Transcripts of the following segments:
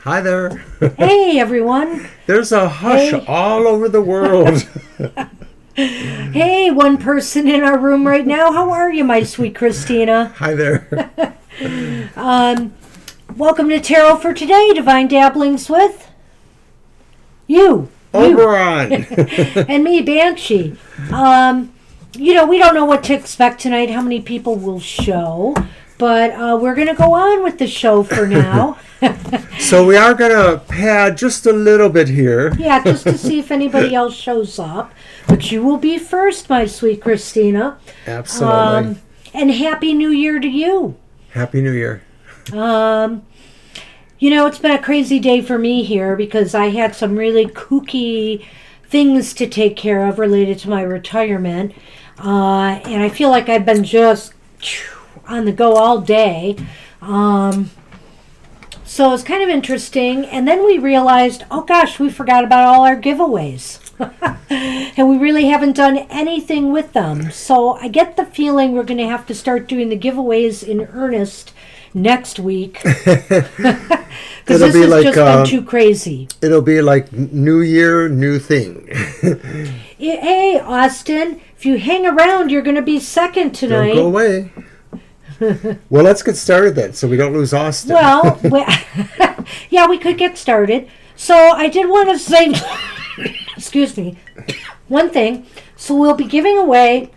Hi there. Hey, everyone. There's a hush all over the world. Hey, one person in our room right now. How are you, my sweet Christina? Hi there. Welcome to Tarot for Today, Divine Dabblings with you. Oberon. And me, Banshee. We don't know what to expect tonight, how many people will show, but we're going to go on with the show for now. So we are going to pad just a little bit here. Yeah, just to see if anybody else shows up. But you will be first, my sweet Christina. Absolutely. And Happy New Year to you. Happy New Year. It's been a crazy day for me here because I had some really kooky things to take care of related to my retirement. And I feel like I've been just on the go all day. So it's kind of interesting. And then we realized, oh gosh, we forgot about all our giveaways. And we really haven't done anything with them. So I get the feeling we're going to have to start doing the giveaways in earnest next week. Because this has just been too crazy. It'll be like New Year, new thing. Hey, Austin, if you hang around, you're going to be second tonight. Don't go away. Well, let's get started then, so we don't lose Austin. Well, yeah, we could get started. So I did want to say, excuse me, one thing. So we'll be giving away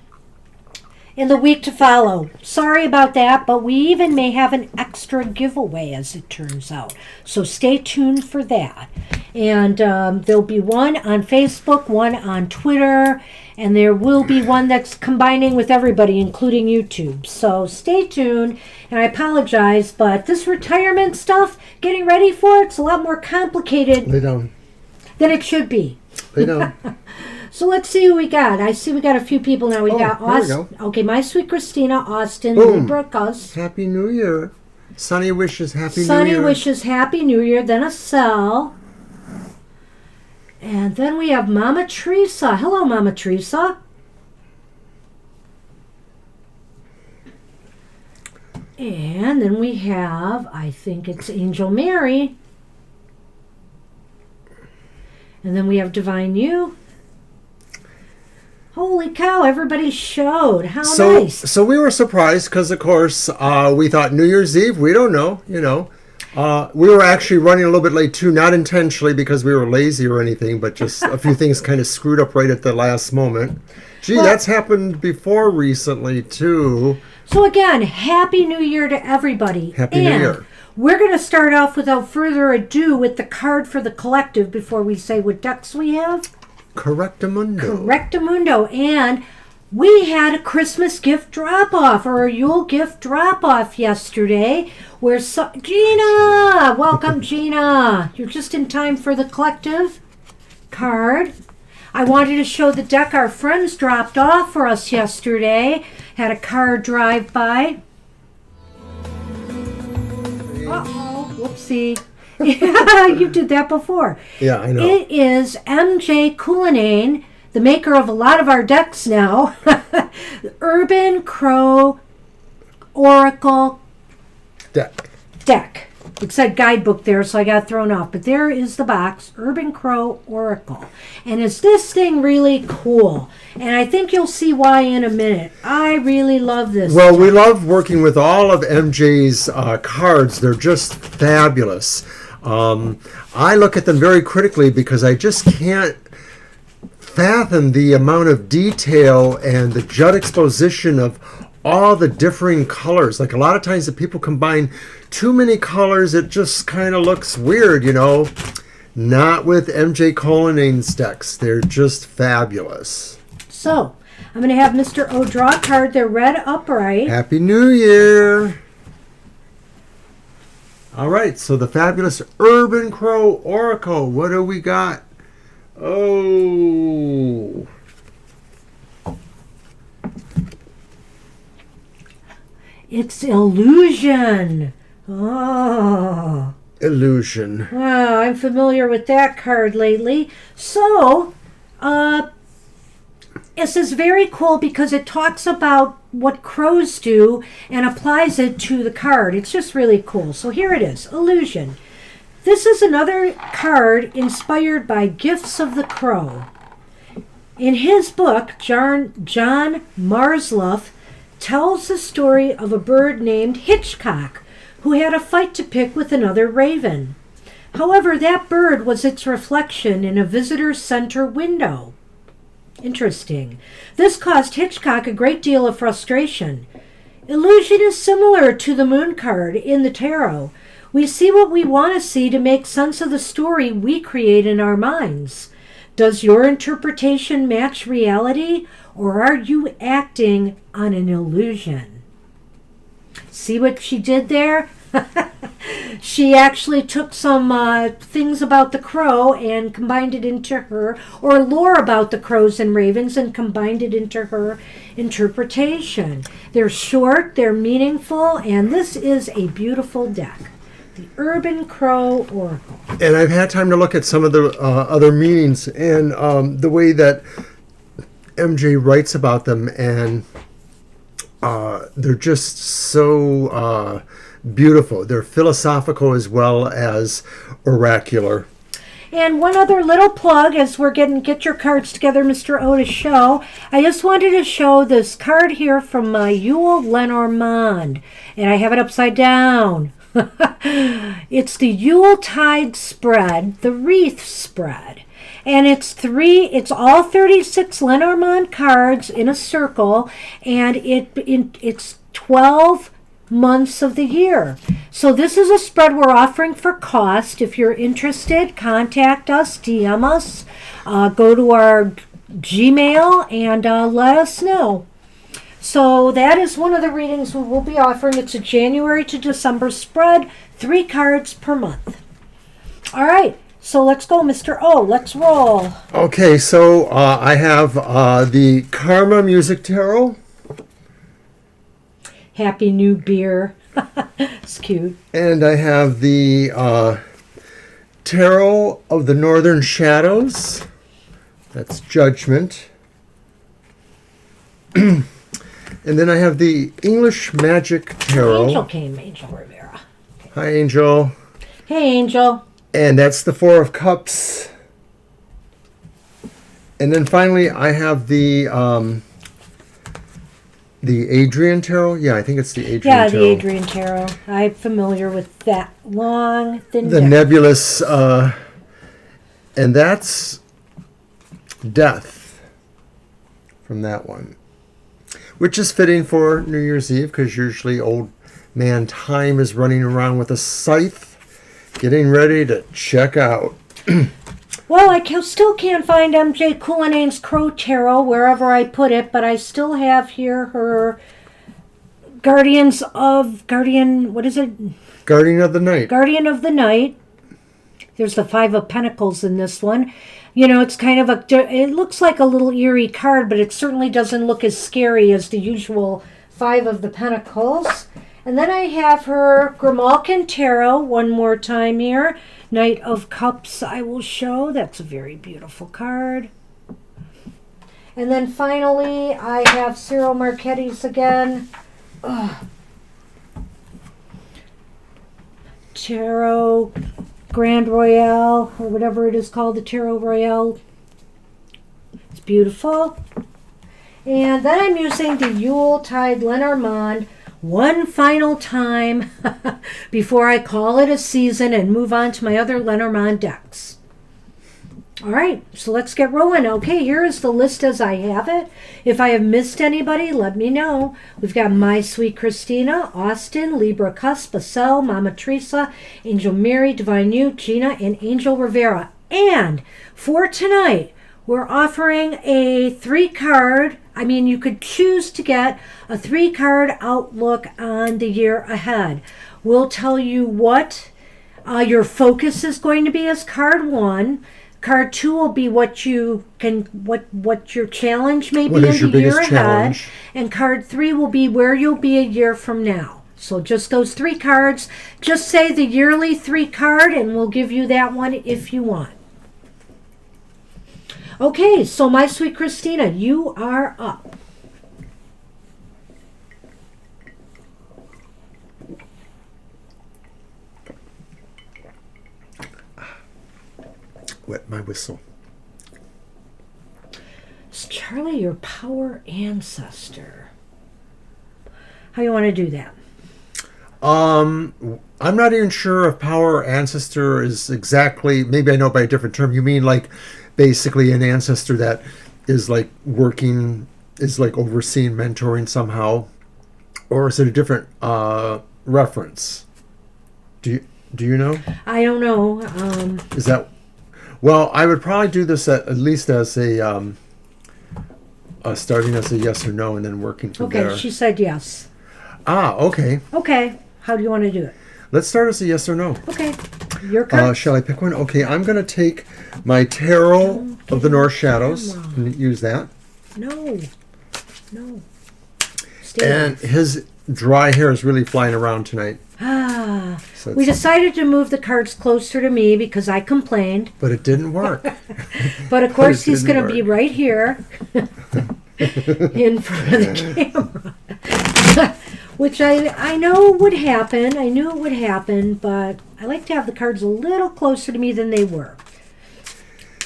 in the week to follow. Sorry about that, but we even may have an extra giveaway as it turns out. So stay tuned for that. And there'll be one on Facebook, one on Twitter, and there will be one that's combining with everybody, including YouTube. So stay tuned. And I apologize, but this retirement stuff, getting ready for it's a lot more complicated than it should be. So let's see who we got. I see we got a few people now. We got Austin. Okay, my sweet Christina, Austin, Libra, Gus. Happy New Year. Sunny wishes Happy New Year. Sunny wishes Happy New Year. Then a Cell. And then we have Mama Teresa. Hello, Mama Teresa. And then we have, I think it's Angel Mary. And then we have Divine You. Holy cow, everybody showed. How nice. So we were surprised because, of course, we thought New Year's Eve, we don't know, we were actually running a little bit late, too, not intentionally because we were lazy or anything, but just a few things kind of screwed up right at the last moment. Gee, that's happened before recently, too. So, again, Happy New Year to everybody. Happy New Year. We're going to start off without further ado with the card for the collective before we say what decks we have. Correctamundo. And we had a Christmas gift drop-off or a Yule gift drop-off yesterday where Gina! Welcome, Gina! You're just in time for the collective card. I wanted to show the deck our friends dropped off for us yesterday. Had a card drive-by. Uh-oh, whoopsie. Yeah, you did that before. Yeah, I know. It is MJ Cullinane, the maker of a lot of our decks now. Urban Crow Oracle deck. It said guidebook there, so I got thrown off. But there is the box, Urban Crow Oracle. And is this thing really cool? And I think you'll see why in a minute. I really love this. Well, we love working with all of MJ's cards. They're just fabulous. I look at them very critically because I just can't fathom the amount of detail and the juxtaposition of all the differing colors. Like a lot of times if people combine too many colors, it just kind of looks weird, Not with MJ Cullinane's decks. They're just fabulous. So, I'm going to have Mr. O draw a card. They're red upright. Happy New Year. All right, so the fabulous Urban Crow Oracle. What do we got? Oh. It's Illusion. Oh. Illusion. Wow, I'm familiar with that card lately. So, this is very cool because it talks about what crows do and applies it to the card. It's just really cool. So here it is, Illusion. This is another card inspired by Gifts of the Crow. In his book, John Marsluff tells the story of a bird named Hitchcock who had a fight to pick with another raven. However, that bird was its reflection in a visitor center window. Interesting. This caused Hitchcock a great deal of frustration. Illusion is similar to the moon card in the tarot. We see what we want to see to make sense of the story we create in our minds. Does your interpretation match reality, or are you acting on an illusion? See what she did there? She actually took some things about the crow and combined it into her, or lore about the crows and ravens, and combined it into her interpretation. They're short, they're meaningful, and this is a beautiful deck. The Urban Crow Oracle. And I've had time to look at some of the other meanings and the way that MJ writes about them, and they're just so beautiful. They're philosophical as well as oracular. And one other little plug as we're get your cards together, Mr. O, to show. I just wanted to show this card here from Yule Lenormand, and I have it upside down. It's the Yuletide spread, the wreath spread. And it's all 36 Lenormand cards in a circle, and it's 12 months of the year. So this is a spread we're offering for cost. If you're interested, contact us, DM us, go to our Gmail, and let us know. So that is one of the readings we will be offering. It's a January to December spread, 3 cards per month. All right, so let's go, Mr. O. Let's roll. Okay, so I have the Karma Music Tarot. Happy new beer. It's cute. And I have the Tarot of the Northern Shadows. That's Judgment. And then I have the English Magic Tarot. Angel came, Angel Rivera. Hi, Angel. Hey, Angel. And that's the Four of Cups. And then finally, I have the Adrian Tarot. Yeah, I think it's the Adrian Tarot. Yeah, the Adrian Tarot. I'm familiar with that long, thin The deck. nebulous, and that's Death from that one. Which is fitting for New Year's Eve, because usually old man Time is running around with a scythe, getting ready to check out. Well, I still can't find MJ Culinane's Crow Tarot wherever I put it, but I still have here her Guardian of the Night. Guardian of the Night. There's the Five of Pentacles in this one. You know, it's kind of it looks like a little eerie card, but it certainly doesn't look as scary as the usual Five of the Pentacles. And then I have her Grimalkin Tarot one more time here. Knight of Cups I will show. That's a very beautiful card. And then finally I have Cyril Marchetti's again. Tarot Grand Royale, or whatever it is called, the Tarot Royale. It's beautiful. And then I'm using the Yuletide Lenormand one final time before I call it a season and move on to my other Lenormand decks. All right, so let's get rolling. Okay, here is the list as I have it. If I have missed anybody, let me know. We've got My Sweet Christina, Austin, Libra Cusp, Basel, Mama Teresa, Angel Mary, Divine You, Gina, and Angel Rivera. And for tonight, we're offering a 3-card. You could choose to get a 3-card outlook on the year ahead. We'll tell you what your focus is going to be as card 1. Card 2 will be what your challenge may be in the year ahead. And card 3 will be where you'll be a year from now. So just those 3 cards. Just say the yearly 3 card and we'll give you that one if you want. Okay, so My Sweet Christina, you are up. wet my whistle. Is Charlie your power ancestor? How you want to do that? I'm not even sure if power ancestor is exactly, maybe I know by a different term. You mean like basically an ancestor that is like working, is like overseeing, mentoring somehow? Or is it a different reference? Do you know? I don't know. Is that, well, I would probably do this at least as a starting as a yes or no and then working from there. Okay, she said yes. Okay. Okay, how do you want to do it? Let's start as a yes or no. Okay, your card. Shall I pick one? Okay, I'm going to take my Tarot of the North Shadows and use that. No. Stay And his dry hair is really flying around tonight. So we decided to move the cards closer to me because I complained. But it didn't work. But of course, he's didn't going to be right here in front of the camera. Which I know would happen. I knew it would happen, but I like to have the cards a little closer to me than they were.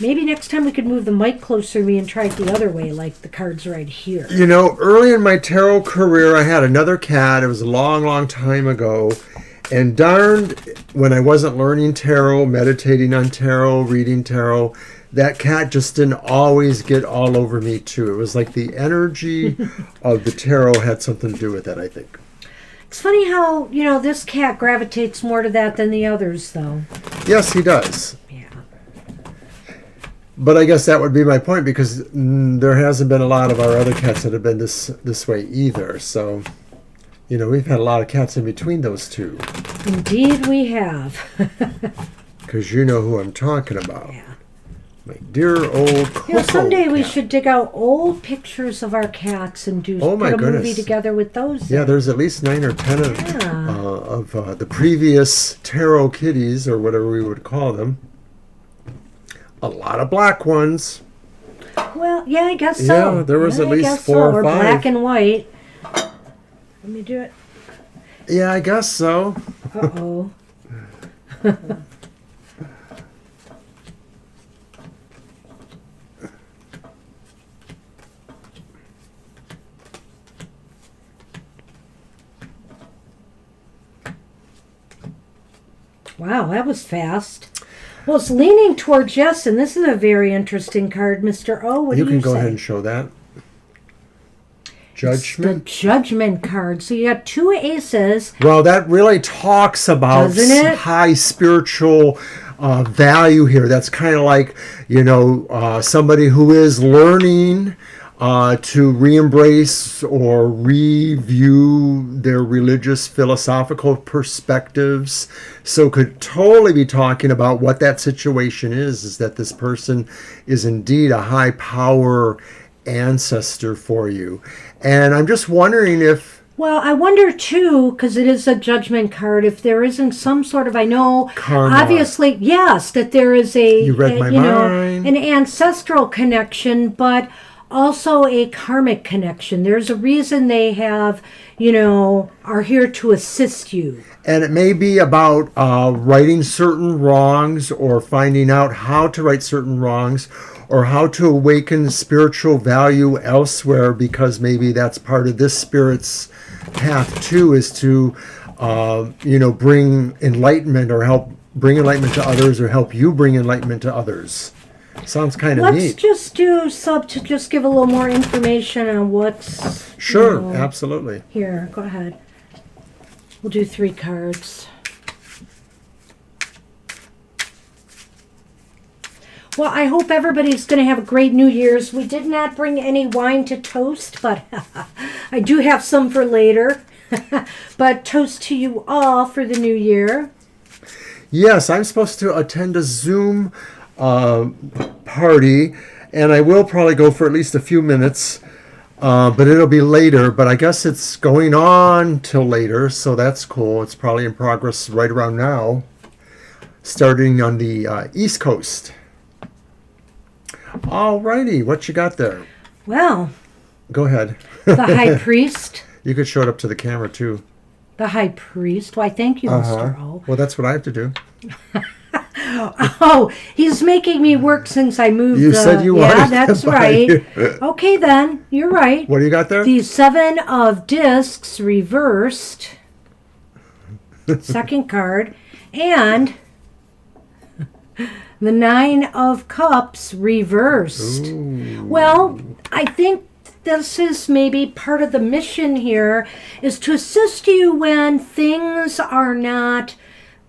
Maybe next time we could move the mic closer to me and try it the other way, like the cards right here. You know, early in my tarot career, I had another cat. It was a long, long time ago. And darned, when I wasn't learning tarot, meditating on tarot, reading tarot, that cat just didn't always get all over me, too. It was like the energy of the tarot had something to do with that, I think. It's funny how, this cat gravitates more to that than the others, though. Yes, he does. Yeah. But I guess that would be my point, because there hasn't been a lot of our other cats that have been this way either. So, we've had a lot of cats in between those two. Indeed we have. Because you know who I'm talking about. Yeah. My dear old Coco Someday we cat. should dig out old pictures of our cats and put a movie together with those. Yeah, there's at least 9 or 10 of the previous tarot kitties, or whatever we would call them. A lot of black ones. Well, yeah, I guess so. Yeah, there was at least 4 or 5. Or black and white. Let me do it. Yeah, I guess so. Uh-oh. Wow, that was fast. Well, it's leaning towards yes, and this is a very interesting card, Mr. O. What do you say? You can go ahead and show that. Judgment. It's the Judgment card. So you got 2 aces. Well, that really talks about Doesn't it? high spiritual value here. That's kind of like, somebody who is learning to re-embrace or review their religious philosophical perspectives. So could totally be talking about what that situation is that this person is indeed a high power ancestor for you. And I'm just wondering if... Well, I wonder too, because it is a Judgment card, if there isn't some sort of, I know, karma. Obviously, yes, that there is You read my mind. an ancestral connection, but also a karmic connection. There's a reason they have, are here to assist you. And it may be about righting certain wrongs, or finding out how to right certain wrongs, or how to awaken spiritual value elsewhere, because maybe that's part of this spirit's path too, is to, bring enlightenment, or help bring enlightenment to others, or help you bring enlightenment to others. Sounds kind of neat. Let's just do to just give a little more information on what's... Sure, absolutely. Here, go ahead. We'll do 3 cards. Well, I hope everybody's going to have a great New Year's. We did not bring any wine to toast, but I do have some for later. But toast to you all for the new year. Yes, I'm supposed to attend a Zoom party, and I will probably go for at least a few minutes, but it'll be later. But I guess it's going on till later, so that's cool. It's probably in progress right around now, starting on the East Coast. Alrighty, what you got there? Well, Go ahead. the High Priest. You could show it up to the camera too. The High Priest. Why, thank you, Mr. O. Well, that's what I have to do. Oh, he's making me work since I moved. You said you wanted Yeah, to that's buy right. it. Okay, then you're right. What do you got there? The 7 of Discs reversed, second card, and the 9 of Cups reversed. Ooh. Well, I think this is maybe part of the mission here, is to assist you when things are not,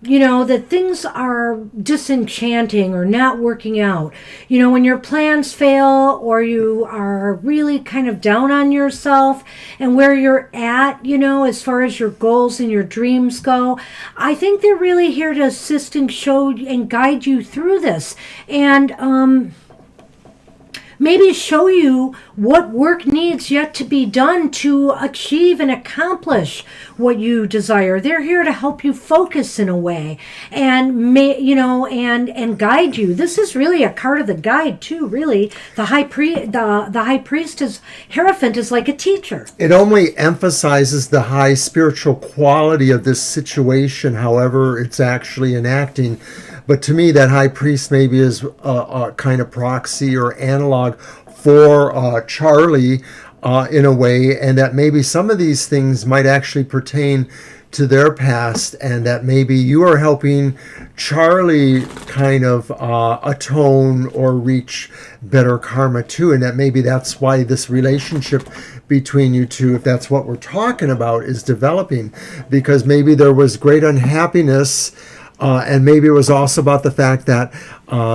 that things are disenchanting or not working out. When your plans fail or you are really kind of down on yourself and where you're at, as far as your goals and your dreams go. I think they're really here to assist and show and guide you through this. And, maybe show you what work needs yet to be done to achieve and accomplish what you desire. They're here to help you focus in a way and and guide you. This is really a card of the guide too, really. The high priest is Hierophant is like a teacher. It only emphasizes the high spiritual quality of this situation, however it's actually enacting. But to me, that high priest maybe is a kind of proxy or analog for Charlie in a way, and that maybe some of these things might actually pertain to their past, and that maybe you are helping Charlie kind of atone or reach better karma too, and that maybe that's why this relationship between you two, if that's what we're talking about, is developing, because maybe there was great unhappiness. And maybe it was also about the fact that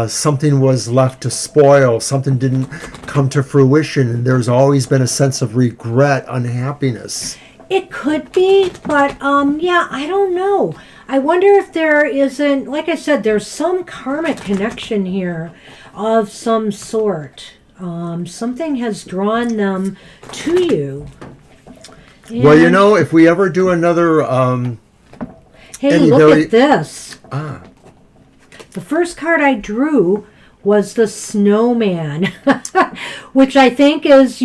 something was left to spoil, something didn't come to fruition, and there's always been a sense of regret, unhappiness. It could be, but I don't know. I wonder if there isn't, like I said, there's some karmic connection here of some sort. Something has drawn them to you. And Well, if we ever do another... hey, look at this. The first card I drew was the snowman, which I think is,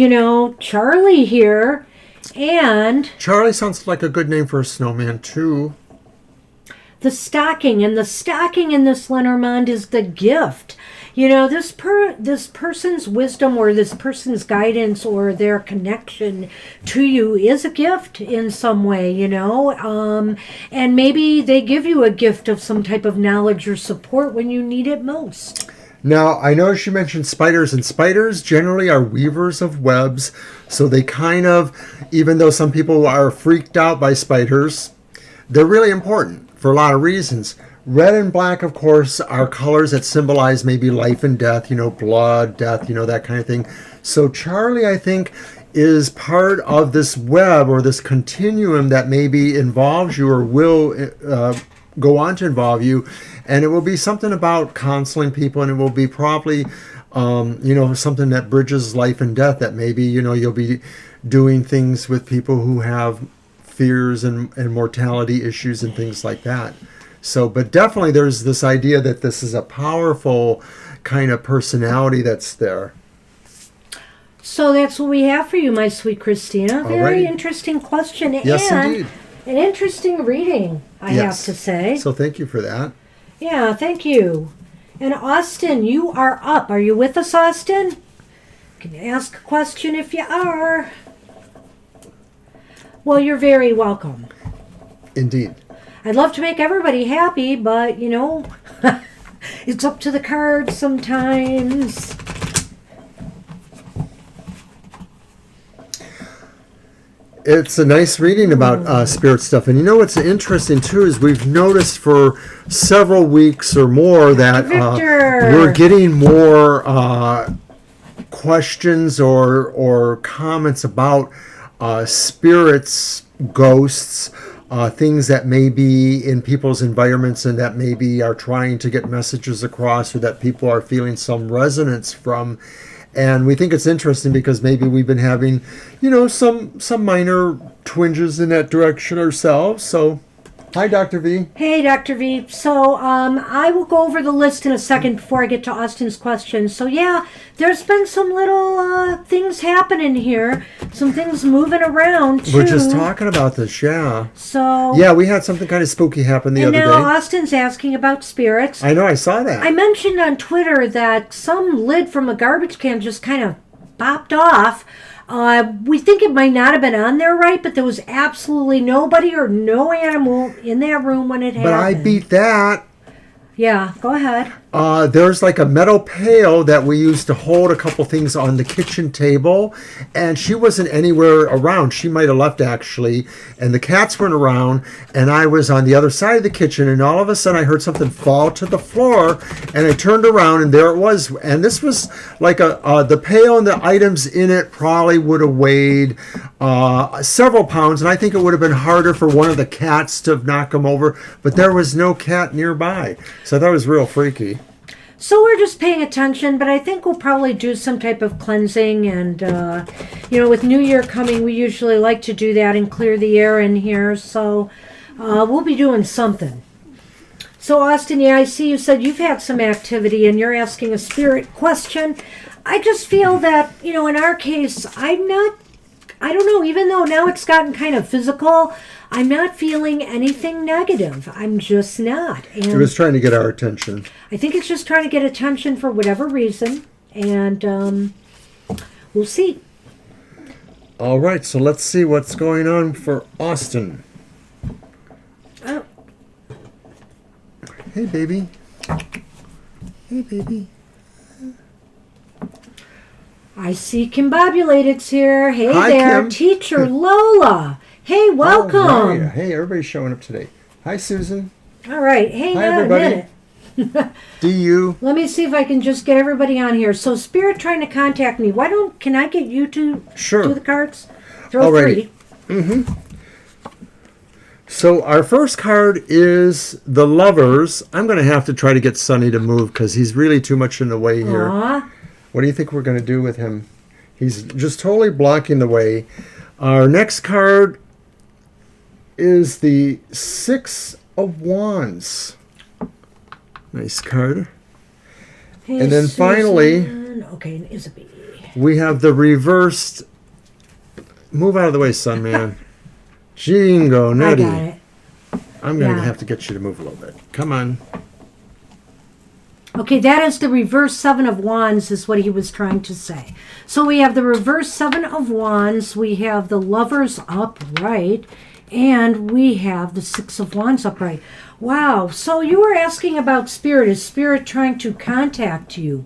Charlie here. And Charlie sounds like a good name for a snowman, too. the stocking. And the stocking in this Lenormand is the gift. This person's wisdom or this person's guidance or their connection to you is a gift in some way, and maybe they give you a gift of some type of knowledge or support when you need it most. Now, I know she mentioned spiders, and spiders generally are weavers of webs, so they kind of, even though some people are freaked out by spiders, they're really important for a lot of reasons. Red and black, of course, are colors that symbolize maybe life and death, blood, death, that kind of thing. So Charlie, I think, is part of this web or this continuum that maybe involves you or will go on to involve you. And it will be something about counseling people, and it will be probably, something that bridges life and death, that maybe, you'll be doing things with people who have fears and mortality issues and things like that. So, but definitely there's this idea that this is a powerful kind of personality that's there. So that's what we have for you, my sweet Christina. Very interesting question. Yes, and indeed. An interesting reading, I have to say. So thank you for that. Yeah, thank you. And Austin, you are up. Are you with us, Austin? You can ask a question if you are. Well, you're very welcome. Indeed. I'd love to make everybody happy, but, it's up to the cards sometimes. It's a nice reading about spirit stuff. And what's interesting, too, is we've noticed for several weeks or more that we're getting more questions or comments about spirits, ghosts, things that may be in people's environments and that maybe are trying to get messages across, or that people are feeling some resonance from. And we think it's interesting because maybe we've been having, some minor twinges in that direction ourselves. So Hi, Dr. V. Hey, Dr. V. So, I will go over the list in a second before I get to Austin's question. So, yeah, there's been some little things happening here. Some things moving around, too. We're just talking about this, yeah. So... Yeah, we had something kind of spooky happen the other And now day. Austin's asking about spirits. I know, I saw that. I mentioned on Twitter that some lid from a garbage can just kind of popped off. We think it might not have been on there right, but there was absolutely nobody or no animal in that room when it happened. But I beat that. Yeah, go ahead. There's like a metal pail that we used to hold a couple things on the kitchen table, and she wasn't anywhere around. She might have left, actually, and the cats weren't around, and I was on the other side of the kitchen, and all of a sudden I heard something fall to the floor, and I turned around, and there it was. And this was like the pail and the items in it probably would have weighed several pounds, and I think it would have been harder for one of the cats to knock them over, but there was no cat nearby. So that was real freaky. So we're just paying attention, but I think we'll probably do some type of cleansing. And, with New Year coming, we usually like to do that and clear the air in here. So we'll be doing something. So, Austin, yeah, I see you said you've had some activity and you're asking a spirit question. I just feel that, in our case, I don't know, even though now it's gotten kind of physical, I'm not feeling anything negative. I'm just not. And It was trying to get our attention. I think it's just trying to get attention for whatever reason. And we'll see. All right, so let's see what's going on for Austin. Oh. Hey, baby. Hey, baby. I see Kimbobulated's here. Hey Hi, there, Kim. Teacher Lola. Hey, welcome. How are you? Hey, everybody's showing up today. Hi, Susan. All right, hang Hi, on everybody. a minute. DU. Let me see if I can just get everybody on here. So, Spirit trying to contact me. Can I get you to Sure. do the cards? Throw Alrighty. 3. So our first card is the Lovers. I'm going to have to try to get Sonny to move because he's really too much in the way here. Aw. What do you think we're going to do with him? He's just totally blocking the way. Our next card is the Six of Wands. Nice card. Hey, And then finally- Susan. Okay, and Isabel. We have the reversed. Move out of the way, son, man. Jingo, I nutty. got it. I'm going to Yeah. have to get you to move a little bit. Come on. Okay, that is the reverse 7 of Wands is what he was trying to say. So we have the reverse 7 of Wands, we have the Lovers upright, and we have the 6 of Wands upright. Wow, so you were asking about Spirit. Is Spirit trying to contact you?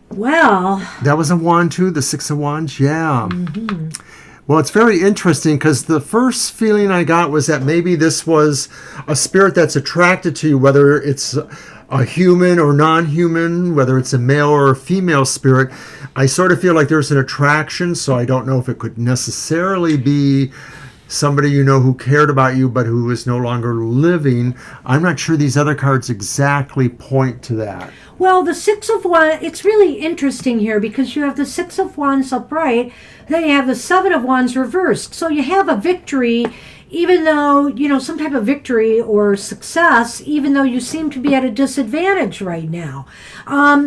Well... That was a wand too, the Six of Wands? Yeah. Well, it's very interesting because the first feeling I got was that maybe this was a spirit that's attracted to you, whether it's a human or non-human, whether it's a male or a female spirit. I sort of feel like there's an attraction, so I don't know if it could necessarily be somebody you know who cared about you but who is no longer living. I'm not sure these other cards exactly point to that. Well, the 6 of Wands, it's really interesting here because you have the 6 of Wands upright, then you have the 7 of Wands reversed. So you have a victory, even though, some type of victory or success, even though you seem to be at a disadvantage right now.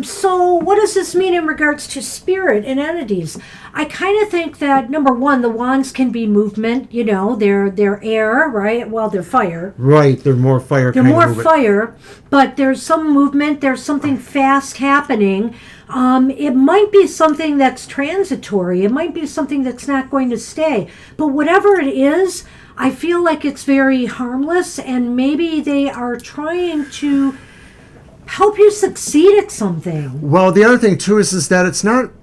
So what does this mean in regards to spirit and entities? I kind of think that, number one, the wands can be movement, they're air, right? Well, they're fire. Right, they're more fire They're kind more of movement. fire, but there's some movement, there's something fast happening. It might be something that's transitory. It might be something that's not going to stay. But whatever it is, I feel like it's very harmless, and maybe they are trying to help you succeed at something. Well, the other thing too is that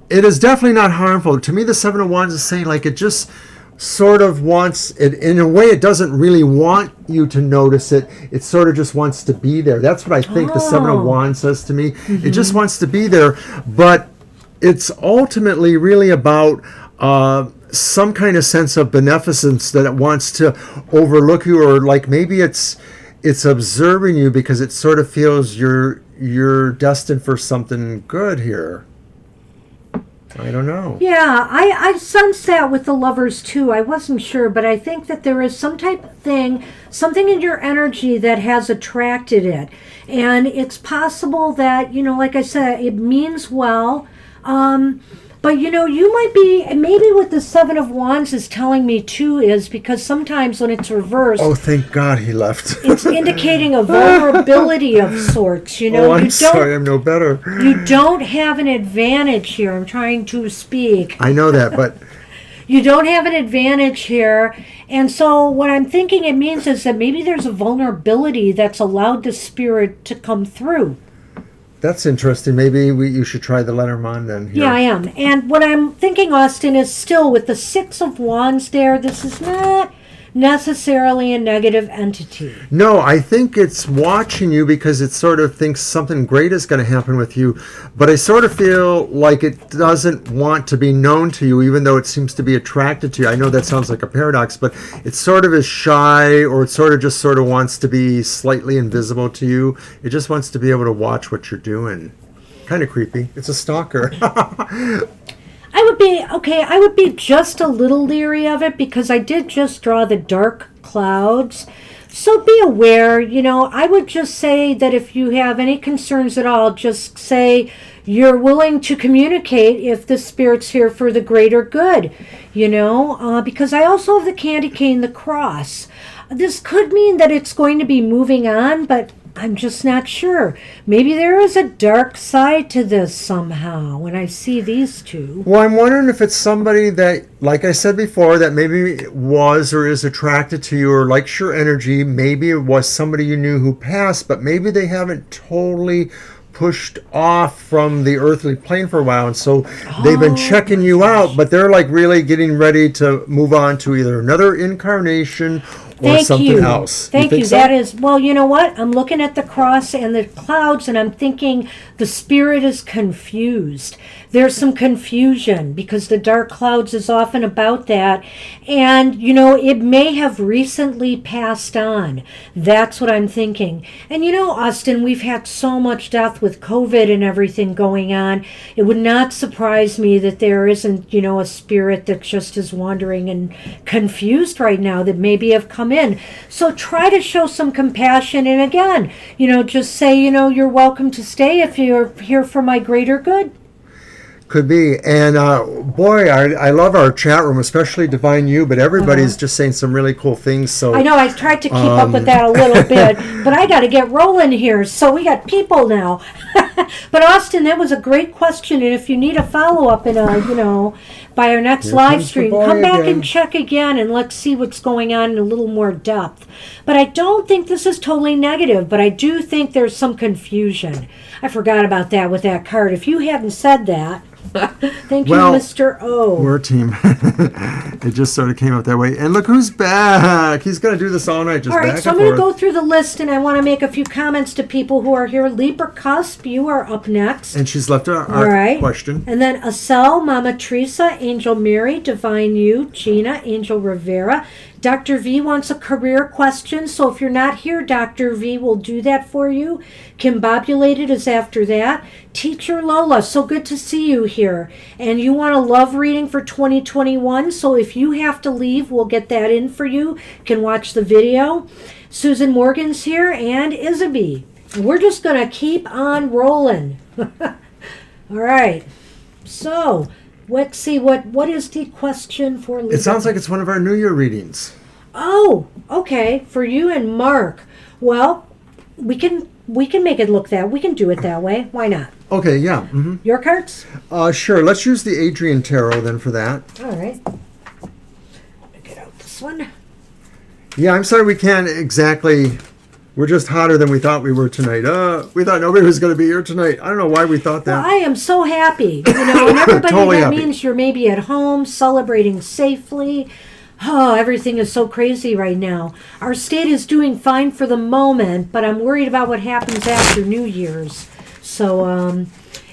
it is definitely not harmful. To me, the Seven of Wands is saying like it just sort of wants it in a way. It doesn't really want you to notice it. It sort of just wants to be there. That's what I think the Seven of Wands says to me. It just wants to be there, but it's ultimately really about some kind of sense of beneficence that it wants to overlook you, or like maybe it's observing you because it sort of feels you're destined for something good here. I don't know. Yeah, I sense that with the Lovers too. I wasn't sure, but I think that there is some type of thing, something in your energy that has attracted it. And it's possible that, like I said, it means well. But you might be, and maybe what the Seven of Wands is telling me too is because sometimes when it's reversed, Oh, thank God he left. it's indicating a vulnerability of sorts. Oh, I'm sorry, I'm no better. You don't have an advantage here. I'm trying to speak. I know that, but You don't have an advantage here. And so what I'm thinking it means is that maybe there's a vulnerability that's allowed the spirit to come through. that's interesting. Maybe you should try the Lenormand then. Here. Yeah, I am. And what I'm thinking, Austin, is still with the Six of Wands there, this is not necessarily a negative entity. No, I think it's watching you because it sort of thinks something great is going to happen with you. But I sort of feel like it doesn't want to be known to you, even though it seems to be attracted to you. I know that sounds like a paradox, but it sort of is shy, or it sort of wants to be slightly invisible to you. It just wants to be able to watch what you're doing. Kind of creepy. It's a stalker. I would be just a little leery of it because I did just draw the dark clouds. So be aware, I would just say that if you have any concerns at all, just say you're willing to communicate if the spirit's here for the greater good, because I also have the candy cane, the cross. This could mean that it's going to be moving on, but I'm just not sure. Maybe there is a dark side to this somehow when I see these two. Well, I'm wondering if it's somebody that, like I said before, that maybe was or is attracted to you or likes your energy. Maybe it was somebody you knew who passed, but maybe they haven't totally pushed off from the earthly plane for a while, and so they've been checking you out, but they're like really getting ready to move on to either another incarnation or something else. Thank you. So? That is, well, you know what? I'm looking at the cross and the clouds, and I'm thinking the spirit is confused. There's some confusion because the dark clouds is often about that. And, it may have recently passed on. That's what I'm thinking. And, Austin, we've had so much death with COVID and everything going on. It would not surprise me that there isn't, a spirit that just is wandering and confused right now that maybe have come in. So try to show some compassion. And again, just say, you're welcome to stay if you're here for my greater good. Could be. And boy, I love our chat room, especially Divine You, but everybody's just saying some really cool things. So I know I tried to keep up with that a little bit, but I got to get rolling here. So we got people now. But Austin, that was a great question, and if you need a follow-up in by our next live stream, come back and check again, and let's see what's going on in a little more depth. But I don't think this is totally negative, but I do think there's some confusion. I forgot about that with that card. If you hadn't said that, thank you, Mr. O. We're a team. It just sort of came out that way. And look who's back. He's going to do this all night. Just all right, back so I'm going to go through the list, and I want to make a few comments to people who are here. Libra Cusp, you are up next. And she's left our question. And then Acel, Mama Teresa, Angel Mary, Divine You, Gina, Angel Rivera. Dr. V wants a career question, so if you're not here, Dr. V will do that for you. Kimbobulated is after that. Teacher Lola, so good to see you here. And you want a love reading for 2021, so if you have to leave, we'll get that in for you. You can watch the video. Susan Morgan's here, and Isabie. We're just going to keep on rolling. All right. So, let's see, what is the question for Libra? It sounds like it's one of our New Year readings. Oh, okay. For you and Mark. Well, we can make it look that. We can do it that way. Why not? Okay, yeah. Mm-hmm. Your cards? Sure. Let's use the Adrian Tarot then for that. All right. Get out this one. Yeah, I'm sorry we can't exactly... We're just hotter than we thought we were tonight. We thought nobody was going to be here tonight. I don't know why we thought that. Well, I am so happy. And everybody, totally that happy. means you're maybe at home celebrating safely. Oh, everything is so crazy right now. Our state is doing fine for the moment, but I'm worried about what happens after New Year's. So,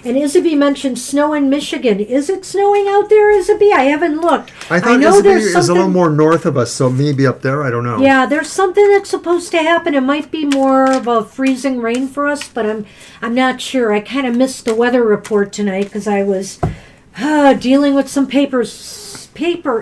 and Isabie mentioned snow in Michigan. Is it snowing out there, Isabie? I haven't looked. I thought Isabie is a little more north of us, so maybe up there. I don't know. Yeah, there's something that's supposed to happen. It might be more of a freezing rain for us, but I'm not sure. I kind of missed the weather report tonight because I was Dealing with some paper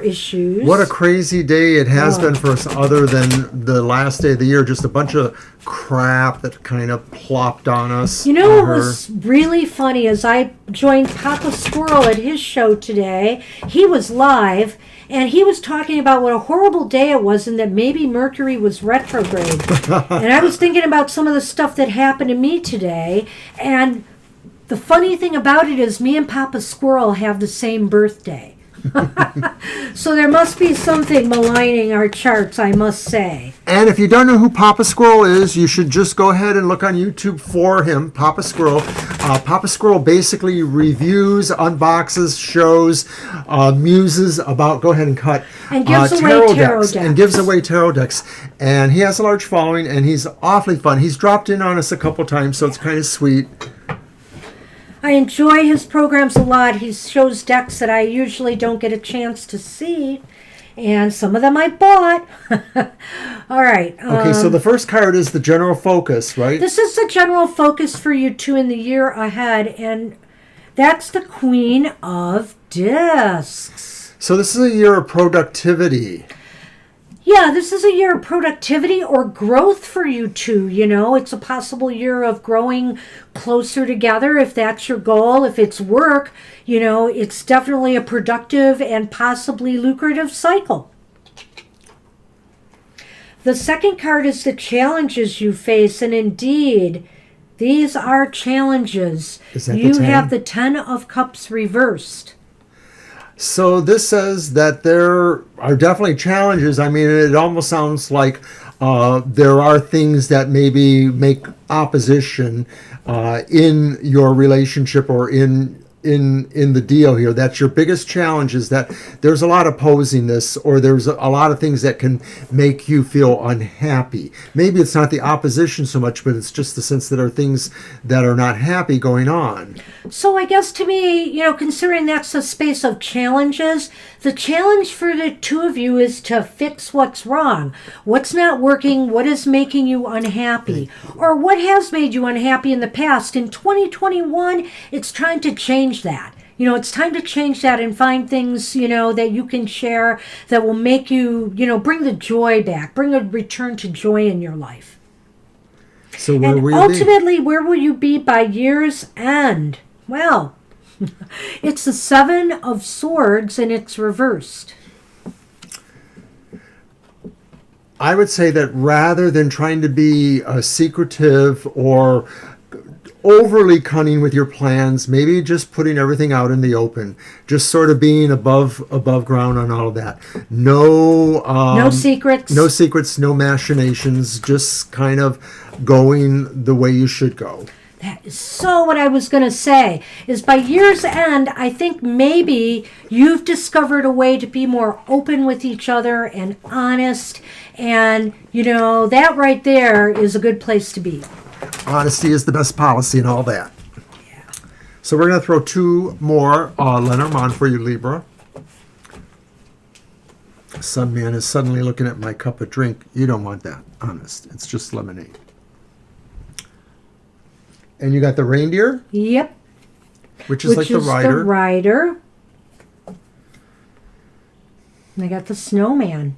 issues. What a crazy day it has been for us, other than the last day of the year. Just a bunch of crap that kind of plopped on us. You know what was really funny is I joined Papa Squirrel at his show today. He was live, and he was talking about what a horrible day it was and that maybe Mercury was retrograde. And I was thinking about some of the stuff that happened to me today, and the funny thing about it is me and Papa Squirrel have the same birthday. So there must be something maligning our charts, I must say. And if you don't know who Papa Squirrel is, you should just go ahead and look on YouTube for him, Papa Squirrel. Papa Squirrel basically reviews, unboxes, shows, muses about, go ahead and cut, and gives away tarot decks. And gives away tarot decks. And he has a large following, and he's awfully fun. He's dropped in on us a couple times, so it's kind of sweet. I enjoy his programs a lot. He shows decks that I usually don't get a chance to see, and some of them I bought. All right. Okay, so the first card is the general focus, right? This is the general focus for you two in the year ahead, and that's the Queen of Discs. So this is a year of productivity. Yeah, this is a year of productivity or growth for you two. You know, it's a possible year of growing closer together if that's your goal. If it's work, you know, it's definitely a productive and possibly lucrative cycle. The second card is the challenges you face, and indeed, these are challenges. Is that you the 10? have the 10 of Cups reversed. So this says that there are definitely challenges. I mean, it almost sounds like there are things that maybe make opposition in your relationship or in the deal here. That's your biggest challenge, is that there's a lot of opposingness, or there's a lot of things that can make you feel unhappy. Maybe it's not the opposition so much, but it's just the sense that there are things that are not happy going on. So I guess to me, you know, considering that's a space of challenges, the challenge for the two of you is to fix what's wrong. What's not working? What is making you unhappy? Or what has made you unhappy in the past? In 2021, it's trying to change that. You know, it's time to change that and find things, you know, that you can share that will make you, you know, bring the joy back, bring a return to joy in your life. So where will ultimately, where will you be by year's end? Well, it's the 7 of Swords and it's reversed. I would say that rather than trying to be secretive or overly cunning with your plans, maybe just putting everything out in the open, just sort of being above ground on all of that. No secrets. No secrets, no machinations, just kind of going the way you should go. That is so what I was going to say, is by year's end, I think maybe you've discovered a way to be more open with each other and honest. And, you know, that right there is a good place to be. Honesty is the best policy and all that. Yeah. So we're going to throw 2 more Lenormand for you, Libra. Some man is suddenly looking at my cup of drink. You don't want that. Honest. It's just lemonade. And you got the reindeer? Yep. Which is like the rider. The rider. And I got the snowman.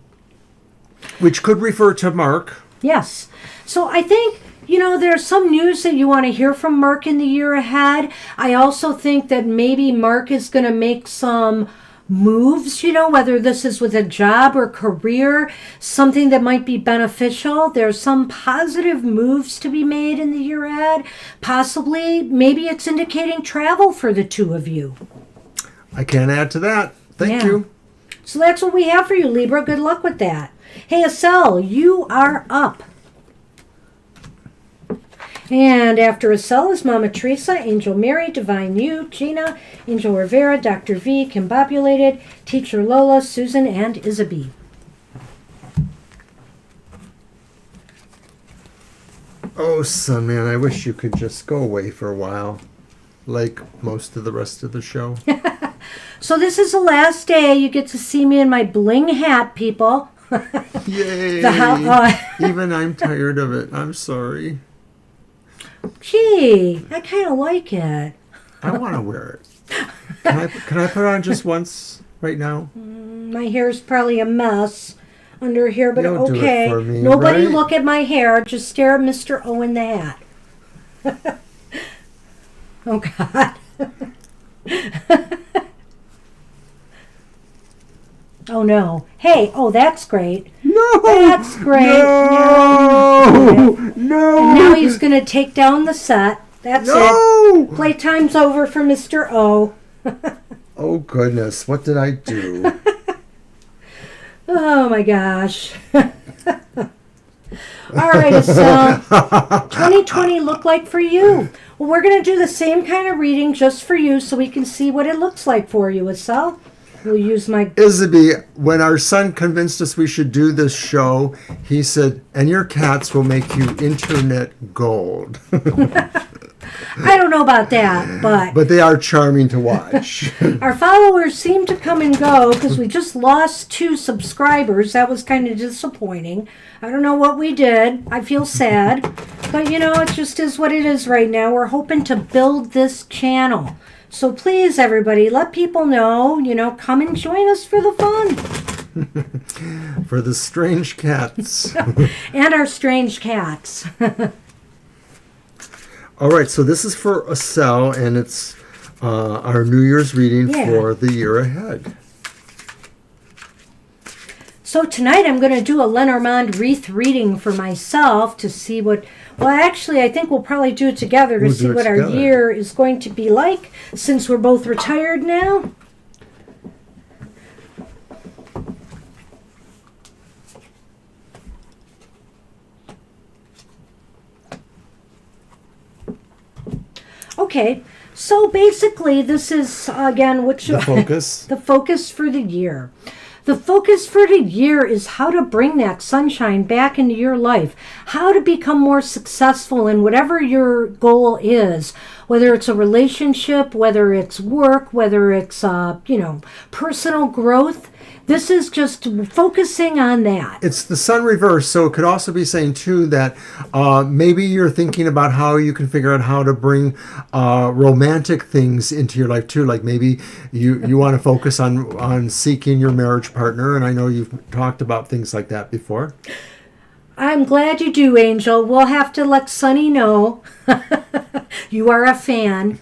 Which could refer to Mark. Yes. So I think, you know, there's some news that you want to hear from Mark in the year ahead. I also think that maybe Mark is going to make some moves, you know, whether this is with a job or career, something that might be beneficial. There's some positive moves to be made in the year ahead. Possibly, maybe it's indicating travel for the two of you. I can't add to that. Thank you. So that's what we have for you, Libra. Good luck with that. Hey, Estelle, you are up. And after Estelle is Mama Teresa, Angel Mary, Divine You, Gina, Angel Rivera, Dr. V, Kimbobulated, Teacher Lola, Susan, and Isabel. Oh, son, man, I wish you could just go away for a while, like most of the rest of the show. So this is the last day you get to see me in my bling hat, people. Yay! Even I'm tired of it. I'm sorry. Gee, I kind of like it. I want to wear it. Can I put it on just once right now? My hair's probably a mess under here, but You'll do it okay. for me, Nobody right? look at my hair. Just stare at Mr. O in the hat. Oh, God. Oh, no. Hey, oh, that's great. No! That's great. No! No! And now he's going to take down the set. That's it. No! Playtime's over for Mr. O. Oh, goodness. What did I do? Oh, my gosh. All right, Estelle. 2020 look like for you? Well, we're going to do the same kind of reading just for you so we can see what it looks like for you, Estelle. We'll use my... Isabie, when our son convinced us we should do this show, he said, and your cats will make you internet gold. I don't know about that, but... But they are charming to watch. Our followers seem to come and go because we just lost 2 subscribers. That was kind of disappointing. I don't know what we did. I feel sad. But, it just is what it is right now. We're hoping to build this channel. So please, everybody, let people know, come and join us for the fun. For the strange cats. And our strange cats. All right, so this is for Estelle, and it's our New Year's reading for the year ahead. So tonight I'm going to do a Lenormand wreath reading for myself to see what... Well, actually, I think we'll probably do it together to see what our year is going to be like, since we're both retired now. Okay, so basically this is, again, The focus. the focus for the year. The focus for the year is how to bring that sunshine back into your life, how to become more successful in whatever your goal is, whether it's a relationship, whether it's work, whether it's, personal growth. This is just focusing on that. It's the sun reverse, so it could also be saying, too, that maybe you're thinking about how you can figure out how to bring romantic things into your life, too. Like maybe you want to focus on seeking your marriage partner, and I know you've talked about things like that before. I'm glad you do, Angel. We'll have to let Sunny know you are a fan.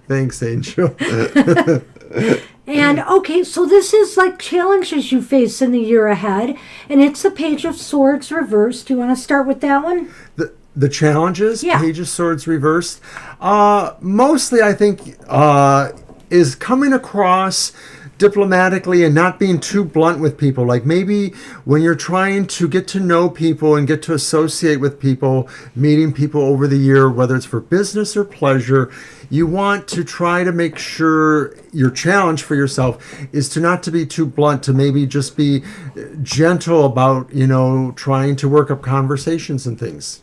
Thanks, Angel. And okay, so this is like challenges you face in the year ahead, and it's the Page of Swords reversed. Do you want to start with that one? The challenges, yeah. Page of Swords reversed, mostly I think is coming across diplomatically and not being too blunt with people. Like maybe when you're trying to get to know people and get to associate with people, meeting people over the year, whether it's for business or pleasure, you want to try to make sure your challenge for yourself is to not to be too blunt, to maybe just be gentle about, trying to work up conversations and things.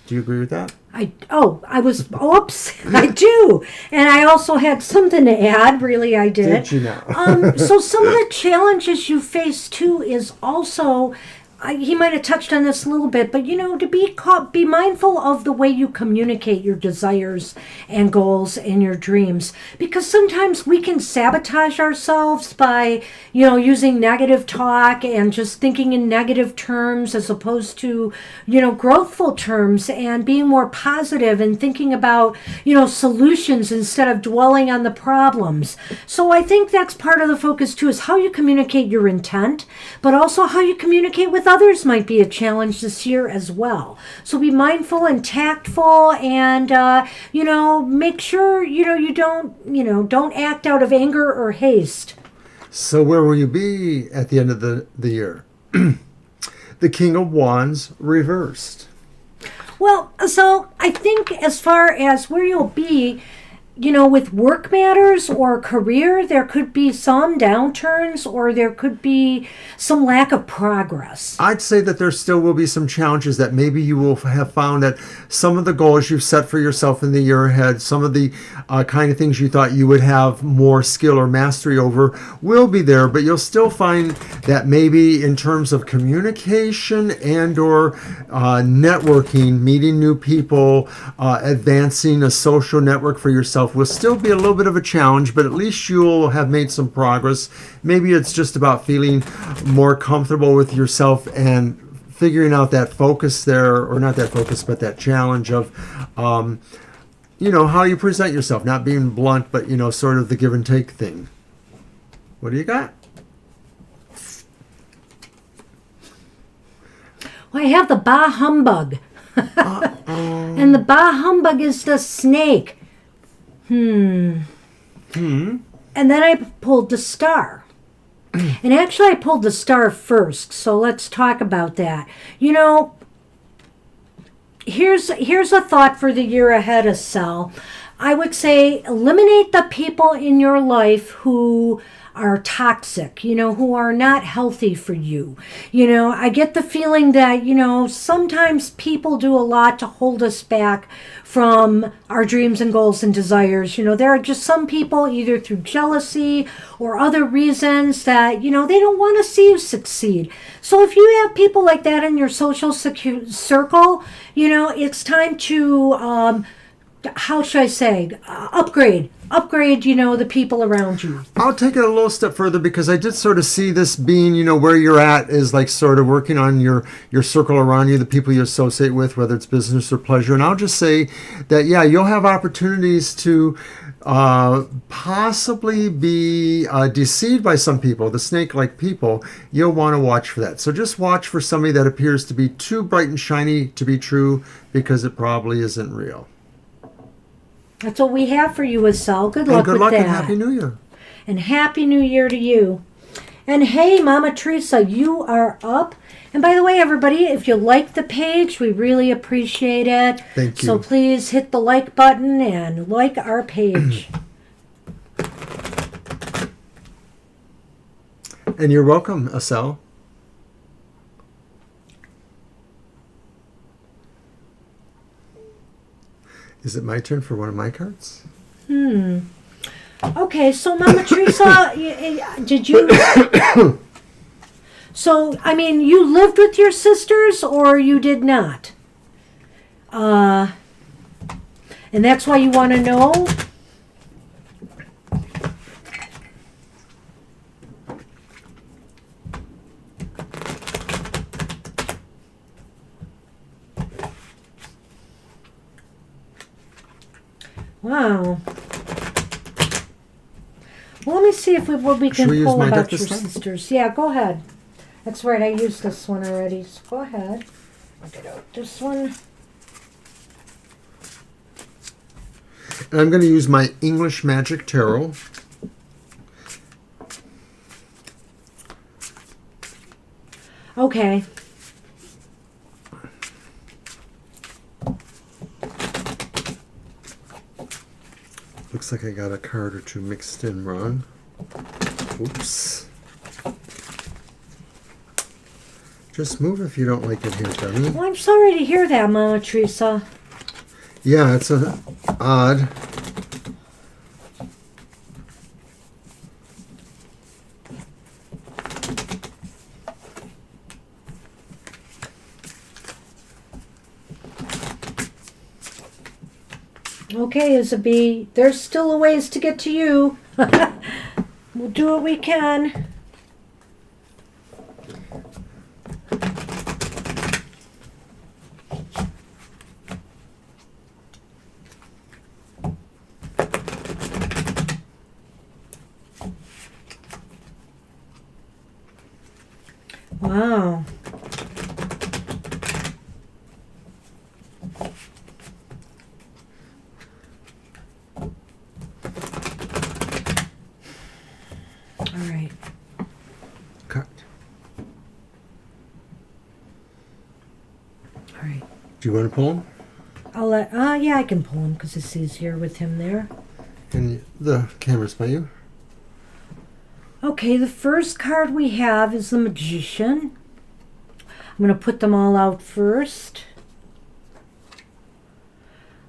Do you agree with that? I do. And I also had something to add. Really, I did. Did you now? So some of the challenges you face, too, is also... he might have touched on this a little bit, but to be mindful of the way you communicate your desires and goals and your dreams, because sometimes we can sabotage ourselves by using negative talk and just thinking in negative terms as opposed to growthful terms, and being more positive and thinking about solutions instead of dwelling on the problems. So I think that's part of the focus too, is how you communicate your intent, but also how you communicate with others might be a challenge this year as well. So be mindful and tactful, and make sure you don't act out of anger or haste. So where will you be at the end of the year? The King of Wands reversed. Well, so I think as far as where you'll be, with work matters or career, there could be some downturns, or there could be some lack of progress. I'd say that there still will be some challenges, that maybe you will have found that some of the goals you've set for yourself in the year ahead, some of the kind of things you thought you would have more skill or mastery over will be there, but you'll still find that maybe in terms of communication and or networking, meeting new people, advancing a social network for yourself, yourself will still be a little bit of a challenge, but at least you'll have made some progress. Maybe it's just about feeling more comfortable with yourself and figuring out that focus there, or not that focus, but that challenge of, how you present yourself, not being blunt, but, sort of the give and take thing. What do you got? Well, I have the Bah Humbug. And the Bah Humbug is the snake. And then I pulled the star. And actually I pulled the star first, so let's talk about that. Here's a thought for the year ahead, Estelle. I would say eliminate the people in your life who are toxic, who are not healthy for you. I get the feeling that, sometimes people do a lot to hold us back from our dreams and goals and desires. There are just some people, either through jealousy or other reasons, that, they don't want to see you succeed. So if you have people like that in your social circle, it's time to, how should I say, upgrade, the people around you. I'll take it a little step further, because I did sort of see this being, where you're at is like sort of working on your circle around you, the people you associate with, whether it's business or pleasure. And I'll just say that, you'll have opportunities to possibly be deceived by some people, the snake-like people. You'll want to watch for that. So just watch for somebody that appears to be too bright and shiny to be true, because it probably isn't real. That's what we have for you, Estelle. Good luck with that. And Happy New Year. And Happy New Year to you. And hey, Mama Teresa, you are up. And by the way, everybody, if you like the page, we really appreciate it. Thank you. So please hit the like button and like our page. And you're welcome, Estelle. Is it my turn for one of my cards? Okay, so Mama Teresa, did you... So, you lived with your sisters, or you did not? And that's why you want to know? Wow. Well, let me see if what we can pull about your sisters. Yeah, go ahead. That's right, I used this one already. So go ahead. I'll get out this one. And I'm going to use my English Magic Tarot. Okay. Looks like I got a card or two mixed in wrong. Oops. Just move if you don't like it here, Dummy. Well, I'm sorry to hear that, Mama Teresa. Yeah, it's odd. Okay, Isabel, there's still a ways to get to you. We'll do what we can. Wow. Do you want to pull him? I'll let. Yeah, I can pull him because it's easier with him there. And the camera's by you. Okay, the first card we have is the Magician. I'm going to put them all out first.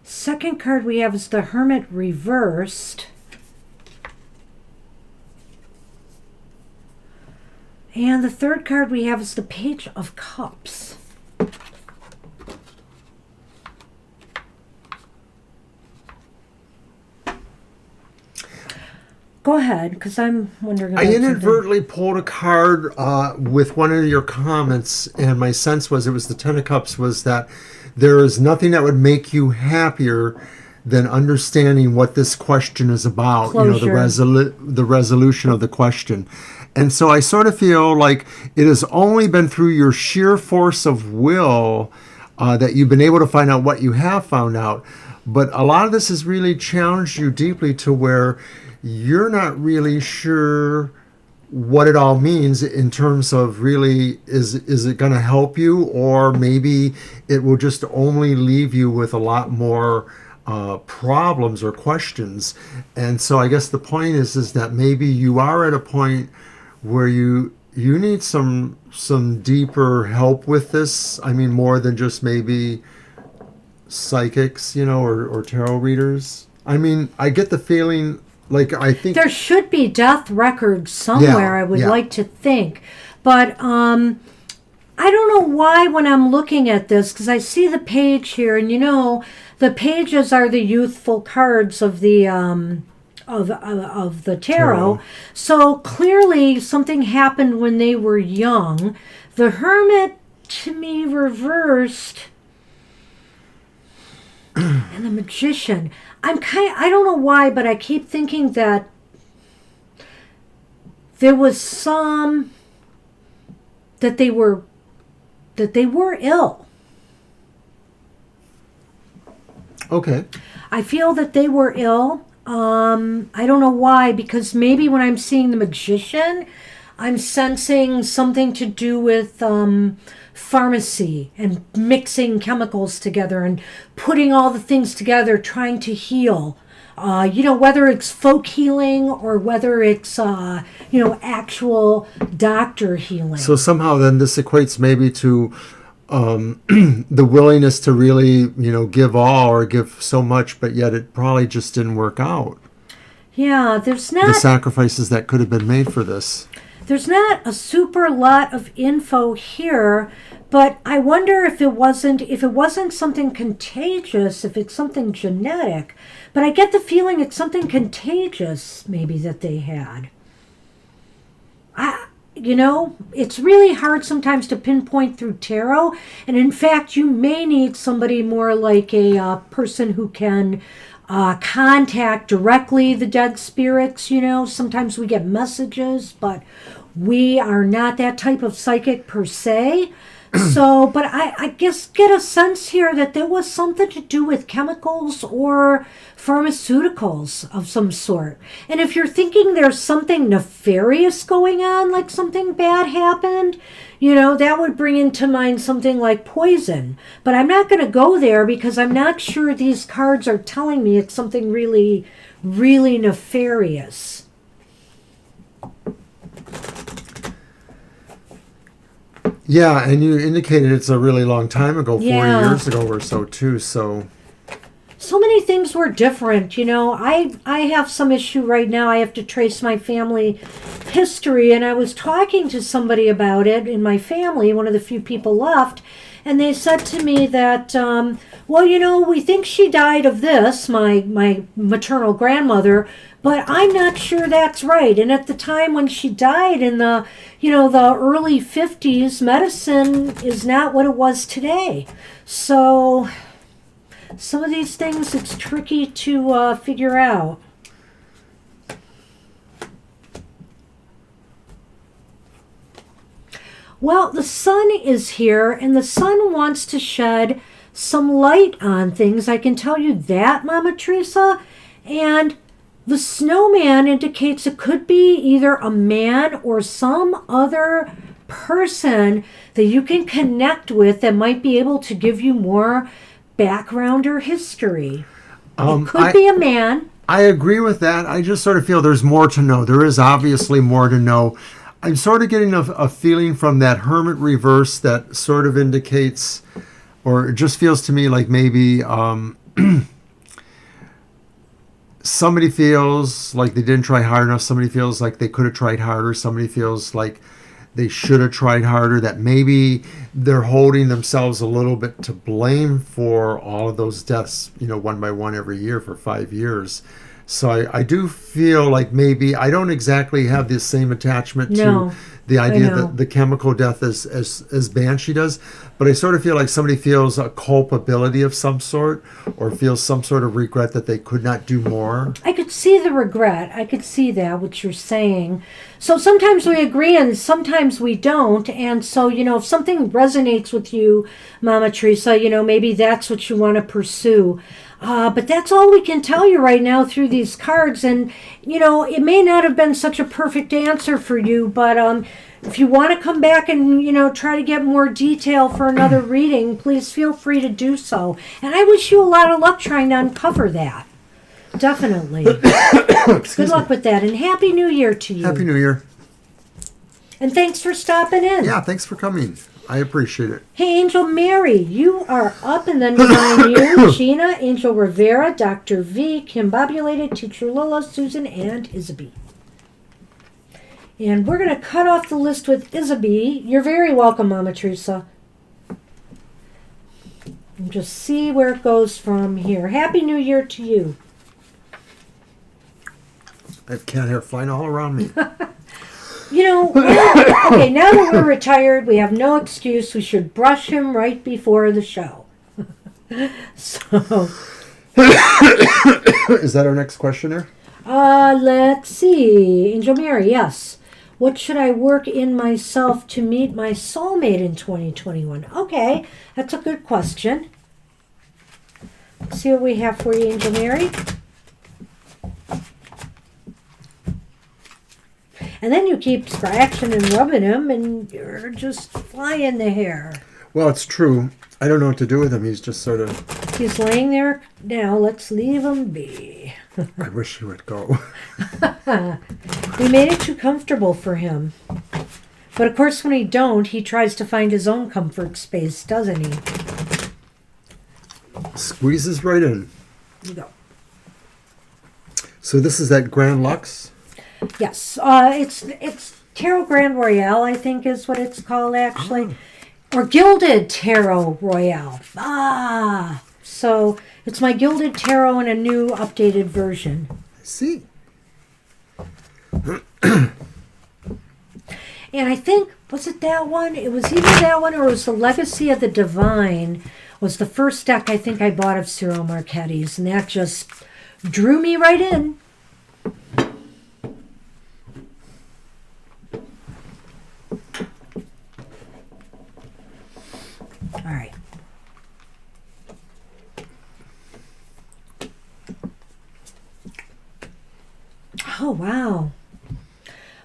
Second card we have is the Hermit reversed. And the third card we have is the Page of Cups. Go ahead, because I'm wondering about I something. inadvertently pulled a card with one of your comments, and my sense was it was the Ten of Cups, was that there is nothing that would make you happier than understanding what this question is about, Closure. the resolution of the question. And so I sort of feel like it has only been through your sheer force of will that you've been able to find out what you have found out. But a lot of this has really challenged you deeply to where you're not really sure what it all means in terms of really is it going to help you, or maybe it will just only leave you with a lot more problems or questions. And so I guess the point is that maybe you are at a point where you need some deeper help with this. I mean, more than just maybe psychics, or tarot readers. I mean, I get the feeling like I think there should be death records somewhere, I would like to think. But I don't know why when I'm looking at this, because I see the page here, and the pages are the youthful cards of the of the tarot. So clearly something happened when they were young. The Hermit, to me, reversed, and the Magician. I don't know why, but I keep thinking that there was that they were ill. Okay. I feel that they were ill. I don't know why, because maybe when I'm seeing the Magician, I'm sensing something to do with pharmacy and mixing chemicals together and putting all the things together, trying to heal. Whether it's folk healing or whether it's, actual doctor healing. So somehow then this equates maybe to the willingness to really, give all or give so much, but yet it probably just didn't work out. Yeah, there's not... The sacrifices that could have been made for this. There's not a super lot of info here, but I wonder if it wasn't something contagious, if it's something genetic. But I get the feeling it's something contagious, maybe, that they had. It's really hard sometimes to pinpoint through tarot. And in fact, you may need somebody more like a person who can contact directly the dead spirits. Sometimes we get messages, but we are not that type of psychic per se. So, but I guess get a sense here that there was something to do with chemicals or pharmaceuticals of some sort. And if you're thinking there's something nefarious going on, like something bad happened, that would bring into mind something like poison. But I'm not going to go there because I'm not sure these cards are telling me it's something really, really nefarious. Yeah, and you indicated it's a really long time ago, 40 Yeah. years ago or so, too, so many things were different. I have some issue right now. I have to trace my family history, and I was talking to somebody about it in my family, one of the few people left, and they said to me that, we think she died of this, my maternal grandmother, but I'm not sure that's right. And at the time when she died in the early 50s, medicine is not what it was today. So some of these things, it's tricky to figure out. Well, the sun is here, and the sun wants to shed some light on things. I can tell you that, Mama Teresa. And the snowman indicates it could be either a man or some other person that you can connect with that might be able to give you more background or history. It could be a man. I agree with that. I just sort of feel there's more to know. There is obviously more to know. I'm sort of getting a feeling from that Hermit reverse that sort of indicates, or it just feels to me like maybe somebody feels like they didn't try hard enough. Somebody feels like they could have tried harder. Somebody feels like they should have tried harder, that maybe they're holding themselves a little bit to blame for all of those deaths, one by one every year for 5 years. So I do feel like maybe I don't exactly have the same attachment No, to the idea know. that the chemical death as Banshee does, but I sort of feel like somebody feels a culpability of some sort or feels some sort of regret that they could not do more. I could see the regret. I could see that, what you're saying. So sometimes we agree and sometimes we don't. And so, if something resonates with you, Mama Teresa, maybe that's what you want to pursue. But that's all we can tell you right now through these cards. And, it may not have been such a perfect answer for you, but if you want to come back and, try to get more detail for another reading, please feel free to do so. And I wish you a lot of luck trying to uncover that. Definitely. Good luck with that. And Happy New Year to you. Happy New Year. And thanks for stopping in. Yeah, thanks for coming. I appreciate it. Hey, Angel Mary, you are up, and then behind you, Gina, Angel Rivera, Dr. V, Kimbobulated, Teacher Lola, Susan, and Isabel. And we're going to cut off the list with Isabel. You're very welcome, Mama Teresa. And just see where it goes from here. Happy New Year to you. I have cat hair flying all around me. Okay, now that we're retired, we have no excuse. We should brush him right before the show. So, Is that our next questioner? let's see. Angel Mary, yes. What should I work in myself to meet my soulmate in 2021? Okay, that's a good question. Let's see what we have for you, Angel Mary. And then you keep scratching and rubbing him, and you're just flying the hair. Well, it's true. I don't know what to do with him. He's just sort of... He's laying there now. Let's leave him be. I wish he would go. We made it too comfortable for him. But of course, when he don't, he tries to find his own comfort space, doesn't he? Squeezes right in. You go. So this is that Grand Lux? Yes, it's Tarot Grand Royale, I think is what it's called actually, or Gilded Tarot Royale. So it's my Gilded Tarot in a new updated version. I see. And I think, was it that one? It was either that one or it was the Legacy of the Divine was the first deck I think I bought of Cyril Marchetti's, and that just drew me right in. All right. Oh, wow.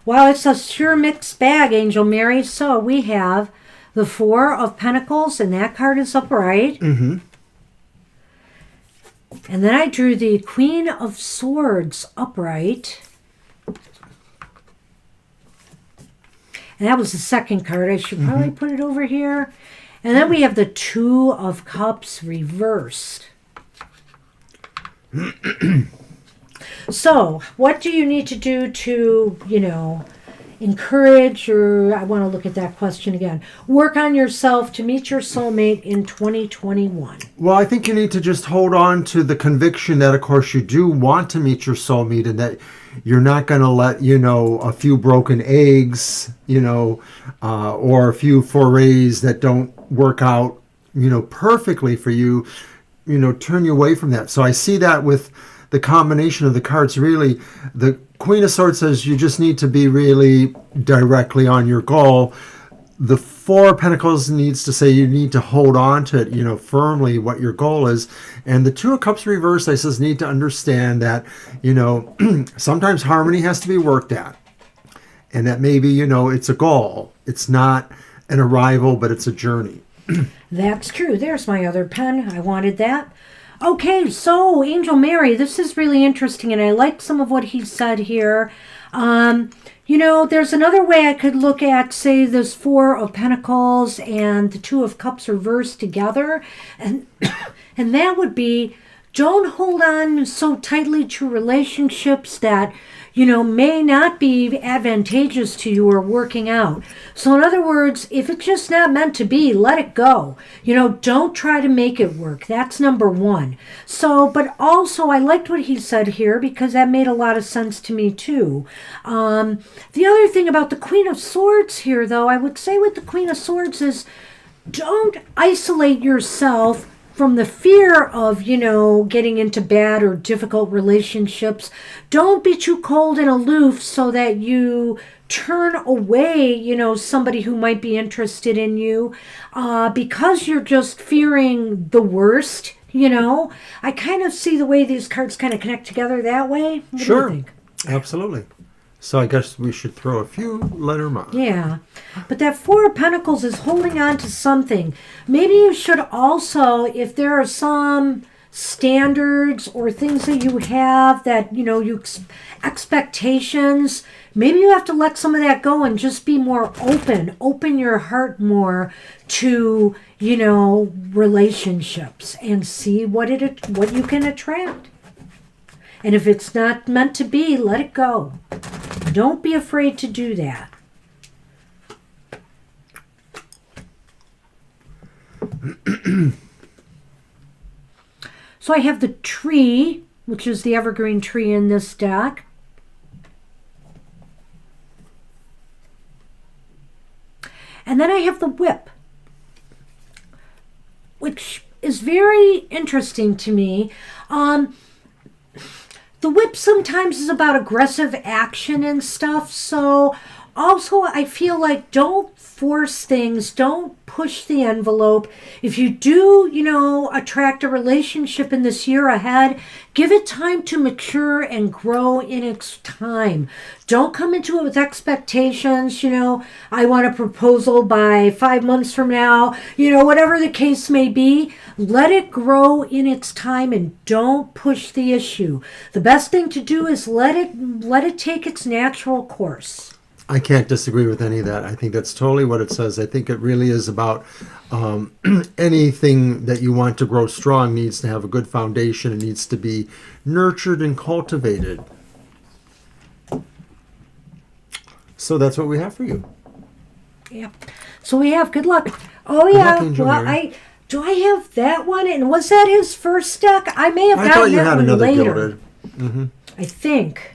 Wow, it's a sure mixed bag, Angel Mary. So we have the Four of Pentacles, and that card is upright. Mm-hmm. And then I drew the Queen of Swords upright. And that was the second card. I should probably put it over here. And then we have the Two of Cups reversed. So, what do you need to do to, encourage, or I want to look at that question again, work on yourself to meet your soulmate in 2021? Well, I think you need to just hold on to the conviction that, of course, you do want to meet your soulmate and that you're not going to let, a few broken eggs, or a few forays that don't work out, perfectly for you, turn you away from that. So I see that with the combination of the cards. Really, the Queen of Swords says you just need to be really directly on your goal. The Four of Pentacles needs to say you need to hold on to it, firmly what your goal is. And the Two of Cups reversed, I says, need to understand that, sometimes harmony has to be worked at. And that maybe, it's a goal. It's not an arrival, but it's a journey. That's true. There's my other pen. I wanted that. Okay, so Angel Mary, this is really interesting, and I like some of what he said here. There's another way I could look at, say, this Four of Pentacles and the Two of Cups reversed together, and that would be, don't hold on so tightly to relationships that may not be advantageous to you or working out. So in other words, if it's just not meant to be, let it go. Don't try to make it work. That's number one. So, but also I liked what he said here because that made a lot of sense to me too. The other thing about the Queen of Swords here, though, I would say with the Queen of Swords is don't isolate yourself from the fear of, getting into bad or difficult relationships. Don't be too cold and aloof so that you turn away, somebody who might be interested in you because you're just fearing the worst. I kind of see the way these cards kind of connect together that way. What do you think? Absolutely. So I guess we should throw a few, let her on. Yeah. But that Four of Pentacles is holding on to something. Maybe you should also, if there are some standards or things that you have that, expectations, maybe you have to let some of that go and just be more open your heart more to, relationships and see what you can attract. And if it's not meant to be, let it go. Don't be afraid to do that. So I have the tree, which is the evergreen tree in this deck. And then I have the whip, which is very interesting to me. The whip sometimes is about aggressive action and stuff. So also I feel like don't force things. Don't push the envelope. If you do, attract a relationship in this year ahead, give it time to mature and grow in its time. Don't come into it with expectations, I want a proposal by 5 months from now, whatever the case may be. Let it grow in its time and don't push the issue. The best thing to do is let it take its natural course. I can't disagree with any of that. I think that's totally what it says. I think it really is about anything that you want to grow strong needs to have a good foundation. It needs to be nurtured and cultivated. So that's what we have for you. Yeah. So we have good luck. Oh good yeah. Luck, Angel well, Mary. Do I have that one? And was that his first deck? I may have I thought gotten you that had one another later. gilded. Mm-hmm. I think.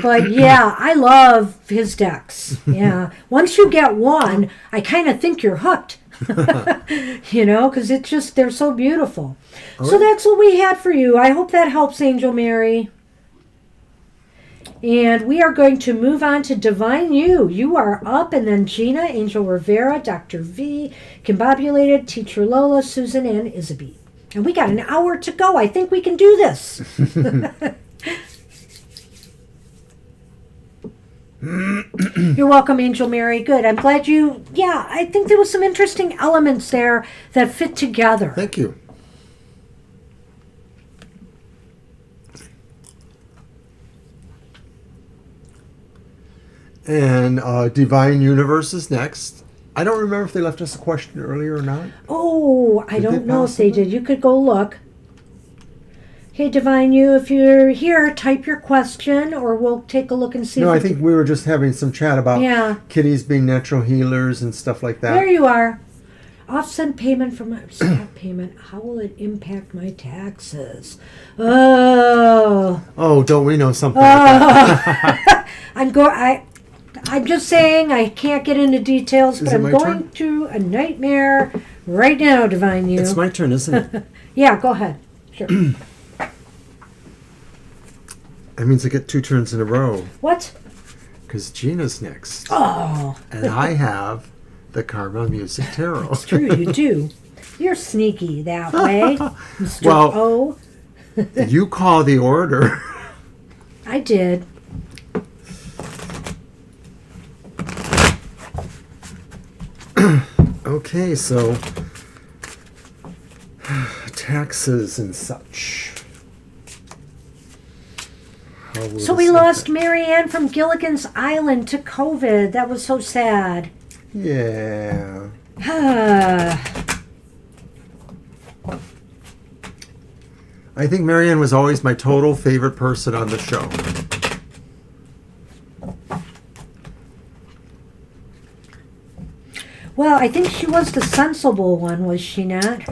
But yeah, I love his decks. Yeah. Once you get one, I kind of think you're hooked. Because it's just, they're so beautiful. So that's what we had for you. I hope that helps, Angel Mary. And we are going to move on to Divine You. You are up, and then Gina, Angel Rivera, Dr. V, Combobulated, Teacher Lola, Susan, and Isabel. And we got an hour to go. I think we can do this. You're welcome, Angel Mary. Good. I'm glad I think there was some interesting elements there that fit together. Thank you. And Divine Universe is next. I don't remember if they left us a question earlier or not. Oh, I don't know if they did. You could go look. Hey, Divine You, if you're here, type your question, or we'll take a look and see. No, I think we were just having some chat about kitties being natural healers and stuff like that. There you are. Offset payment from my stock payment. How will it impact my taxes? Oh, don't we know something like that? I'm just saying I can't get into details, but I'm going through a nightmare right now, Divine You. It's my turn, isn't it? Yeah, go ahead. Sure. That means I get 2 turns in a row. What? Because Gina's next. Oh. And I have the Karma Music Tarot. It's true, you do. You're sneaky that way, Mr. Well, O. You call the order. I did. Okay, so taxes and such. So we lost Marianne from Gilligan's Island to COVID. That was so sad. Yeah. I think Marianne was always my total favorite person on the show. Well, I think she was the sensible one, was she not?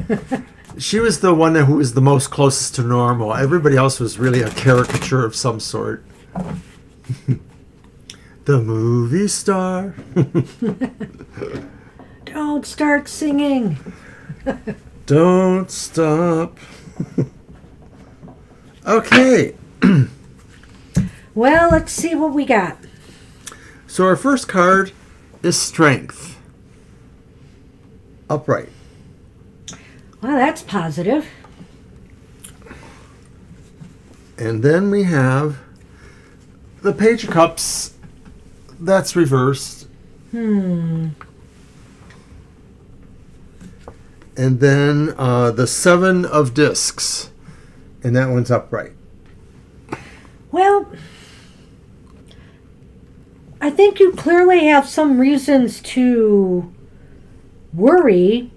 She was the one who was the most closest to normal. Everybody else was really a caricature of some sort. The movie star. Don't start singing. Don't stop. Okay. Well, let's see what we got. So our first card is Strength. Upright. Well, that's positive. And then we have the Page of Cups. That's reversed. And then the Seven of Discs. And that one's upright. Well, I think you clearly have some reasons to worry.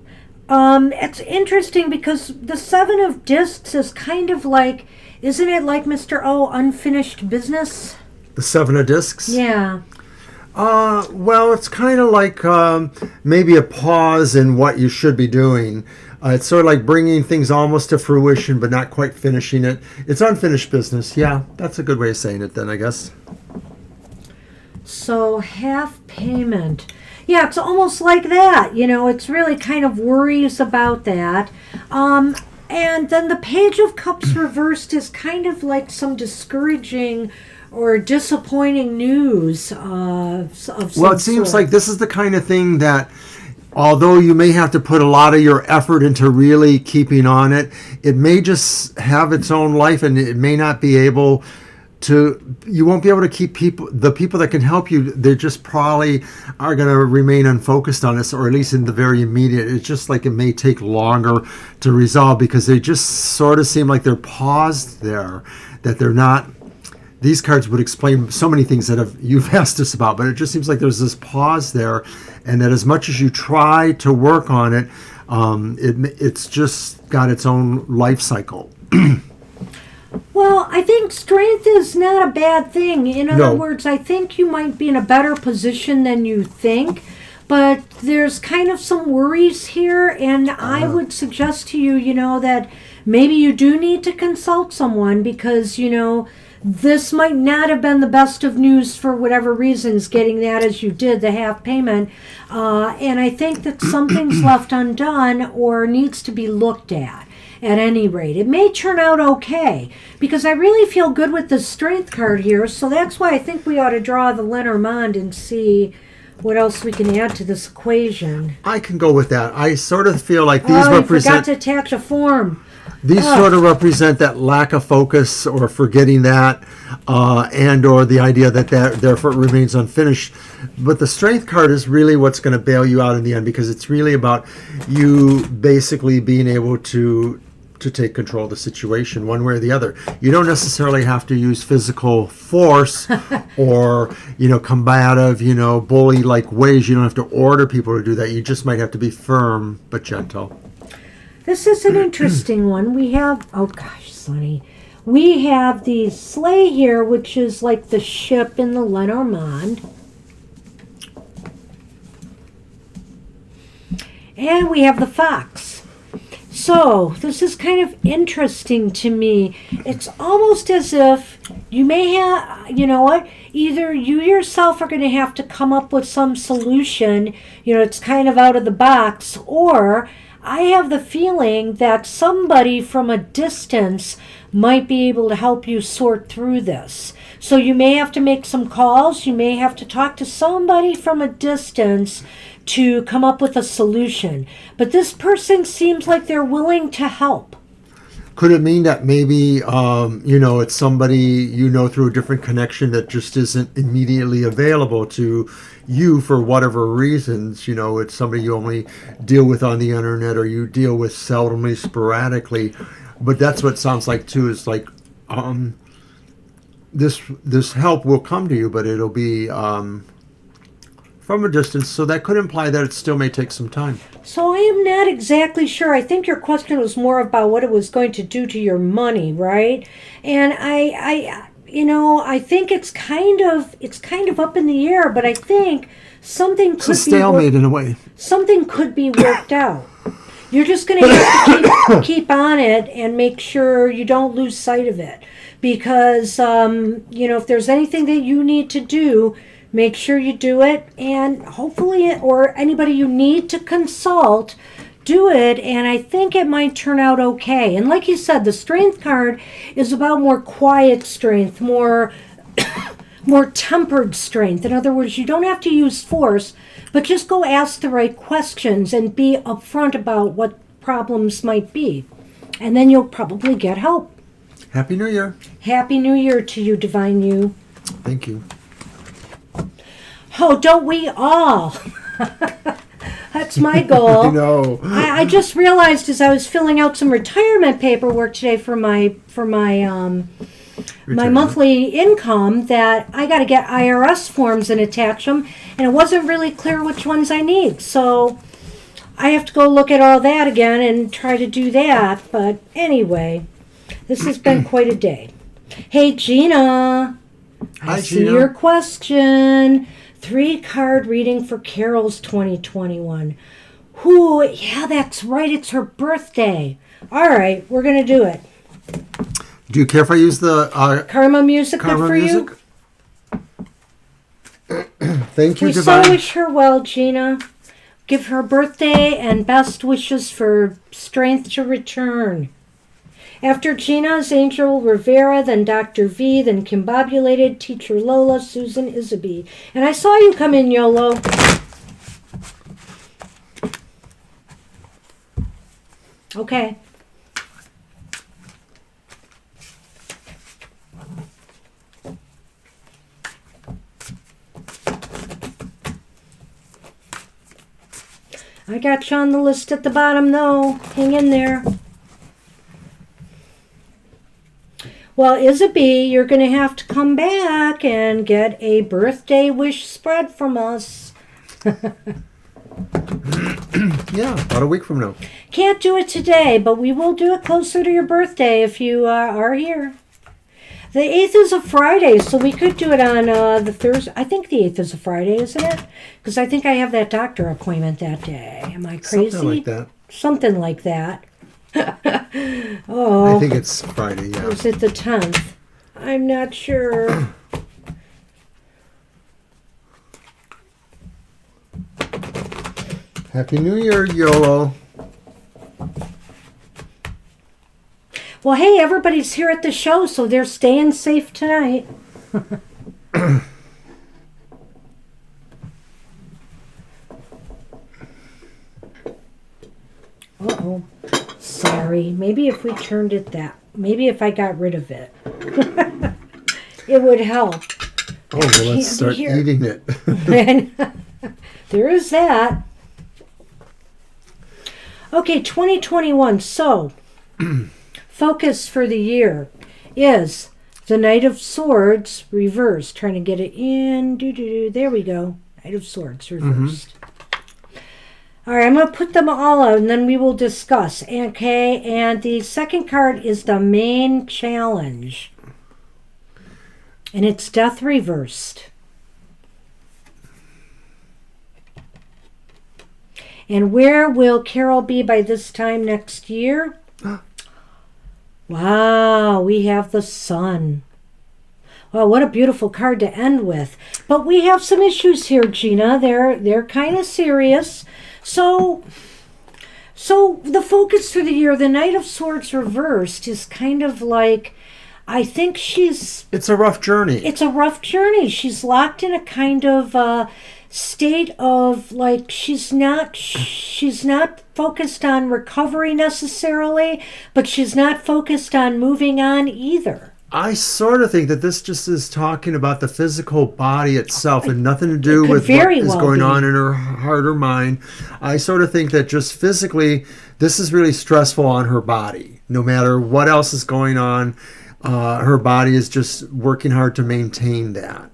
It's interesting because the Seven of Discs is kind of like, isn't it like Mr. O, unfinished business? The Seven of Discs? Yeah. Well, it's kind of like maybe a pause in what you should be doing. It's sort of like bringing things almost to fruition, but not quite finishing it. It's unfinished business. Yeah, that's a good way of saying it then, I guess. So half payment. Yeah, it's almost like that. You know, it's really kind of worries about that. And then the Page of Cups reversed is kind of like some discouraging or disappointing news of some Well, it seems sort. like this is the kind of thing that, although you may have to put a lot of your effort into really keeping on it, it may just have its own life, and it may not be able to, you won't be able to keep the people that can help you, they just probably are going to remain unfocused on this, or at least in the very immediate. It's just like it may take longer to resolve because they just sort of seem like they're paused there, that they're not. These cards would explain so many things that you've asked us about, but it just seems like there's this pause there, and that as much as you try to work on it, it's just got its own life cycle. Well, I think strength is not a bad thing. In other No. words, I think you might be in a better position than you think, but there's kind of some worries here, and I would suggest to you, you know, that maybe you do need to consult someone because, you know, this might not have been the best of news for whatever reasons, getting that as you did, the half payment. And I think that something's left undone or needs to be looked at any rate. It may turn out okay because I really feel good with the strength card here. So that's why I think we ought to draw the Lenormand and see what else we can add to this equation. I can go with that. I sort of feel like these I forgot represent. to attach a form. These sort of represent that lack of focus or forgetting that, and or the idea that therefore it remains unfinished. But the strength card is really what's going to bail you out in the end, because it's really about you basically being able to take control of the situation one way or the other. You don't necessarily have to use physical force or, combative, bully-like ways. You don't have to order people to do that. You just might have to be firm but gentle. This is an interesting one. We have, oh gosh, Sonny. We have the sleigh here, which is like the ship in the Lenormand. And we have the fox. So, this is kind of interesting to me. It's almost as if you may have, you know what, either you yourself are going to have to come up with some solution, it's kind of out of the box, or I have the feeling that somebody from a distance might be able to help you sort through this. So you may have to make some calls. You may have to talk to somebody from a distance to come up with a solution. But this person seems like they're willing to help. Could it mean that maybe, it's somebody through a different connection that just isn't immediately available to you for whatever reasons? It's somebody you only deal with on the internet or you deal with seldomly, sporadically. But that's what it sounds like, too, is like this help will come to you, but it'll be from a distance. So that could imply that it still may take some time. So I am not exactly sure. I think your question was more about what it was going to do to your money, right? And I think it's kind of up in the air, but I think something It's could a stalemate in a way. something could be worked out. You're just going to have to keep on it and make sure you don't lose sight of it. Because, if there's anything that you need to do, make sure you do it. And hopefully, or anybody you need to consult, do it. And I think it might turn out okay. And like you said, the strength card is about more quiet strength, more tempered strength. In other words, you don't have to use force, but just go ask the right questions and be upfront about what problems might be. And then you'll probably get help. Happy New Year. Happy New Year to you, Divine You. Thank you. Oh, don't we all? That's my goal. I know. I just realized as I was filling out some retirement paperwork today for my monthly income that I got to get IRS forms and attach them, and it wasn't really clear which ones I need. So I have to go look at all that again and try to do that. But anyway, this has been quite a day. Hey, Gina. Hi, I see Gina. your question. 3-card reading for Carol's 2021. Yeah, that's right. It's her birthday. All right, we're going to do it. Do you care if I use the Karma music Karma good for music? you? Thank you, We Divine. so wish her well, Gina. Give her birthday and best wishes for strength to return. After Gina is Angel Rivera, then Dr. V, then Kimbobulated, Teacher Lola, Susan Isaby. And I saw you come in, YOLO. Okay. I got you on the list at the bottom, though. Hang in there. Well, Isaby, you're going to have to come back and get a birthday wish spread from us. Yeah, about a week from now. Can't do it today, but we will do it closer to your birthday if you are here. The 8th is a Friday, so we could do it on the Thursday. I think the 8th is a Friday, isn't it? Because I think I have that doctor appointment that day. Am I crazy? Something like that. Something like that. Oh. I think it's Friday, yeah. Or is it the 10th? I'm not sure. Happy New Year, YOLO. Well, hey, everybody's here at the show, so they're staying safe tonight. Uh-oh. Sorry. Maybe if we turned it maybe if I got rid of it, it would help. Oh, well, let's Candy start here. eating it. There is that. Okay, 2021. So, focus for the year is the Knight of Swords reversed. Trying to get it in. There we go. Knight of Swords reversed. All right, I'm going to put them all out, and then we will discuss. Okay, and the second card is the main challenge. And it's Death reversed. And where will Carol be by this time next year? Wow, we have the Sun. Well, what a beautiful card to end with. But we have some issues here, Gina. They're kind of serious. So the focus for the year, the Knight of Swords reversed, is kind of like, I think It's a rough journey. it's a rough journey. She's locked in a kind of state of like she's not focused on recovery necessarily, but she's not focused on moving on either. I sort of think that this just is talking about the physical body itself and nothing to do could with what very is well going be. on in her heart or mind. I sort of think that just physically, this is really stressful on her body. No matter what else is going on, her body is just working hard to maintain that.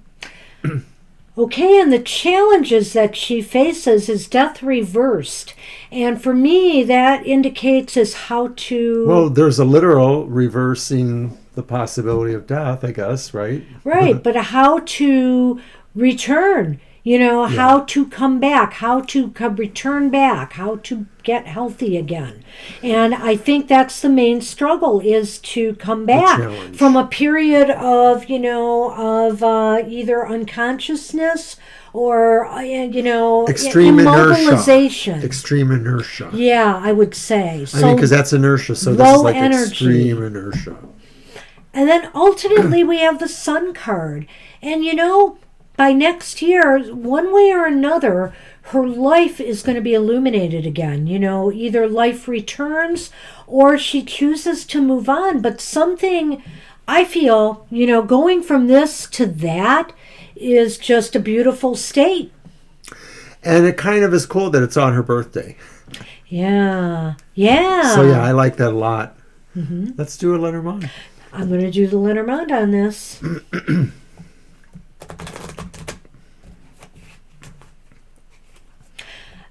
Okay, and the challenges that she faces is Death reversed. And for me, that indicates is how to... Well, there's a literal reversing the possibility of death, I guess, right? Right, but how to return, how to come back, how to return back, how to get healthy again. And I think that's the main struggle, is to come back challenge. from a period of, either unconsciousness or, Extreme immobilization. inertia. Extreme inertia. Yeah, I would say. I mean, because that's inertia, so this is like energy. Extreme inertia. And then ultimately we have the Sun card. And by next year, one way or another, her life is going to be illuminated again. Either life returns or she chooses to move on. But something, I feel, going from this to that is just a beautiful state. And it kind of is cool that it's on her birthday. Yeah. Yeah. So, yeah, I like that a lot. Mm-hmm. Let's do a Lenormand. I'm going to do the Lenormand on this.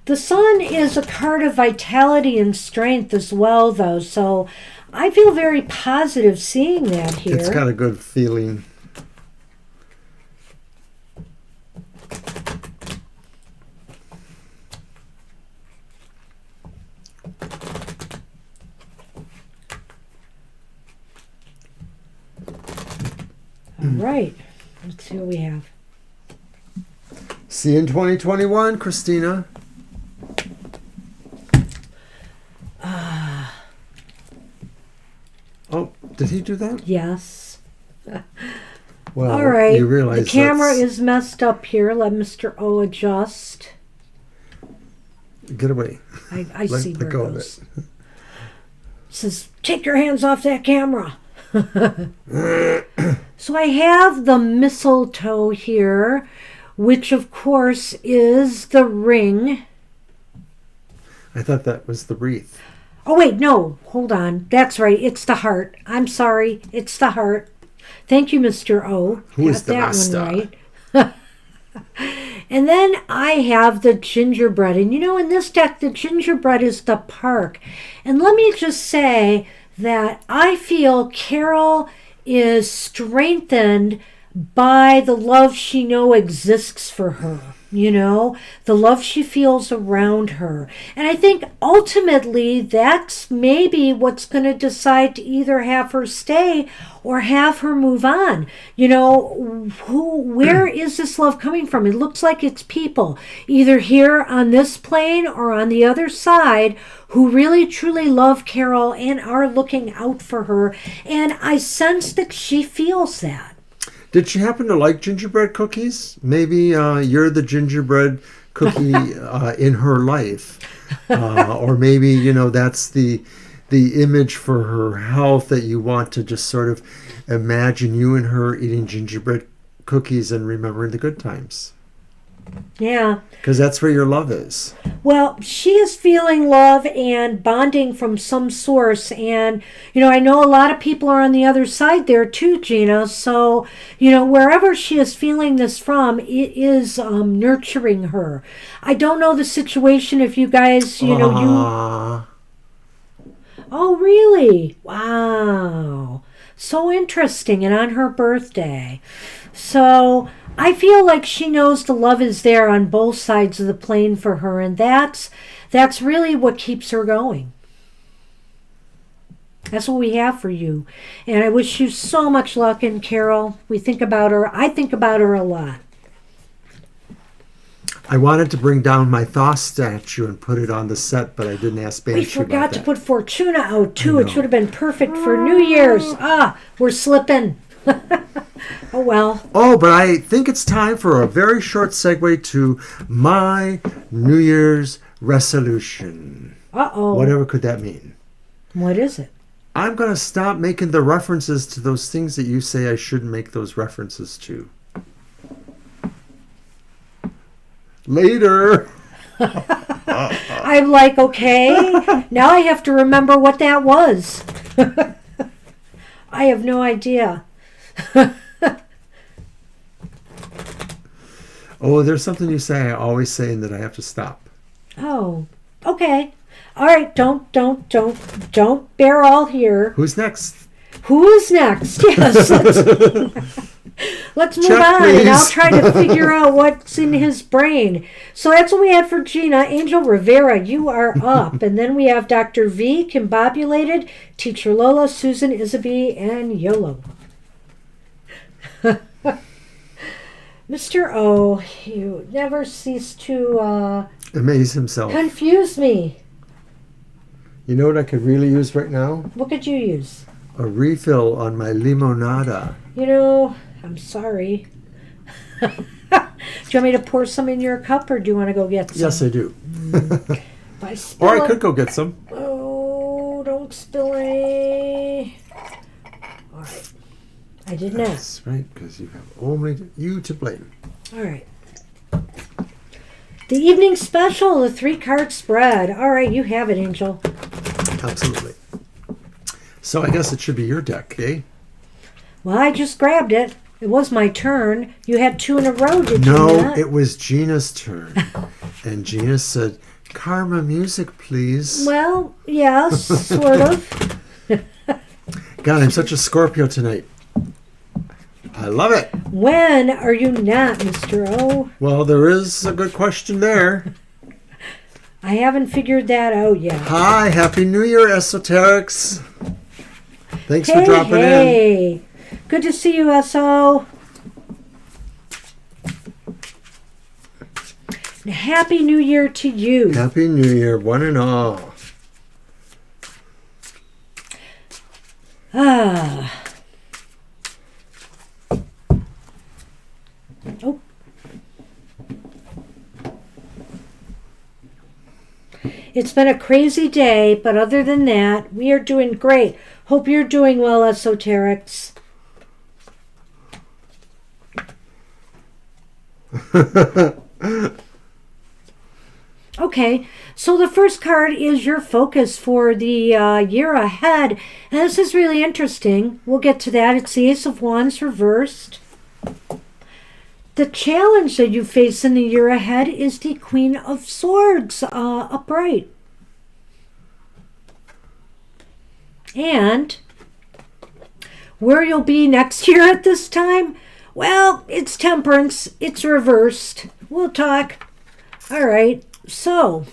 The Sun is a card of vitality and strength as well, though, so I feel very positive seeing that here. It's got a good feeling. All right. Let's see what we have. See you in 2021, Christina. Oh, did he do that? Yes. Well, all right. You realize the camera is messed up here. Let Mr. O adjust. Get away. I see where let go it goes. of it. Says, take your hands off that camera. So I have the mistletoe here, which of course is the ring. I thought that was the wreath. Oh, wait, no, hold on. That's right. It's the heart. I'm sorry. It's the heart. Thank you, Mr. O. Who is Got the that master? one right. And then I have the gingerbread. And in this deck, the gingerbread is the park. And let me just say that I feel Carol is strengthened by the love she knows exists for her. The love she feels around her. And I think ultimately that's maybe what's going to decide to either have her stay or have her move on. Where is this love coming from? It looks like it's people, either here on this plane or on the other side, who really truly love Carol and are looking out for her. And I sense that she feels that. Did she happen to like gingerbread cookies? Maybe you're the gingerbread cookie in her life. Or maybe, that's the image for her health that you want to just sort of imagine you and her eating gingerbread cookies and remembering the good times. Yeah. Because that's where your love is. Well, she is feeling love and bonding from some source. And, I know a lot of people are on the other side there too, Gina. So, wherever she is feeling this from, it is nurturing her. I don't know the situation if you guys, you... Oh, really? Wow. So interesting. And on her birthday. So I feel like she knows the love is there on both sides of the plane for her, and that's really what keeps her going. That's what we have for you. And I wish you so much luck. And Carol, we think about her. I think about her a lot. I wanted to bring down my Thoth statue and put it on the set, but I didn't ask Banshee. We forgot to that. put Fortuna out too. It should have been perfect for New Year's. We're slipping. Oh, well. Oh, but I think it's time for a very short segue to my New Year's resolution. Uh-oh. Whatever could that mean? What is it? I'm going to stop making the references to those things that you say I shouldn't make those references to. Later. I'm like, okay. Now I have to remember what that was. I have no idea. Oh, there's something you say I always say and that I have to stop. Oh, okay. All right, don't bear all here. Who's next? Who is next? Yes, let's move Check, on, and I'll please. try to figure out what's in his brain. So that's what we had for Gina. Angel Rivera, you are up. And then we have Dr. V, Combobulated, Teacher Lola, Susan Isaby, and YOLO. Mr. O, you never cease to Amaze himself. confuse me. You know what I could really use right now? What could you use? A refill on my limonada. You know, I'm sorry. Do you want me to pour some in your cup, or do you want to go get some? Yes, I do. If I spill Or I it- could go get some. Oh, don't spill any. All right. I did not. That's right, because you have only you to blame. All right. The evening special, the 3-card spread. All right, you have it, Angel. Absolutely. So I guess it should be your deck, eh? Well, I just grabbed it. It was my turn. You had 2 in a row, did you No, not? it was Gina's turn. And Gina said, Karma music, please. Well, yes, sort of. God, I'm such a Scorpio tonight. I love it. When are you not, Mr. O? Well, there is a good question there. I haven't figured that out yet. Hi, Happy New Year, esoterics. Thanks for Hey, dropping in. hey. Good to see you, SO. And Happy New Year to you. Happy New Year, one and all. Ah. Oh. It's been a crazy day, but other than that, we are doing great. Hope you're doing well, esoterics. Okay, so the first card is your focus for the year ahead. And this is really interesting. We'll get to that. It's the Ace of Wands reversed. The challenge that you face in the year ahead is the Queen of Swords upright. And where you'll be next year at this time? Well, it's Temperance. It's reversed. We'll talk. All right. So,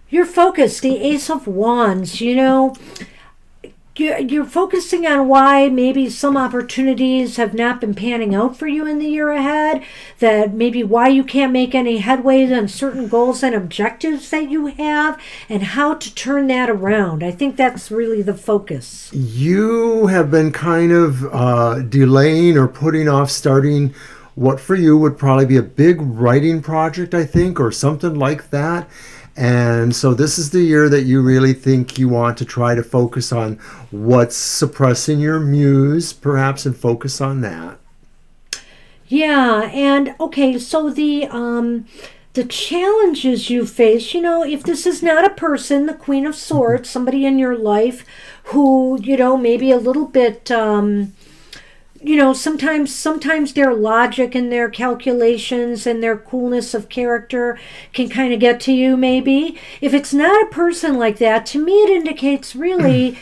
your focus, the Ace of Wands, you know, you're focusing on why maybe some opportunities have not been panning out for you in the year ahead, that maybe why you can't make any headway on certain goals and objectives that you have, and how to turn that around. I think that's really the focus. You have been kind of delaying or putting off starting what for you would probably be a big writing project, I think, or something like that. And so this is the year that you really think you want to try to focus on what's suppressing your muse, perhaps, and focus on that. Yeah, and okay, so the challenges you face, you know, if this is not a person, the Queen of Swords, somebody in your life who, you know, maybe a little bit you know, sometimes their logic and their calculations and their coolness of character can kind of get to you, maybe. If it's not a person like that, to me it indicates really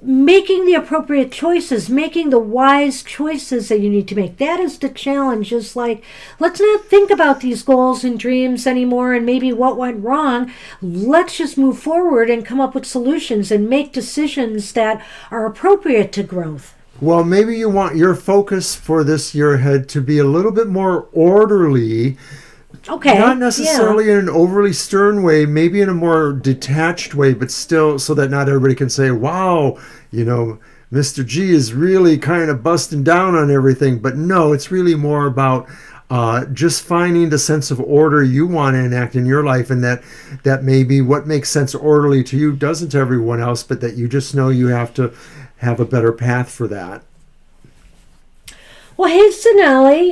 making the appropriate choices, making the wise choices that you need to make. That is the challenge. Is like, let's not think about these goals and dreams anymore and maybe what went wrong. Let's just move forward and come up with solutions and make decisions that are appropriate to growth. Well, maybe you want your focus for this year ahead to be a little bit more orderly. Okay. Not necessarily in an overly stern way, maybe in a more detached way, but still so that not everybody can say, wow, you know, Mr. G is really kind of busting down on everything. But no, it's really more about just finding the sense of order you want to enact in your life, and that maybe what makes sense orderly to you doesn't to everyone else, but that you just know you have to have a better path for that. Well, hey, Sonali,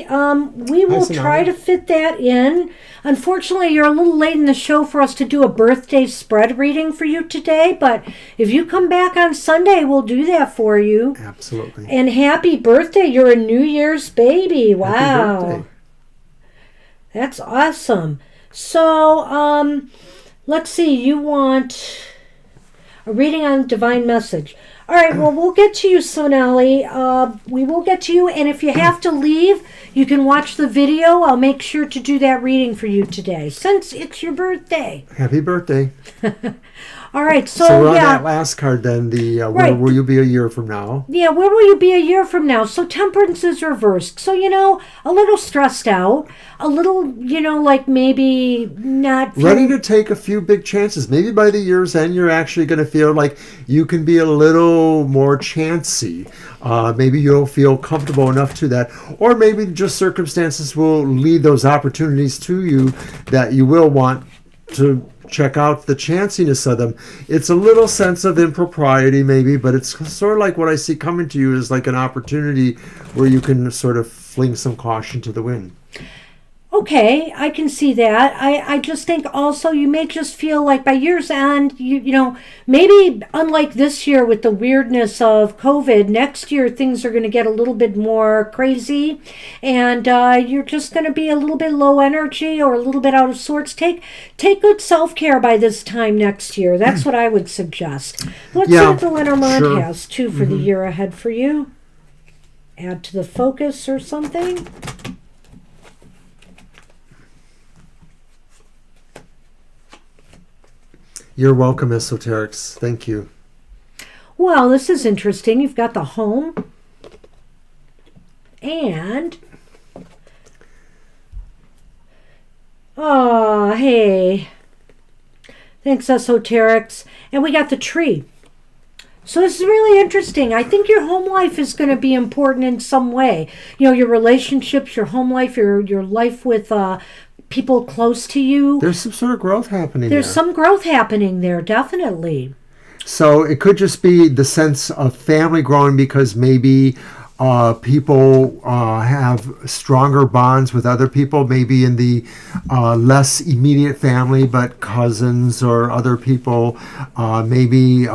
we will Sonali. try to fit that in. Unfortunately, you're a little late in the show for us to do a birthday spread reading for you today, but if you come back on Sunday, we'll do that for you. Absolutely. And happy birthday. You're a New Year's baby. Wow. Happy birthday. That's awesome. So, let's see, you want... a reading on divine message. All right, well, we'll get to you, Sonali. We will get to you, and if you have to leave, you can watch the video. I'll make sure to do that reading for you today, since it's your birthday. Happy birthday. All right, So we're on that last card then, where Right. will you be a year from now? Yeah, where will you be a year from now? So temperance is reversed. So, a little stressed out, a little, like maybe not Ready to take a few big chances. Maybe by the year's end, you're actually going to feel like you can be a little more chancy. Maybe you'll feel comfortable enough to that. Or maybe just circumstances will lead those opportunities to you that you will want to check out the chanciness of them. It's a little sense of impropriety maybe, but it's sort of like what I see coming to you is like an opportunity where you can sort of fling some caution to the wind. Okay, I can see that. I just think also you may just feel like by year's end, maybe unlike this year with the weirdness of COVID, next year things are going to get a little bit more crazy and you're just going to be a little bit low energy or a little bit out of sorts. Take good self-care by this time next year. That's what I would suggest. Let's see what the Lenormand has too for the year ahead for you. Add to the focus or something. You're welcome, Esoterics. Thank you. Well, this is interesting. You've got the home and hey. Thanks, Esoterics. And we got the tree. So this is really interesting. I think your home life is going to be important in some way. Your relationships, your home life, your life with people close to you. There's some sort of growth happening there. There's some growth happening there, definitely. So it could just be the sense of family growing because maybe people have stronger bonds with other people, maybe in the less immediate family, but cousins or other people, maybe,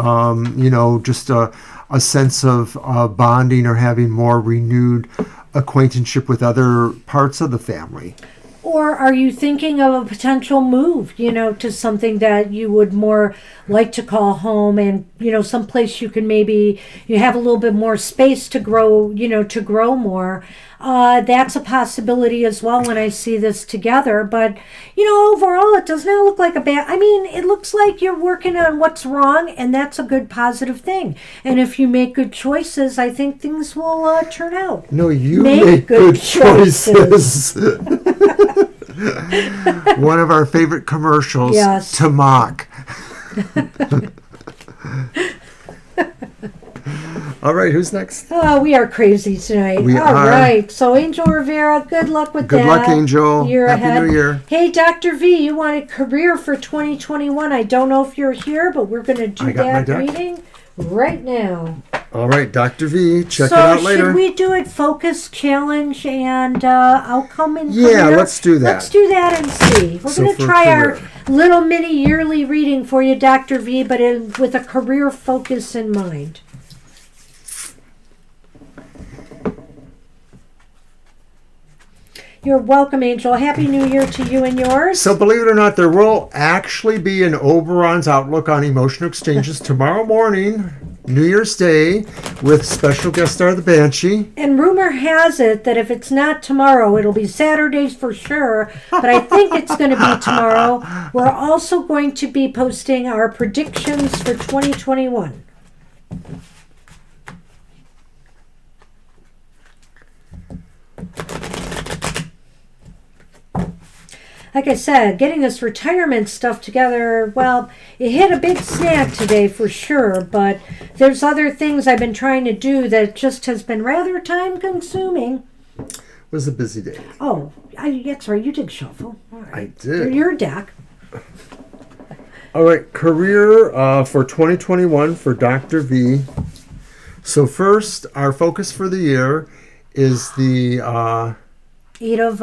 just a sense of bonding or having more renewed acquaintanceship with other parts of the family. Or are you thinking of a potential move, to something that you would more like to call home and, someplace you can maybe, you have a little bit more space to grow, to grow more. That's a possibility as well when I see this together. But, overall, it does not look like a bad, it looks like you're working on what's wrong and that's a good positive thing. And if you make good choices, I think things will turn out. No, you make good choices. One of our favorite commercials to mock. All right, who's next? Oh, we are crazy tonight. All right. So, Angel Rivera, good luck with that. Good luck, Angel. Year Happy ahead. New Year. Hey, Dr. V, you want a career for 2021. I don't know if you're here, but we're going to do that reading right now. All right, Dr. V, check it out later. So, should we do it focus, challenge, and outcome in career? Yeah, let's do that. Let's do that and see. We're going to try our little mini yearly reading for you, Dr. V, but with a career focus in mind. You're welcome, Angel. Happy New Year to you and yours. So believe it or not, there will actually be an Oberon's Outlook on Emotional Exchanges tomorrow morning, New Year's Day, with special guest star the Banshee. And rumor has it that if it's not tomorrow, it'll be Saturdays for sure, but I think it's going to be tomorrow. We're also going to be posting our predictions for 2021. Like I said, getting this retirement stuff together, well, it hit a big snag today for sure, but there's other things I've been trying to do that just has been rather time consuming. It was a busy day. Oh, that's right, you did shuffle. All right. I did. Your deck. All right, career for 2021 for Dr. V. So first, our focus for the year is the... Eight of,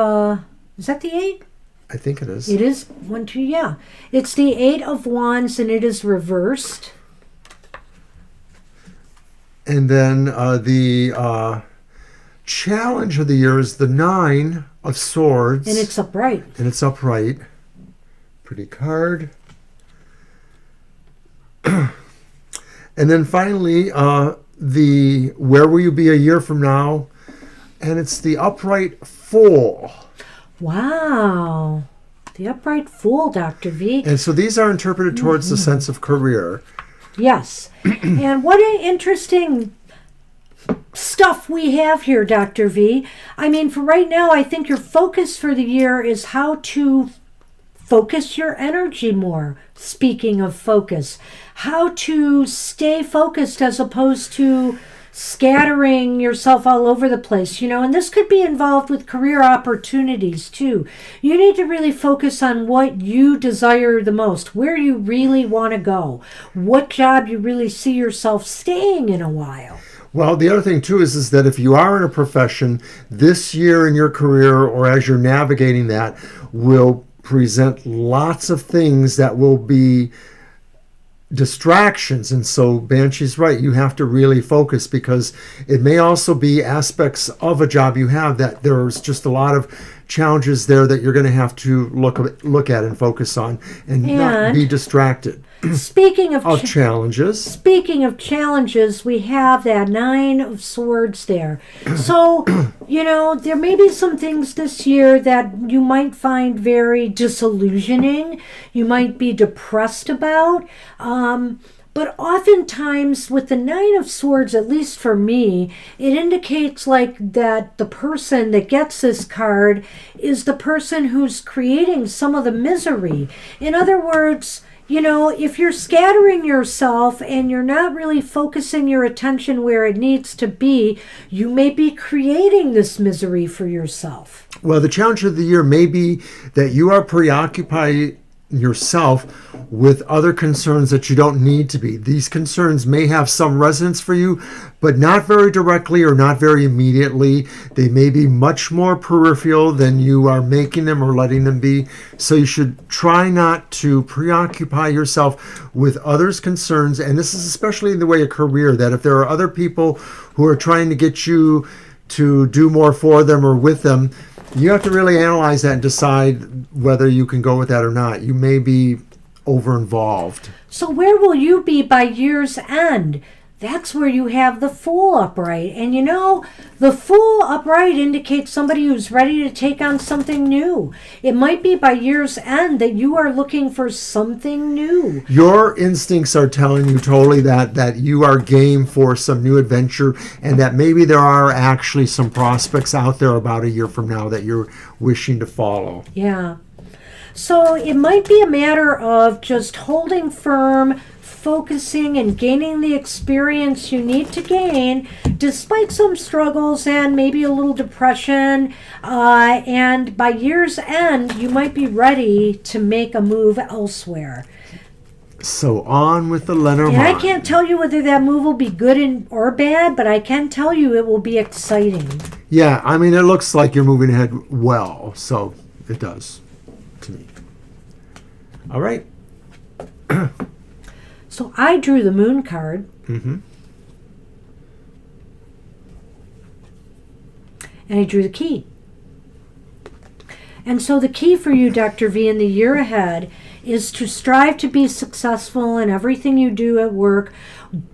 is that the eight? I think it is. It is 1, 2, yeah. It's the 8 of Wands and it is reversed. And then the challenge of the year is the 9 of Swords. And it's upright. Pretty card. And then finally, the where will you be a year from now? And it's the upright Fool. Wow. The upright Fool, Dr. V. And so these are interpreted towards the sense of career. Yes. And what an interesting stuff we have here, Dr. V. I mean, for right now, I think your focus for the year is how to focus your energy more. Speaking of focus, how to stay focused as opposed to scattering yourself all over the place, and this could be involved with career opportunities too. You need to really focus on what you desire the most, where you really want to go, what job you really see yourself staying in a while. Well, the other thing too is that if you are in a profession, this year in your career or as you're navigating that will present lots of things that will be distractions. And so Banshee's right, you have to really focus, because it may also be aspects of a job you have that there's just a lot of challenges there that you're going to have to look at and focus on and not be distracted. Speaking of challenges. Speaking of challenges, we have that 9 of Swords there. So, there may be some things this year that you might find very disillusioning. You might be depressed about. But oftentimes with the 9 of Swords, at least for me, it indicates like that the person that gets this card is the person who's creating some of the misery. In other words, if you're scattering yourself and you're not really focusing your attention where it needs to be, you may be creating this misery for yourself. Well, the challenge of the year may be that you are preoccupied yourself with other concerns that you don't need to be. These concerns may have some resonance for you, but not very directly or not very immediately. They may be much more peripheral than you are making them or letting them be. So you should try not to preoccupy yourself with others' concerns. And this is especially in the way of career, that if there are other people who are trying to get you to do more for them or with them, you have to really analyze that and decide whether you can go with that or not. You may be over-involved. So where will you be by year's end? That's where you have the Fool upright. And the Fool upright indicates somebody who's ready to take on something new. It might be by year's end that you are looking for something new. Your instincts are telling you totally that you are game for some new adventure, and that maybe there are actually some prospects out there about a year from now that you're wishing to follow. Yeah. So it might be a matter of just holding firm, focusing and gaining the experience you need to gain despite some struggles and maybe a little depression, and by year's end you might be ready to make a move elsewhere. So on with the Lenormand. And I can't tell you whether that move will be good or bad, but I can tell you it will be exciting. Yeah, I mean, it looks like you're moving ahead well, so it does to me. All right. So I drew the Moon card. Mm-hmm. And I drew the key. And so the key for you, Dr. V, in the year ahead is to strive to be successful in everything you do at work.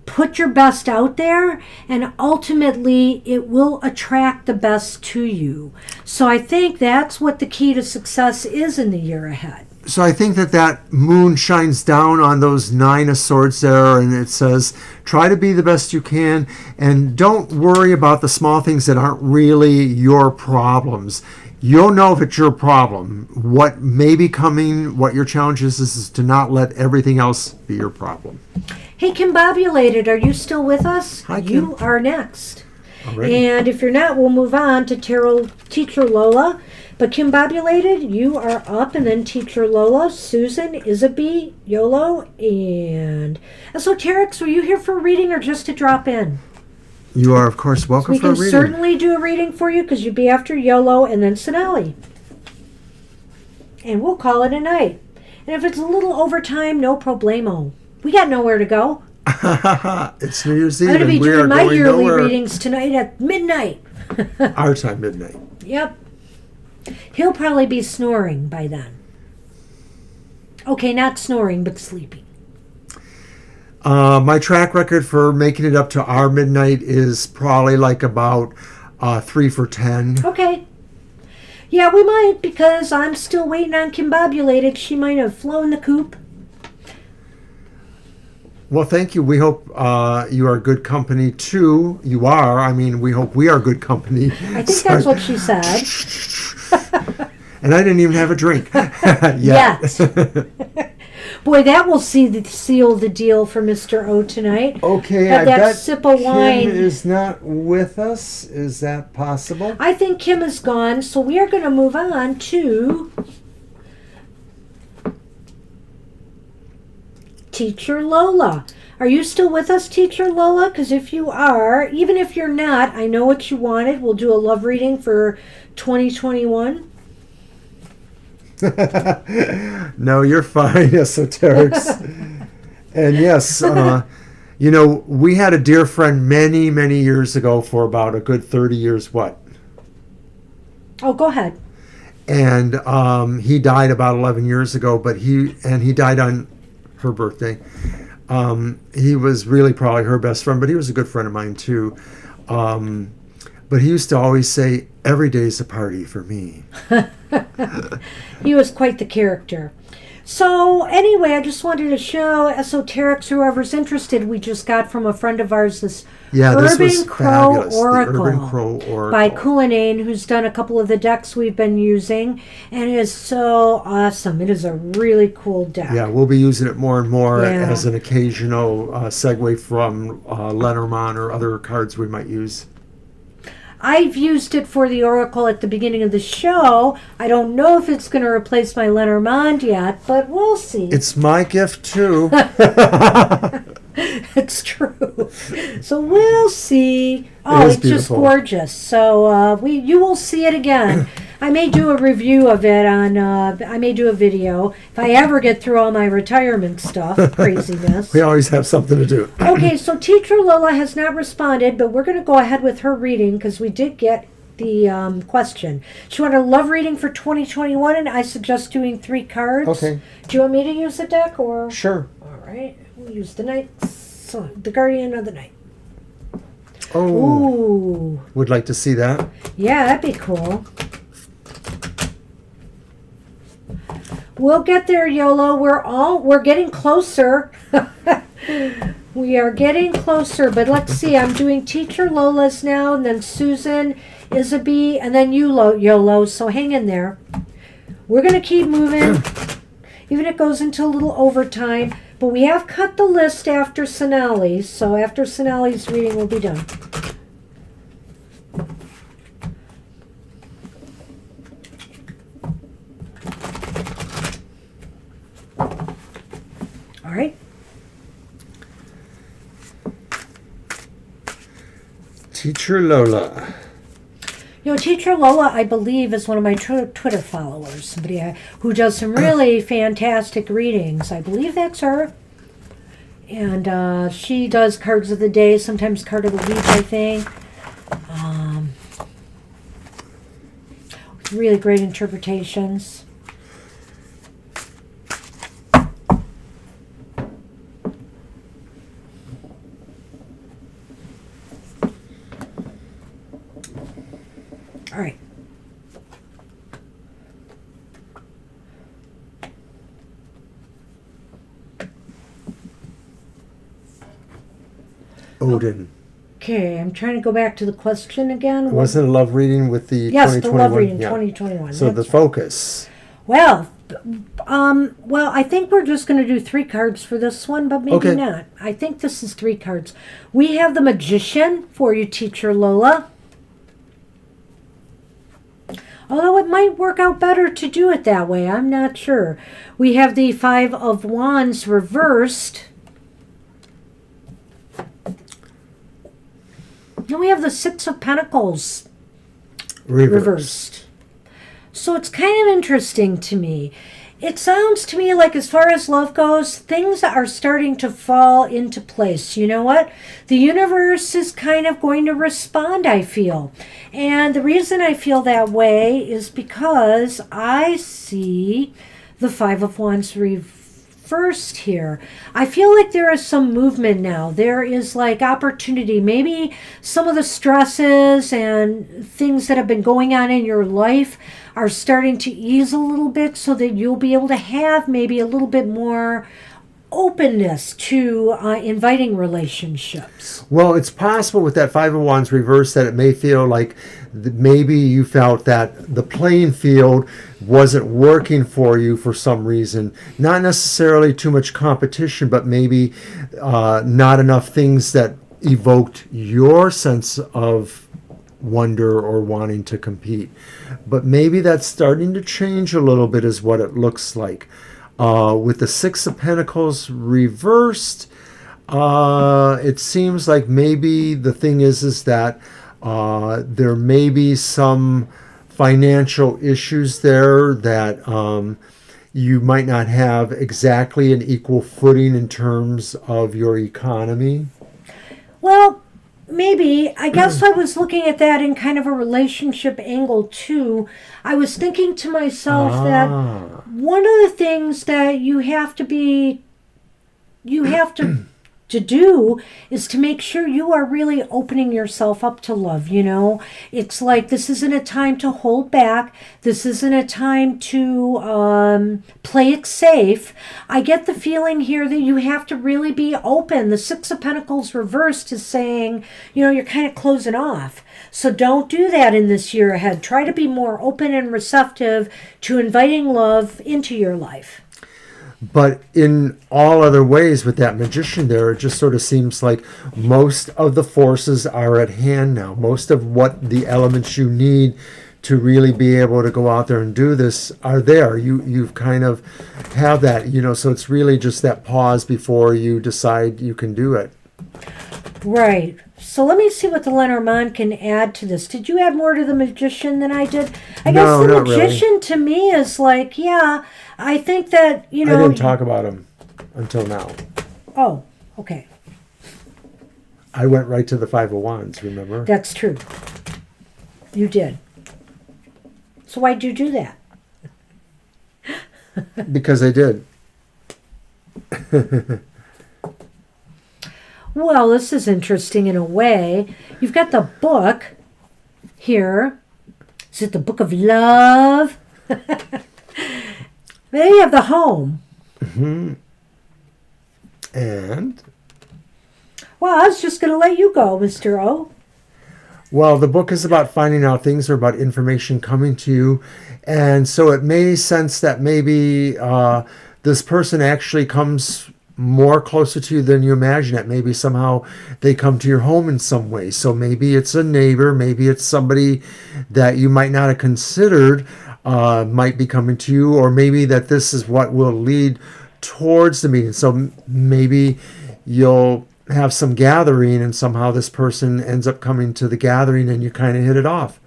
Put your best out there, and ultimately it will attract the best to you. So I think that's what the key to success is in the year ahead. So I think that moon shines down on those 9 of Swords there, and it says, try to be the best you can, and don't worry about the small things that aren't really your problems. You'll know if it's your problem. What may be coming, what your challenge is to not let everything else be your problem. Hey, Kimbobulated, are you still with us? Hi, Kim. You are next. Alrighty. And if you're not, we'll move on to Tarot Teacher Lola. But Kimbobulated, you are up, and then Teacher Lola, Susan, Isaby, Yolo, and Esoterics. Were you here for a reading or just to drop in? You are, of course, welcome for a reading. We can certainly do a reading for you because you'd be after Yolo and then Sonali. And we'll call it a night. And if it's a little overtime, no problemo. We got nowhere to go. It's New Year's Eve. I'm going to be doing my yearly nowhere. readings tonight at midnight. Our time, midnight. Yep. He'll probably be snoring by then. Okay, not snoring, but sleeping. My track record for making it up to our midnight is probably like about 3 for 10. Okay. Yeah, we might, because I'm still waiting on Kimbobulated. She might have flown the coop. Well, thank you. We hope you are good company too. You are. I mean, we hope we are good company. I think that's what she said. And I didn't even have a drink. Yes. Boy, that will seal the deal for Mr. O tonight. Okay, Have I that bet sip of wine. Kim is not with us. Is that possible? I think Kim is gone, so we are going to move on to Teacher Lola. Are you still with us, Teacher Lola? Because if you are, even if you're not, I know what you wanted. We'll do a love reading for 2021. No, you're fine, esoterics. And yes, we had a dear friend many, many years ago for about a good 30 years, Oh, go ahead. And he died about 11 years ago, but he died on her birthday. He was really probably her best friend, but he was a good friend of mine too. But he used to always say, "Every day's a party for me." He was quite the character. So anyway, I just wanted to show esoterics, whoever's interested. We just got from a friend of ours this This was Urban Crow fabulous. Oracle, The Urban Crow Oracle by Cullinane, who's done a couple of the decks we've been using, and it is so awesome. It is a really cool deck. Yeah, we'll be using it more and more Yeah. as an occasional segue from Lenormand or other cards we might use. I've used it for the Oracle at the beginning of the show. I don't know if it's going to replace my Lenormand yet, but we'll see. It's my gift too. It's true. So we'll see. Oh, is it's just beautiful. gorgeous. So you will see it again. I may do a review of it on. I may do a video if I ever get through all my retirement stuff. Craziness. We always have something to do. Okay, so Teacher Lola has not responded, but we're going to go ahead with her reading because we did get the question. She wanted a love reading for 2021, and I suggest doing 3 cards. Okay. Do you want me to use the deck or? Sure. All right. We'll use the the Guardian of the Night. Oh, Ooh. would like to see that. Yeah, that'd be cool. We'll get there, YOLO. We're getting closer. We are getting closer, but let's see. I'm doing Teacher Lola's now, and then Susan, Isaby, and then you, YOLO. So hang in there. We're going to keep moving, even if it goes into a little overtime. But we have cut the list after Sonali's, so after Sonali's reading, we'll be done. All right. Teacher Lola. Teacher Lola, I believe, is one of my Twitter followers. Somebody who does some really fantastic readings. I believe that's her. And she does cards of the day, sometimes card of the week, I think. Really great interpretations. All right. Odin. Okay, I'm trying to go back to the question again. Wasn't a love reading with the Yes, the 2021? love reading, Yeah. 2021. So the That's right. focus. Well, I think we're just going to do 3 cards for this one, but maybe Okay. not. I think this is 3 cards. We have the Magician for you, Teacher Lola. Although it might work out better to do it that way, I'm not sure. We have the 5 of Wands reversed. And we have the 6 of Pentacles reversed. So it's kind of interesting to me. It sounds to me like, as far as love goes, things are starting to fall into place. You know what? The universe is kind of going to respond, I feel. And the reason I feel that way is because I see the 5 of Wands reversed reversed here. I feel like there is some movement now. There is like opportunity. Maybe some of the stresses and things that have been going on in your life are starting to ease a little bit so that you'll be able to have maybe a little bit more openness to inviting relationships. Well, it's possible with that Five of Wands reverse that it may feel like maybe you felt that the playing field wasn't working for you for some reason. Not necessarily too much competition, but maybe not enough things that evoked your sense of wonder or wanting to compete. But maybe that's starting to change a little bit is what it looks like. With the Six of Pentacles reversed, it seems like maybe the thing is that there may be some financial issues there that you might not have exactly an equal footing in terms of your economy. Well, maybe. I guess I was looking at that in kind of a relationship angle too. I was thinking to myself that one of the things that you have to do is to make sure you are really opening yourself up to love, you know? It's like this isn't a time to hold back. This isn't a time to play it safe. I get the feeling here that you have to really be open. The Six of Pentacles reversed is saying, you know, you're kind of closing off. So don't do that in this year ahead. Try to be more open and receptive to inviting love into your life. But in all other ways with that Magician there, it just sort of seems like most of the forces are at hand now. Most of what the elements you need to really be able to go out there and do this are there. You've kind of have that, you know, so it's really just that pause before you decide you can do it. Right. So let me see what the Lenormand can add to this. Did you add more to the Magician than I did? I guess the Magician really. To me is like, yeah, I think that, you know... I didn't talk about him until now. Oh, okay. I went right to the Five of Wands, remember? That's true. You did. So why'd you do that? Because I did. Well, this is interesting in a way. You've got the book here. Is it the Book of Love? Then you have the home. Mm-hmm. And? Well, I was just going to let you go, Mr. O. Well, the book is about finding out things or about information coming to you. And so it may sense that maybe this person actually comes more closer to you than you imagine it. Maybe somehow they come to your home in some way. So maybe it's a neighbor, maybe it's somebody that you might not have considered might be coming to you, or maybe that this is what will lead towards the meeting. So maybe you'll have some gathering and somehow this person ends up coming to the gathering and you kind of hit it off.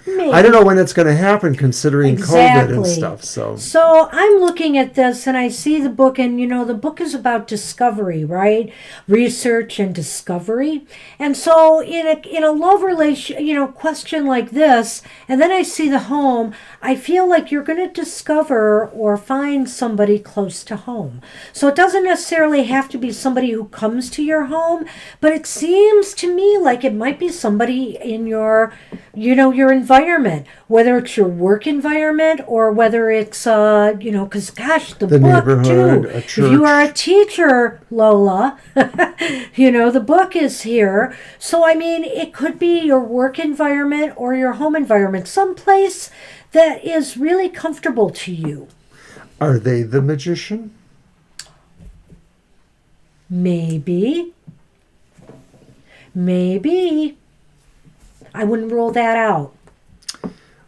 Maybe. I don't know when it's going to happen considering COVID and stuff. So I'm looking at this and I see the book, and you know, the book is about discovery, right? Research and discovery. And so in a love relation, you know, question like this, and then I see the home, I feel like you're going to discover or find somebody close to home. So it doesn't necessarily have to be somebody who comes to your home, but it seems to me like it might be somebody in your, you know, your environment, whether it's your work environment or whether it's, you know, because gosh, the book too. If you are a teacher, Lola, you know, the book is here. So, I mean, it could be your work environment or your home environment, someplace that is really comfortable to you. Are they the Magician? Maybe. I wouldn't rule that out.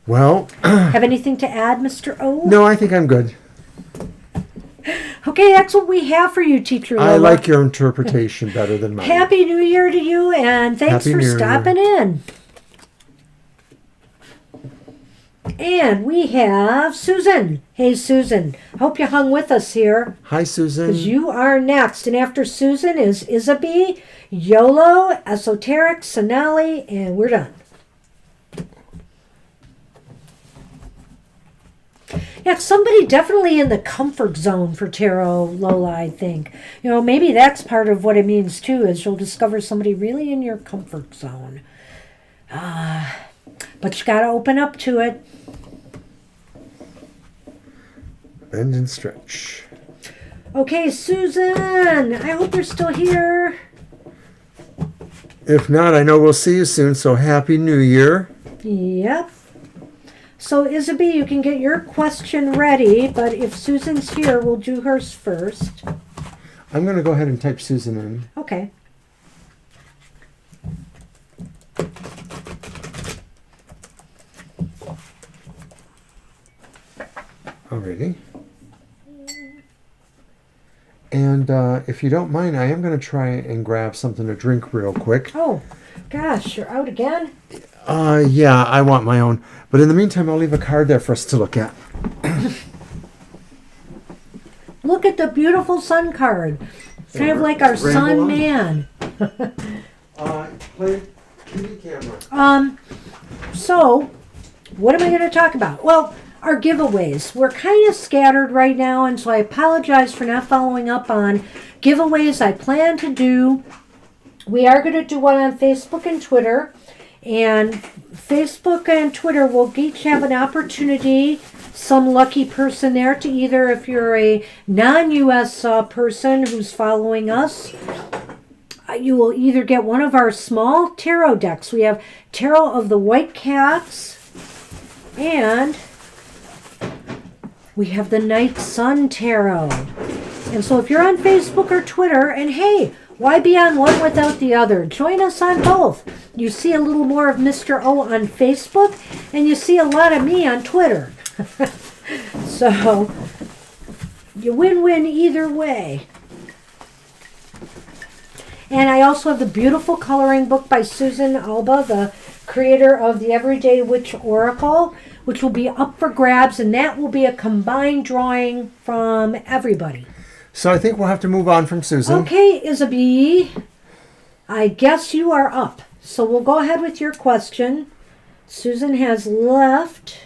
Well... Have anything to add, Mr. O? No, I think I'm good. Okay, that's what we have for you, Teacher Lola. I like your interpretation better than mine. Happy New Year to you, and thanks for stopping in. And we have Susan. Hey, Susan. Hope you hung with us here. Hi, Susan. Because you are next. And after Susan is Isabie, Yolo, Esoteric, Sonali, and we're done. Yeah, somebody definitely in the comfort zone for tarot, Lola, I think. Maybe that's part of what it means too, is you'll discover somebody really in your comfort zone. But you got to open up to it. Bend and stretch. Okay, Susan, I hope you're still here. If not, I know we'll see you soon, so Happy New Year. Yep. So, Isabel, you can get your question ready, but if Susan's here, we'll do hers first. I'm going to go ahead and type Susan in. Okay. Alrighty. And if you don't mind, I am going to try and grab something to drink real quick. Oh, gosh, you're out again? Yeah, I want my own. But in the meantime, I'll leave a card there for us to look at. Look at the beautiful sun card. It's kind of like our sun man. Play TV camera. So, what am I going to talk about? Well, our giveaways. We're kind of scattered right now, and so I apologize for not following up on giveaways I plan to do. We are going to do one on Facebook and Twitter, and Facebook and Twitter will each have an opportunity, some lucky person there, to either, if you're a non-US person who's following us, you will either get one of our small tarot decks. We have Tarot of the White Cats, and we have the Night Sun Tarot. And so if you're on Facebook or Twitter, and hey, why be on one without the other? Join us on both. You see a little more of Mr. O on Facebook, and you see a lot of me on Twitter. So, you win-win either way. And I also have the beautiful coloring book by Susan Alba, the creator of the Everyday Witch Oracle, which will be up for grabs, and that will be a combined drawing from everybody. So I think we'll have to move on from Susan. Okay, Isabel, I guess you are up. So we'll go ahead with your question. Susan has left.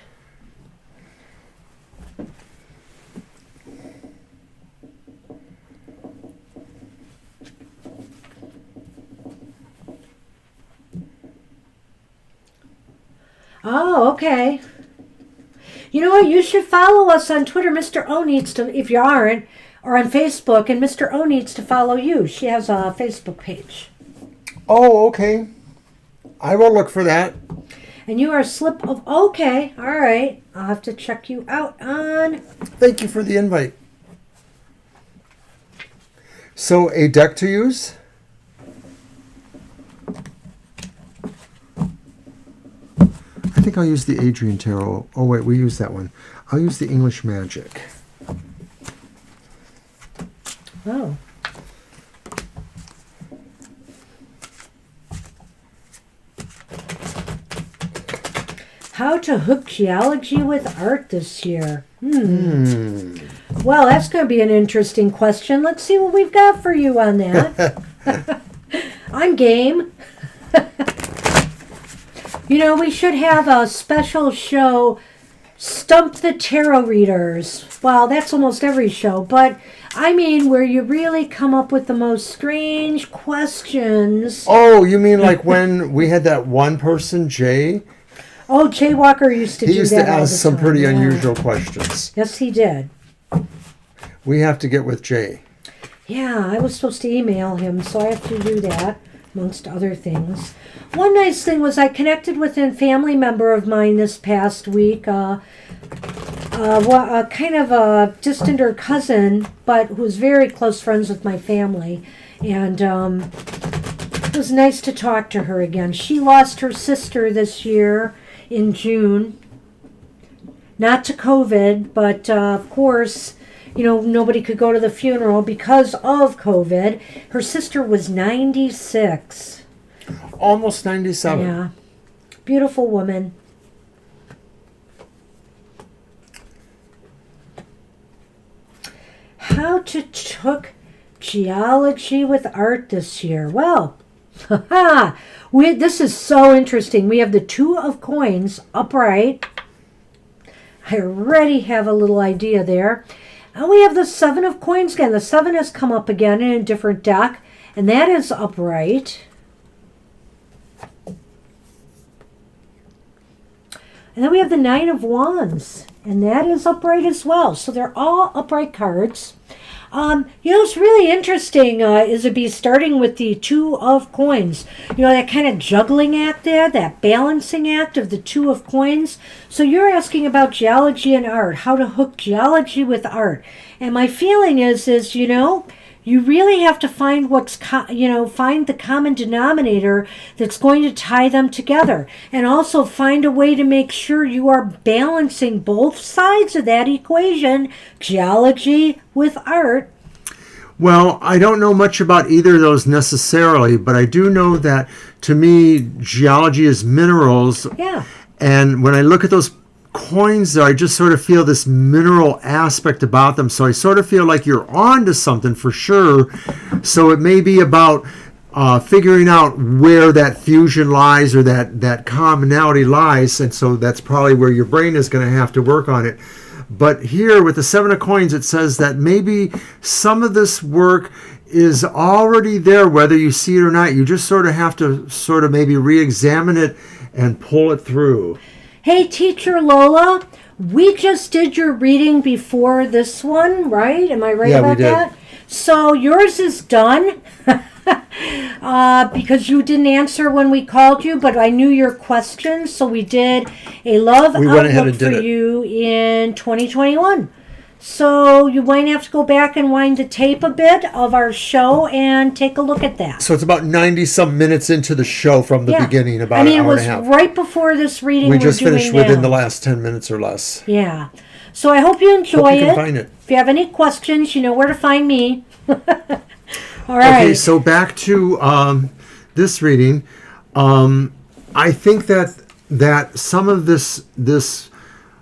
Oh, okay. You know what? You should follow us on Twitter. Mr. O needs to, if you aren't, or on Facebook, and Mr. O needs to follow you. She has a Facebook page. Oh, okay. I will look for that. And you are a slip of, okay, all right. I'll have to check you out on. Thank you for the invite. So, a deck to use? I think I'll use the Adrian Tarot. Oh, wait, we used that one. I'll use the English Magic. Oh. How to hook geology with art this year. Well, that's going to be an interesting question. Let's see what we've got for you on that. I'm game. You know, we should have a special show, Stump the Tarot Readers. Well, that's almost every show, but I mean where you really come up with the most strange questions. Oh, you mean like when we had that one person, Jay? Oh, Jay Walker used to do that. He used to ask some time. pretty Yeah. unusual questions. Yes, he did. We have to get with Jay. Yeah, I was supposed to email him, so I have to do that, amongst other things. One nice thing was I connected with a family member of mine this past week, kind of a distant cousin, but who was very close friends with my family. And it was nice to talk to her again. She lost her sister this year in June. Not to COVID, but of course, you know, nobody could go to the funeral because of COVID. Her sister was 96. Almost 97. Yeah. Beautiful woman. How to hook geology with art this year? Well, this is so interesting. We have the Two of Coins upright. I already have a little idea there. And we have the 7 of coins again. The 7 has come up again in a different deck, and that is upright. And then we have the 9 of wands, and that is upright as well. So they're all upright cards. It's really interesting, Isabel, starting with the 2 of coins. That kind of juggling act there, that balancing act of the 2 of coins. So you're asking about geology and art, how to hook geology with art. And my feeling is you really have to find find the common denominator that's going to tie them together, and also find a way to make sure you are balancing both sides of that equation, geology with art. Well, I don't know much about either of those necessarily, but I do know that, to me, geology is minerals. Yeah. And when I look at those coins there, I just sort of feel this mineral aspect about them. So I sort of feel like you're on to something for sure. So it may be about figuring out where that fusion lies, or that commonality lies. And so that's probably where your brain is going to have to work on it. But here with the 7 of coins, it says that maybe some of this work is already there, whether you see it or not. You just sort of have to sort of maybe re-examine it and pull it through. Hey, Teacher Lola, we just did your reading before this one, right? Am I right about that? So yours is done because you didn't answer when we called you, but I knew your questions, so we did a love outlook for you in 2021. So you might have to go back and wind the tape a bit of our show and take a look at that. So it's about 90-some minutes into the show from the beginning, about an hour and a half. It was right before this reading we just finished within the last 10 minutes or less. Yeah. So I hope you enjoy it. Find it. If you have any questions, you know where to find me. All right. Okay, so back to this reading. I think that some of this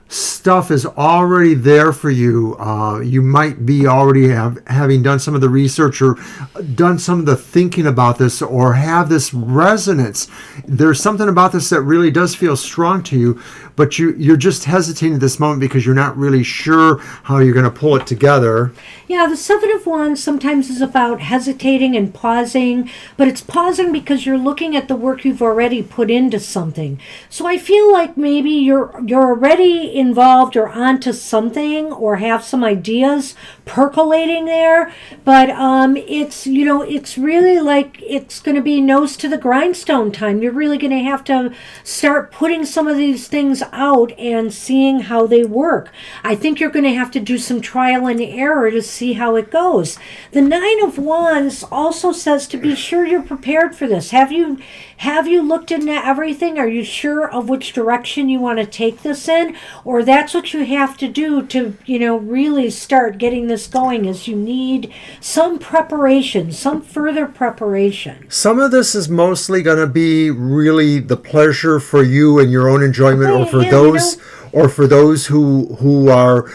stuff is already there for you. You might be already having done some of the research or done some of the thinking about this, or have this resonance. There's something about this that really does feel strong to you, but you're just hesitating at this moment because you're not really sure how you're going to pull it together. Yeah, the 7 of Wands sometimes is about hesitating and pausing, but it's pausing because you're looking at the work you've already put into something. So I feel like maybe you're already involved or onto something, or have some ideas percolating there, but it's really like it's going to be nose to the grindstone time. You're really going to have to start putting some of these things out and seeing how they work. I think you're going to have to do some trial and error to see how it goes. The 9 of Wands also says to be sure you're prepared for this. Have you looked into everything? Are you sure of which direction you want to take this in? Or that's what you have to do to, really start getting this going, is you need some preparation, some further preparation. Some of this is mostly going to be really the pleasure for you and your own enjoyment, or for those who are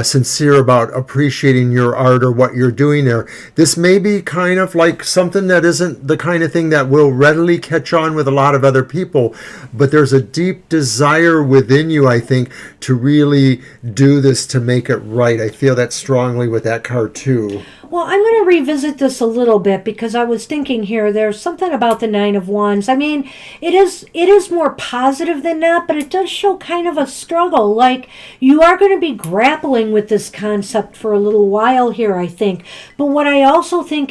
sincere about appreciating your art or what you're doing there. This may be kind of like something that isn't the kind of thing that will readily catch on with a lot of other people, but there's a deep desire within you, I think, to really do this, to make it right. I feel that strongly with that card too. Well, I'm going to revisit this a little bit, because I was thinking here, there's something about the 9 of Wands. I mean, it is more positive than that, but it does show kind of a struggle. Like, you are going to be grappling with this concept for a little while here, I think. But what I also think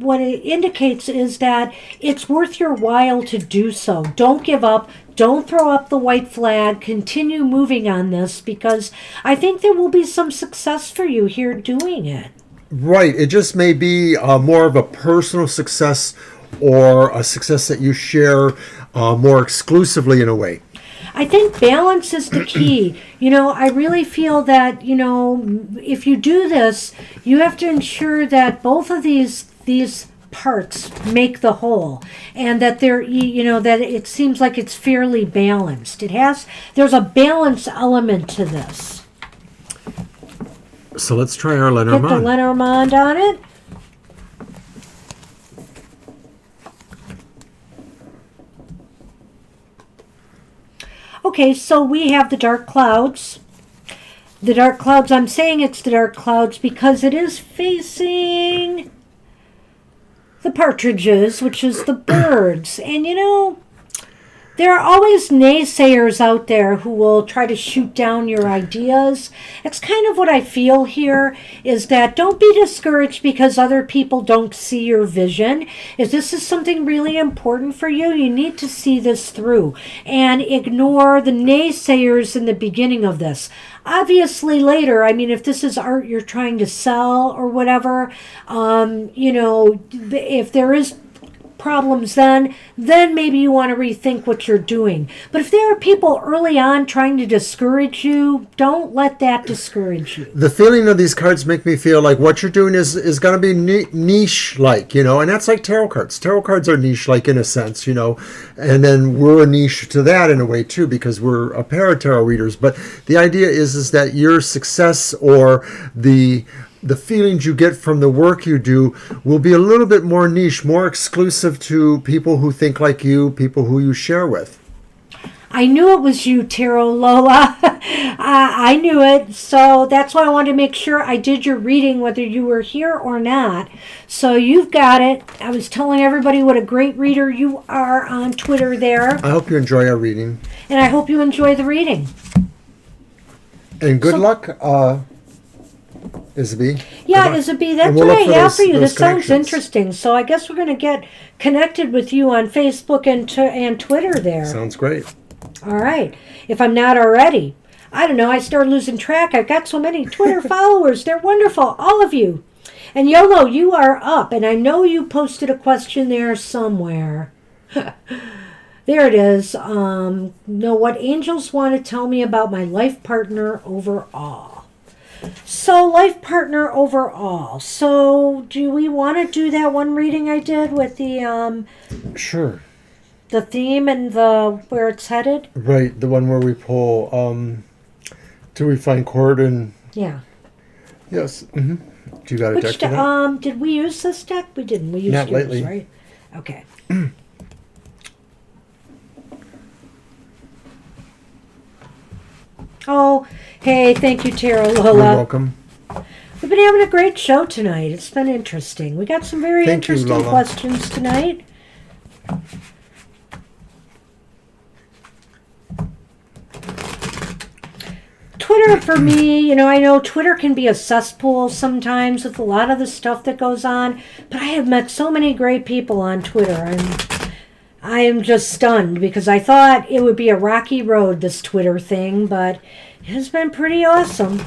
what it indicates is that it's worth your while to do so. Don't give up. Don't throw up the white flag. Continue moving on this, because I think there will be some success for you here doing it. Right. It just may be more of a personal success, or a success that you share more exclusively in a way. I think balance is the key. I really feel that, if you do this, you have to ensure that both of these parts make the whole, and that that it seems like it's fairly balanced. There's a balance element to this. So let's try our Lenormand. Get the Lenormand on it. Okay, so we have the dark clouds. the dark clouds. I'm saying it's the dark clouds because it is facing the partridges, which is the birds. And there are always naysayers out there who will try to shoot down your ideas. It's kind of what I feel here is that don't be discouraged because other people don't see your vision. If this is something really important for you, you need to see this through and ignore the naysayers in the beginning of this. Obviously later, I mean, if this is art you're trying to sell or whatever, if there is problems then maybe you want to rethink what you're doing. But if there are people early on trying to discourage you, don't let that discourage you. The feeling of these cards make me feel like what you're doing is going to be niche-like, and that's like tarot cards. Tarot cards are niche-like in a sense, and then we're a niche to that in a way too because we're a pair of tarot readers. But the idea is that your success or the feelings you get from the work you do will be a little bit more niche, more exclusive to people who think like you, people who you share with. I knew it was you, Tarot Lola. I knew it. So that's why I wanted to make sure I did your reading, whether you were here or not. So you've got it. I was telling everybody what a great reader you are on Twitter there. I hope you enjoy our reading. And I hope you enjoy the reading. And good luck, Isabie. Yeah, Isabie, that's what I have for you. This sounds interesting. So I guess we're going to get connected with you on Facebook and Twitter there. Sounds great. All right. If I'm not already. I don't know. I started losing track. I've got so many Twitter followers. They're wonderful. All of you. And Yolo, you are up. And I know you posted a question there somewhere. There it is. Know what angels want to tell me about my life partner overall. So, life partner overall. So, do we want to do that one reading I did with the Sure. The theme and the where it's headed? Right, the one where we pull do we find chord and Yeah. Yes. Mm-hmm. Do you got a deck for that? Did we use this deck? We didn't. We used Not yours, lately. right? Okay. Oh, hey, thank you, Tarot Lola. You're welcome. We've been having a great show tonight. It's been interesting. We got some very Thank you, interesting Lola. questions tonight. Twitter for me, I know Twitter can be a cesspool sometimes with a lot of the stuff that goes on, but I have met so many great people on Twitter. I am just stunned because I thought it would be a rocky road, this Twitter thing, but it has been pretty awesome.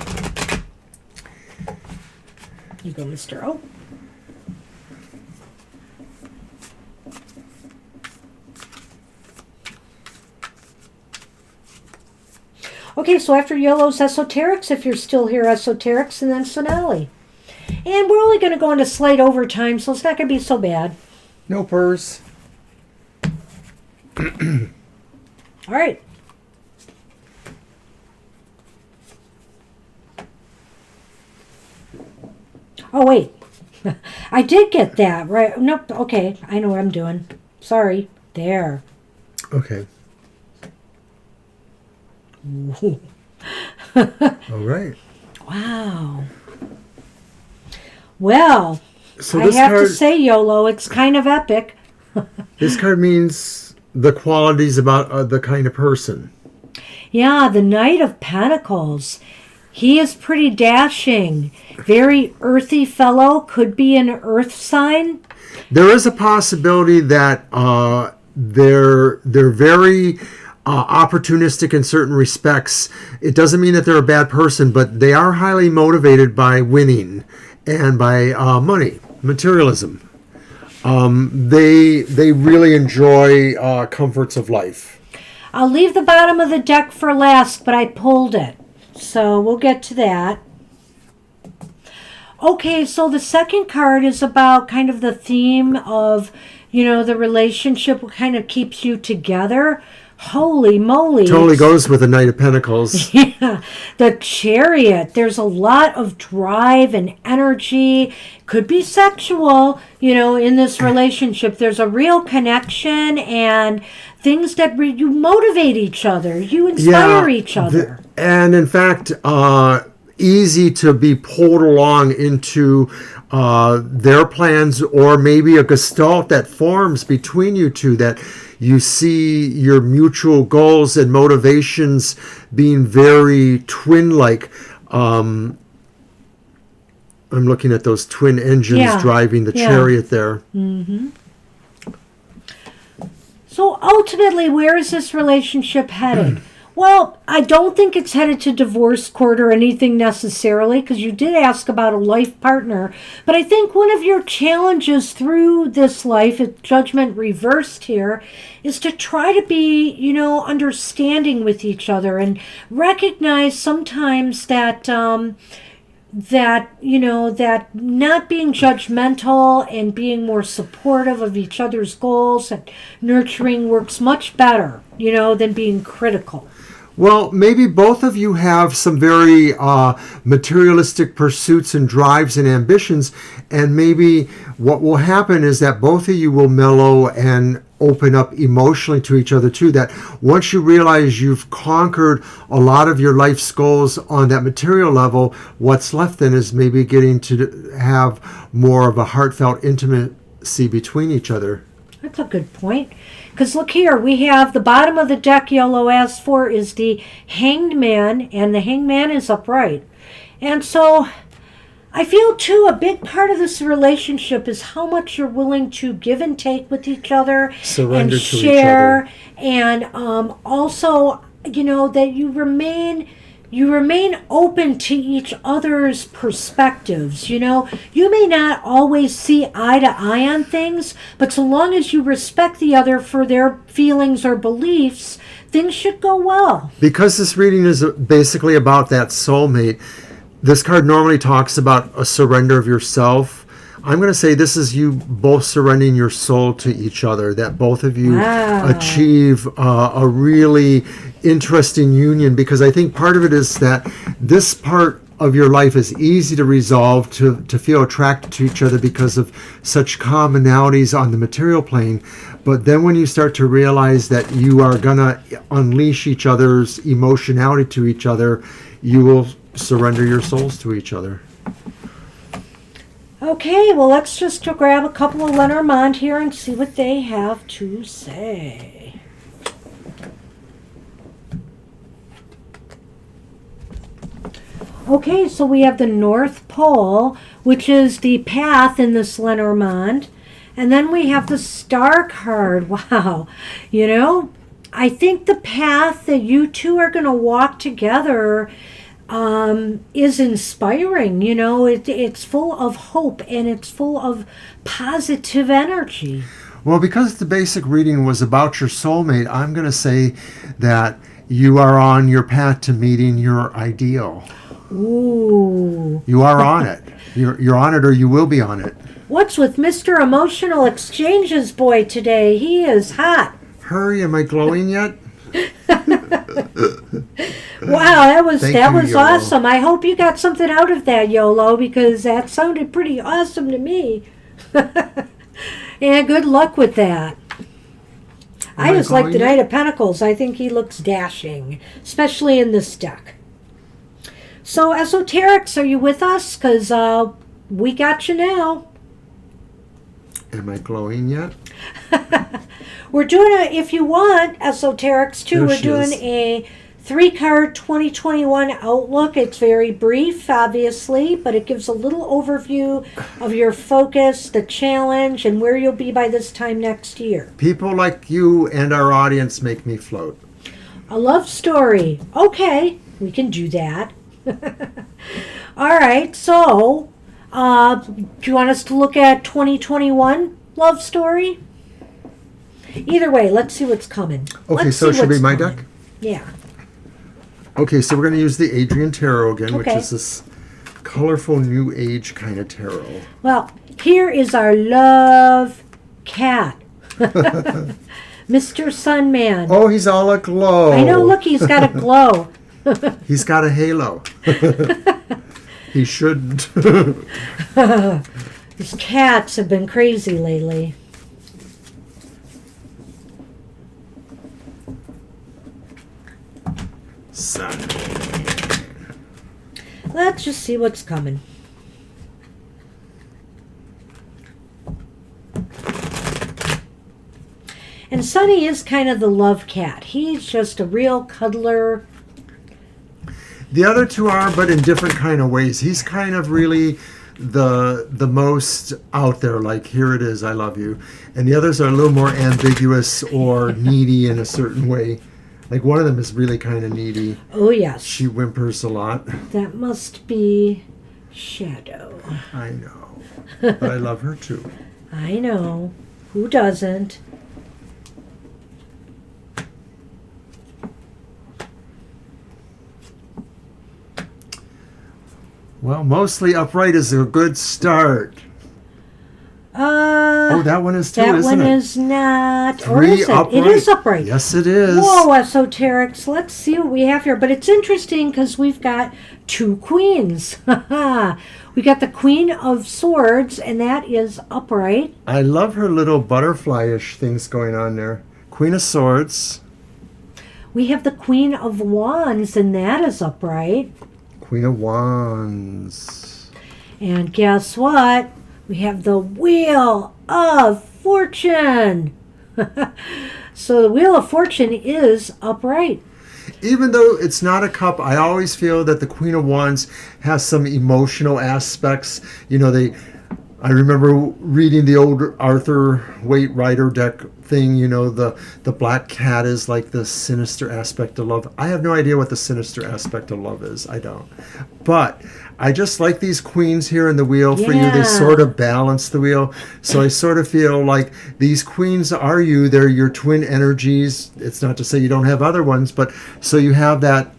You go, Mr. O. Okay, so after Yellow's Esoterics, if you're still here, Esoterics, and then Sonali. And we're only going to go into slight overtime, so it's not going to be so bad. No purse. All right. Oh, wait. I did get that, right? Nope. Okay, I know what I'm doing. Sorry. There. Okay. All right. Wow. Well, So I this have card, to say, YOLO, it's kind of epic. this card means the qualities about the kind of person. Yeah, the Knight of Pentacles. He is pretty dashing. Very earthy fellow. Could be an earth sign. There is a possibility that they're very opportunistic in certain respects. It doesn't mean that they're a bad person, but they are highly motivated by winning and by money, materialism. They really enjoy comforts of life. I'll leave the bottom of the deck for last, but I pulled it. So we'll get to that. Okay, so the second card is about kind of the theme of, the relationship, what kind of keeps you together. Holy moly. Totally goes with the Knight of Pentacles. Yeah, the Chariot. There's a lot of drive and energy. Could be sexual, in this relationship. There's a real connection and things that you motivate each other. You inspire each other. and in fact, easy to be pulled along into their plans, or maybe a gestalt that forms between you two, that you see your mutual goals and motivations being very twin-like. I'm looking at those twin engines driving the chariot there. Mm-hmm. So ultimately, where is this relationship headed? Well, I don't think it's headed to divorce court or anything necessarily, because you did ask about a life partner. But I think one of your challenges through this life, judgment reversed here, is to try to be, understanding with each other and recognize sometimes that that not being judgmental and being more supportive of each other's goals and nurturing works much better, than being critical. Well, maybe both of you have some very materialistic pursuits and drives and ambitions, and maybe what will happen is that both of you will mellow and open up emotionally to each other too. That once you realize you've conquered a lot of your life's goals on that material level, what's left then is maybe getting to have more of a heartfelt intimacy between each other. That's a good point. Because look here, we have the bottom of the deck, Yolo asks for, is the Hanged Man, and the Hanged Man is upright. And so I feel, too, a big part of this relationship is how much you're willing to give and take with each other. Surrender and to share, each other. And also, that you remain open to each other's perspectives. You may not always see eye to eye on things, but so long as you respect the other for their feelings or beliefs, things should go well. Because this reading is basically about that soulmate, this card normally talks about a surrender of yourself. I'm going to say this is you both surrendering your soul to each other, that both of you achieve a really interesting union, because I think part of it is that this part of your life is easy to resolve, to feel attracted to each other because of such commonalities on the material plane. But then when you start to realize that you are going to unleash each other's emotionality to each other, you will surrender your souls to each other. Okay, well, let's just grab a couple of Lenormand here and see what they have to say. Okay, so we have the North Pole, which is the path in this Lenormand. And then we have the Star card. Wow. I think the path that you two are going to walk together is inspiring. It's full of hope and it's full of positive energy. Well, because the basic reading was about your soulmate, I'm going to say that you are on your path to meeting your ideal. Ooh. You are on it. You're on it, or you will be on it. What's with Mr. Emotional Exchanges boy today? He is hot. Hurry, am I glowing yet? Wow, that was Yolo. awesome. I hope you got something out of that, Yolo, because that sounded pretty awesome to me. And good luck with that. I just like the Knight of Pentacles. I think he looks dashing, especially in this deck. So, Esoterics, are you with us? Because we got you now. Am I glowing yet? We're doing if you want, Esoterics, too, we're doing a 3-card 2021 outlook. It's very brief, obviously, but it gives a little overview of your focus, the challenge, and where you'll be by this time next year. People like you and our audience make me float. A love story. Okay, we can do that. All right, so do you want us to look at 2021 love story? Either way, let's see what's coming. Okay, so it should be my deck? Yeah. Okay, so we're going to use the Adrian Tarot again, which is this colorful New Age kind of tarot. Well, here is our love cat. Mr. Sunman. Oh, he's all aglow. I know, look, he's got a glow. He's got a halo. He shouldn't. These cats have been crazy lately. Sunny. Let's just see what's coming. And Sonny is kind of the love cat. He's just a real cuddler. The other two are, but in different kind of ways. He's kind of really the most out there, like, here it is, I love you. And the others are a little more ambiguous or needy in a certain way. Like, one of them is really kind of needy. Oh, yes. She whimpers a lot. That must be Shadow. I know. But I love her too. I know. Who doesn't? Well, mostly upright is a good start. Oh, that one is too, that isn't one it? is not. Three or is it? upright. It is upright. Yes, it is. Whoa, esoterics. Let's see what we have here. But it's interesting because we've got two queens. We got the Queen of Swords, and that is upright. I love her little butterfly-ish things going on there. Queen of Swords. We have the Queen of Wands, and that is upright. Queen of Wands. And guess what? We have the Wheel of Fortune. So the Wheel of Fortune is upright. Even though it's not a cup, I always feel that the Queen of Wands has some emotional aspects. You know, I remember reading the old Arthur Waite Rider deck thing, you know, the black cat is like the sinister aspect of love. I have no idea what the sinister aspect of love is. I don't. But I just like these queens here in the wheel for you. They Yeah. sort of balance the wheel. So I sort of feel like these queens are you. They're your twin energies. It's not to say you don't have other ones, but so you have that,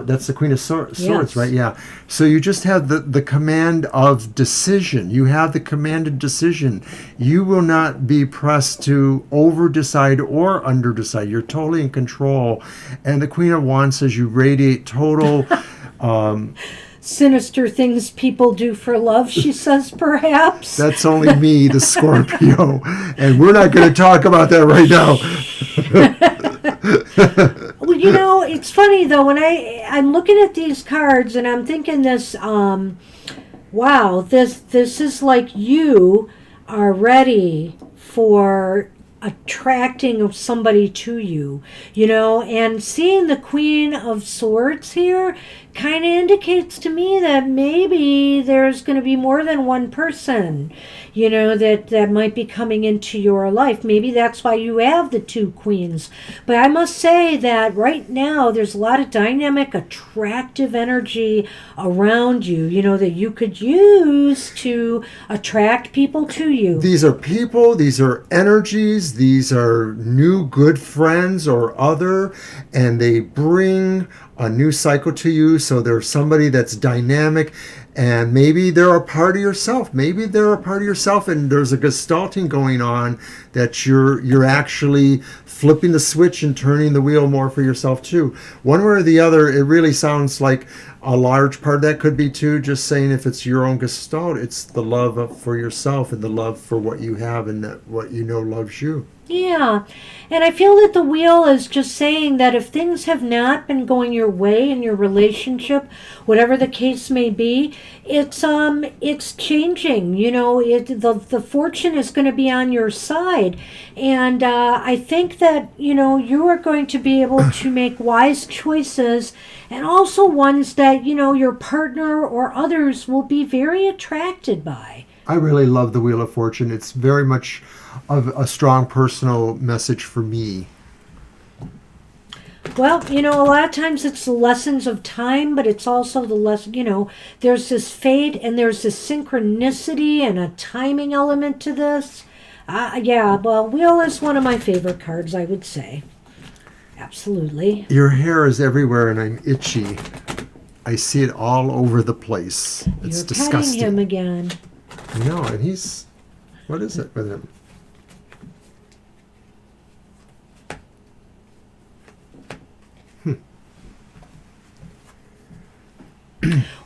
that's the Queen of Swords, Yes. right? Yeah. So you just have the command of decision. You have the commanded decision. You will not be pressed to over decide or under decide. You're totally in control. And the Queen of Wands says you radiate total Sinister things people do for love, she says, perhaps. that's only me, the Scorpio. And we're not going to talk about that right now. Well, you know, it's funny though, when I'm looking at these cards and I'm thinking this, wow, this is like you are ready for attracting of somebody to you, you know, and seeing the Queen of Swords here kind of indicates to me that maybe there's going to be more than one person, you know, that might be coming into your life. Maybe that's why you have the two queens. But I must say that right now there's a lot of dynamic, attractive energy around you, you know, that you could use to attract people to you. These are people, these are energies, these are new good friends or other, and they bring a new cycle to you. So there's somebody that's dynamic, and maybe they're a part of yourself. Maybe they're a part of yourself, and there's a gestalting going on that you're actually flipping the switch and turning the wheel more for yourself too. One way or the other, it really sounds like a large part of that could be too just saying if it's your own gestalt, it's the love for yourself and the love for what you have and that what you know loves you. Yeah, and I feel that the wheel is just saying that if things have not been going your way in your relationship, whatever the case may be, it's changing. You know, the fortune is going to be on your side, and I think that, you know, you are going to be able to make wise choices, and also ones that, you know, your partner or others will be very attracted by. I really love the Wheel of Fortune. It's very much of a strong personal message for me. Well, you know, a lot of times it's the lessons of time, but it's also the lesson, you know, there's this fate and there's this synchronicity and a timing element to this. Yeah, well, Wheel is one of my favorite cards, I would say. Absolutely. Your hair is everywhere and I'm itchy. I see it all over the place. It's You're disgusting. petting him again. No, and he's... What is it with him?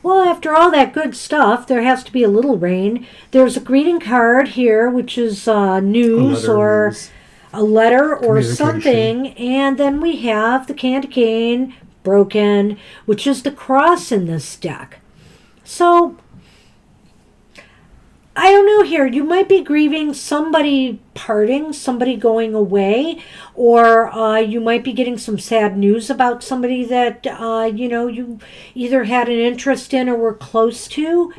Well, after all that good stuff, there has to be a little rain. There's a greeting card here, which is news or a letter or Communication. something. And then we have the candy cane, broken, which is the cross in this deck. So, I don't know here. You might be grieving somebody parting, somebody going away, or you might be getting some sad news about somebody that, you either had an interest in or were close to.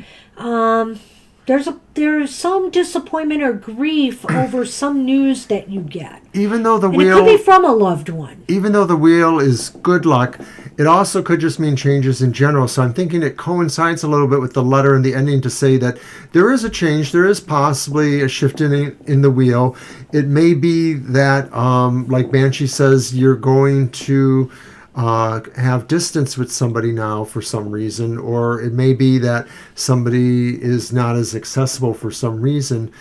There's some disappointment or grief over some news that you get. Even though the And wheel, it could be from a loved one. even though the wheel is good luck, it also could just mean changes in general. So I'm thinking it coincides a little bit with the letter and the ending to say that there is a change. There is possibly a shift in the wheel. It may be that, like Banshee says, you're going to have distance with somebody now for some reason, or it may be that somebody is not as accessible for some reason.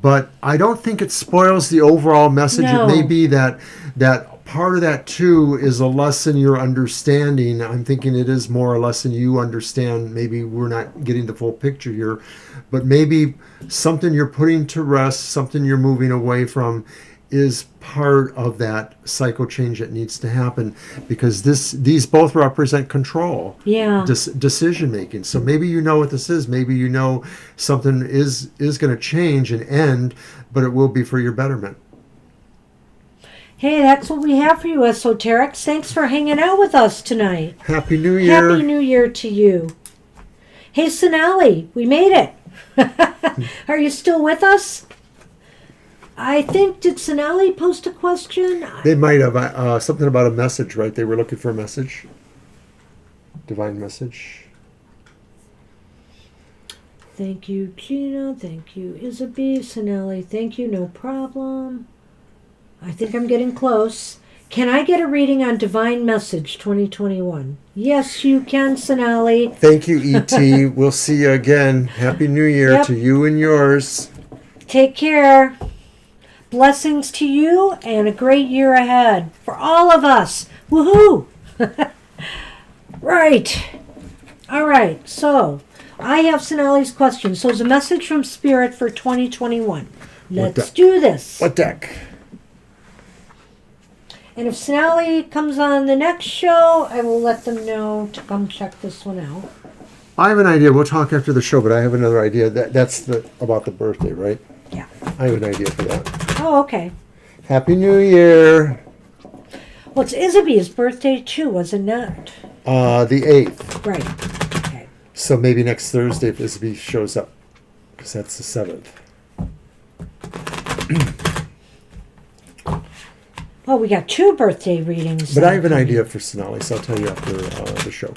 But I don't think it spoils the overall message. No. It may be that part of that too is a lesson you're understanding. I'm thinking it is more a lesson you understand. Maybe we're not getting the full picture here, but maybe something you're putting to rest, something you're moving away from, is part of that cycle change that needs to happen, because these both represent control, decision making. So maybe you know what this is. Maybe you know something is going to change and end, but it will be for your betterment. Hey, that's what we have for you, Esoterics. Thanks for hanging out with us tonight. Happy New Year. Happy New Year to you. Hey, Sonali, we made it. Are you still with us? I think, did Sonali post a question? They might have. Something about a message, right? They were looking for a message. Divine message. Thank you, Gina. Thank you, Isabel. Sonali, thank you. No problem. I think I'm getting close. Can I get a reading on Divine Message 2021? Yes, you can, Sonali. Thank you, E.T. We'll see you again. Happy New Year to you and yours. Take care. Blessings to you and a great year ahead for all of us. Woohoo! Right. All right. So, I have Sonali's question. So, it's a message from Spirit for 2021. Let's do this. What deck? And if Sonali comes on the next show, I will let them know to come check this one out. I have an idea. We'll talk after the show, but I have another idea. That's about the birthday, right? Yeah. I have an idea for that. Oh, okay. Happy New Year. Well, it's Isabe's birthday too, was it not? The 8th. Right. Okay. So maybe next Thursday if Isabe shows up, because that's the 7th. Oh, we got 2 birthday readings. But I have an idea for Sonali, so I'll tell you after the show.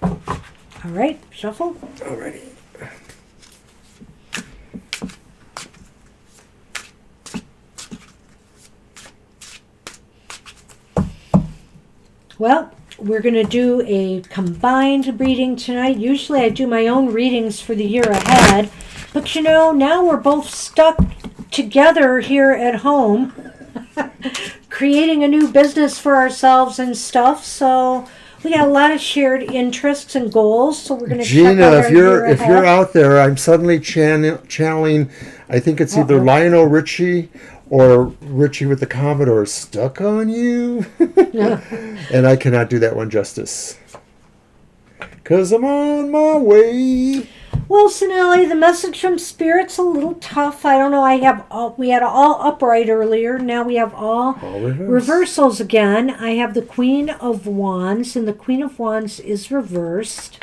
All right, shuffle. Alrighty. Well, we're going to do a combined reading tonight. Usually I do my own readings for the year ahead. But now we're both stuck together here at home, creating a new business for ourselves and stuff. So we got a lot of shared interests and goals. So we're going to Gina, check out our year if ahead. you're out there, I'm suddenly channeling. I think it's either Lionel Richie or Richie with the Commodore. Stuck on you. And I cannot do that one justice, 'cause I'm on my way. Well, Sonali, the message from Spirit's a little tough. I don't know. We had all upright earlier. Now we have all reversals again. I have the Queen of Wands, and the Queen of Wands is reversed.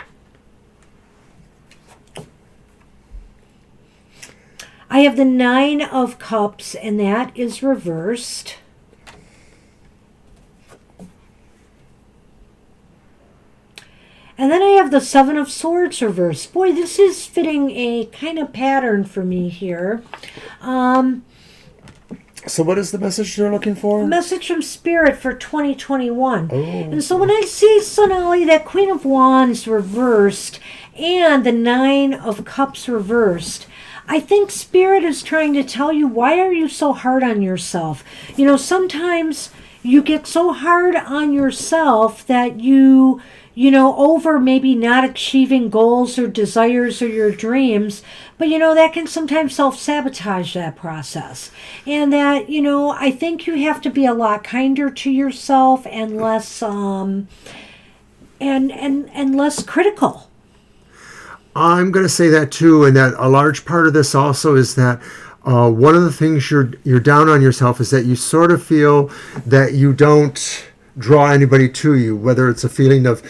I have the 9 of Cups, and that is reversed. And then I have the 7 of Swords reversed. Boy, this is fitting a kind of pattern for me here. So what is the message they're looking for? A message from Spirit for 2021. Oh. And so when I see, Sonali, that Queen of Wands reversed and the 9 of Cups reversed, I think Spirit is trying to tell you, why are you so hard on yourself? Sometimes you get so hard on yourself that you over maybe not achieving goals or desires or your dreams. But, that can sometimes self-sabotage that process. And that, I think you have to be a lot kinder to yourself and less, and less critical. I'm going to say that too, and that a large part of this also is that one of the things you're down on yourself is that you sort of feel that you don't draw anybody to you, whether it's a feeling of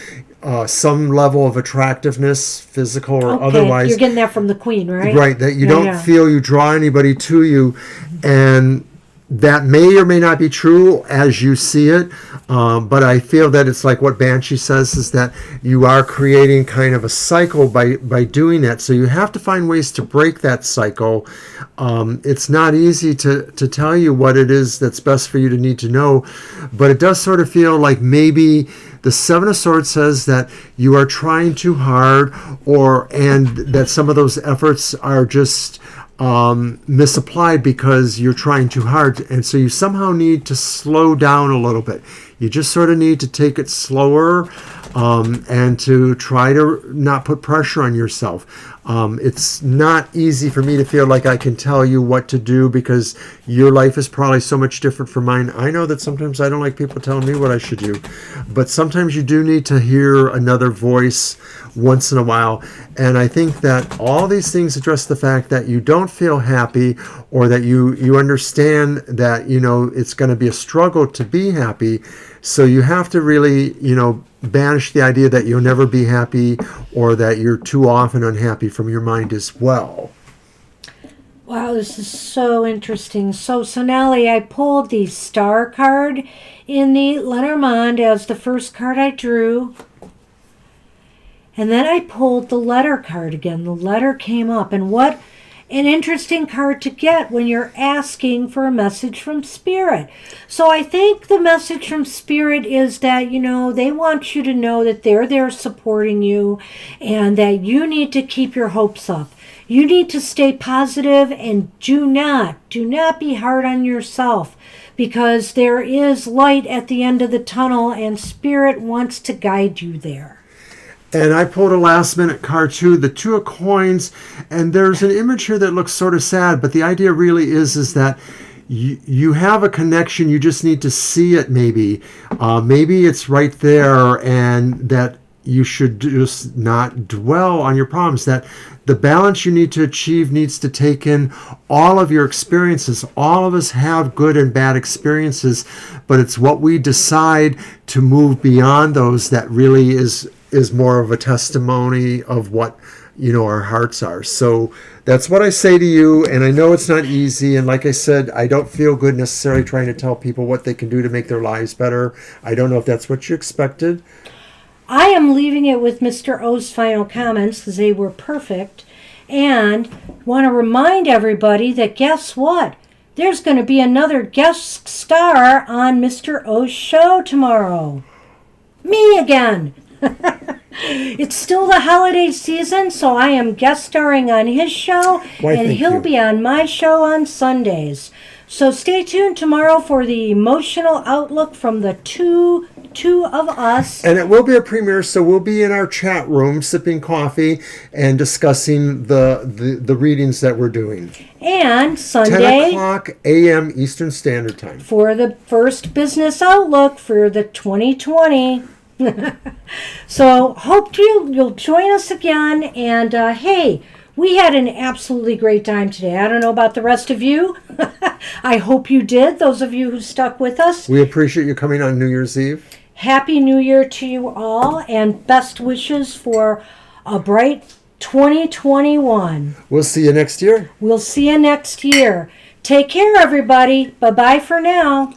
some level of attractiveness, physical or otherwise. You're getting that from the Queen, right? Right, that you don't feel you draw anybody to you, and that may or may not be true as you see it, but I feel that it's like what Banshee says is that you are creating kind of a cycle by doing that. So you have to find ways to break that cycle. It's not easy to tell you what it is that's best for you to need to know, but it does sort of feel like maybe the Seven of Swords says that you are trying too hard, and that some of those efforts are just misapplied because you're trying too hard, and so you somehow need to slow down a little bit. You just sort of need to take it slower, and to try to not put pressure on yourself. It's not easy for me to feel like I can tell you what to do because your life is probably so much different from mine. I know that sometimes I don't like people telling me what I should do, but sometimes you do need to hear another voice once in a while. And I think that all these things address the fact that you don't feel happy, or that you understand that, it's going to be a struggle to be happy. So you have to really, banish the idea that you'll never be happy, or that you're too often unhappy from your mind as well. Wow, this is so interesting. So Sonali, I pulled the Star card in the Lenormand as the first card I drew. And then I pulled the Letter card again. The Letter came up. And what an interesting card to get when you're asking for a message from Spirit. So I think the message from Spirit is that, they want you to know that they're there supporting you, and that you need to keep your hopes up. You need to stay positive, and do not be hard on yourself, because there is light at the end of the tunnel, and Spirit wants to guide you there. And I pulled a last minute card too, the Two of Coins, and there's an image here that looks sort of sad, but the idea really is that you have a connection, you just need to see it maybe. Maybe it's right there, and that you should just not dwell on your problems, that the balance you need to achieve needs to take in all of your experiences. All of us have good and bad experiences, but it's what we decide to move beyond those that really is more of a testimony of what our hearts are. So that's what I say to you, and I know it's not easy, and like I said, I don't feel good necessarily trying to tell people what they can do to make their lives better. I don't know if that's what you expected. I am leaving it with Mr. O's final comments because they were perfect, and want to remind everybody that guess what? There's going to be another guest star on Mr. O's show tomorrow. Me again. It's still the holiday season, so I am guest starring on his show, and he'll be on my show on Sundays. So stay tuned tomorrow for the emotional outlook from the two of us. And it will be a premiere, so we'll be in our chat room sipping coffee and discussing the readings that we're doing. And Sunday, 10 o'clock a.m. Eastern Standard Time. For the first business outlook for the 2020. So hope you'll join us again, and hey, we had an absolutely great time today. I don't know about the rest of you. I hope you did, those of you who stuck with us. We appreciate you coming on New Year's Eve. Happy New Year to you all, and best wishes for a bright 2021. We'll see you next year. We'll see you next year. Take care, everybody. Bye-bye for now.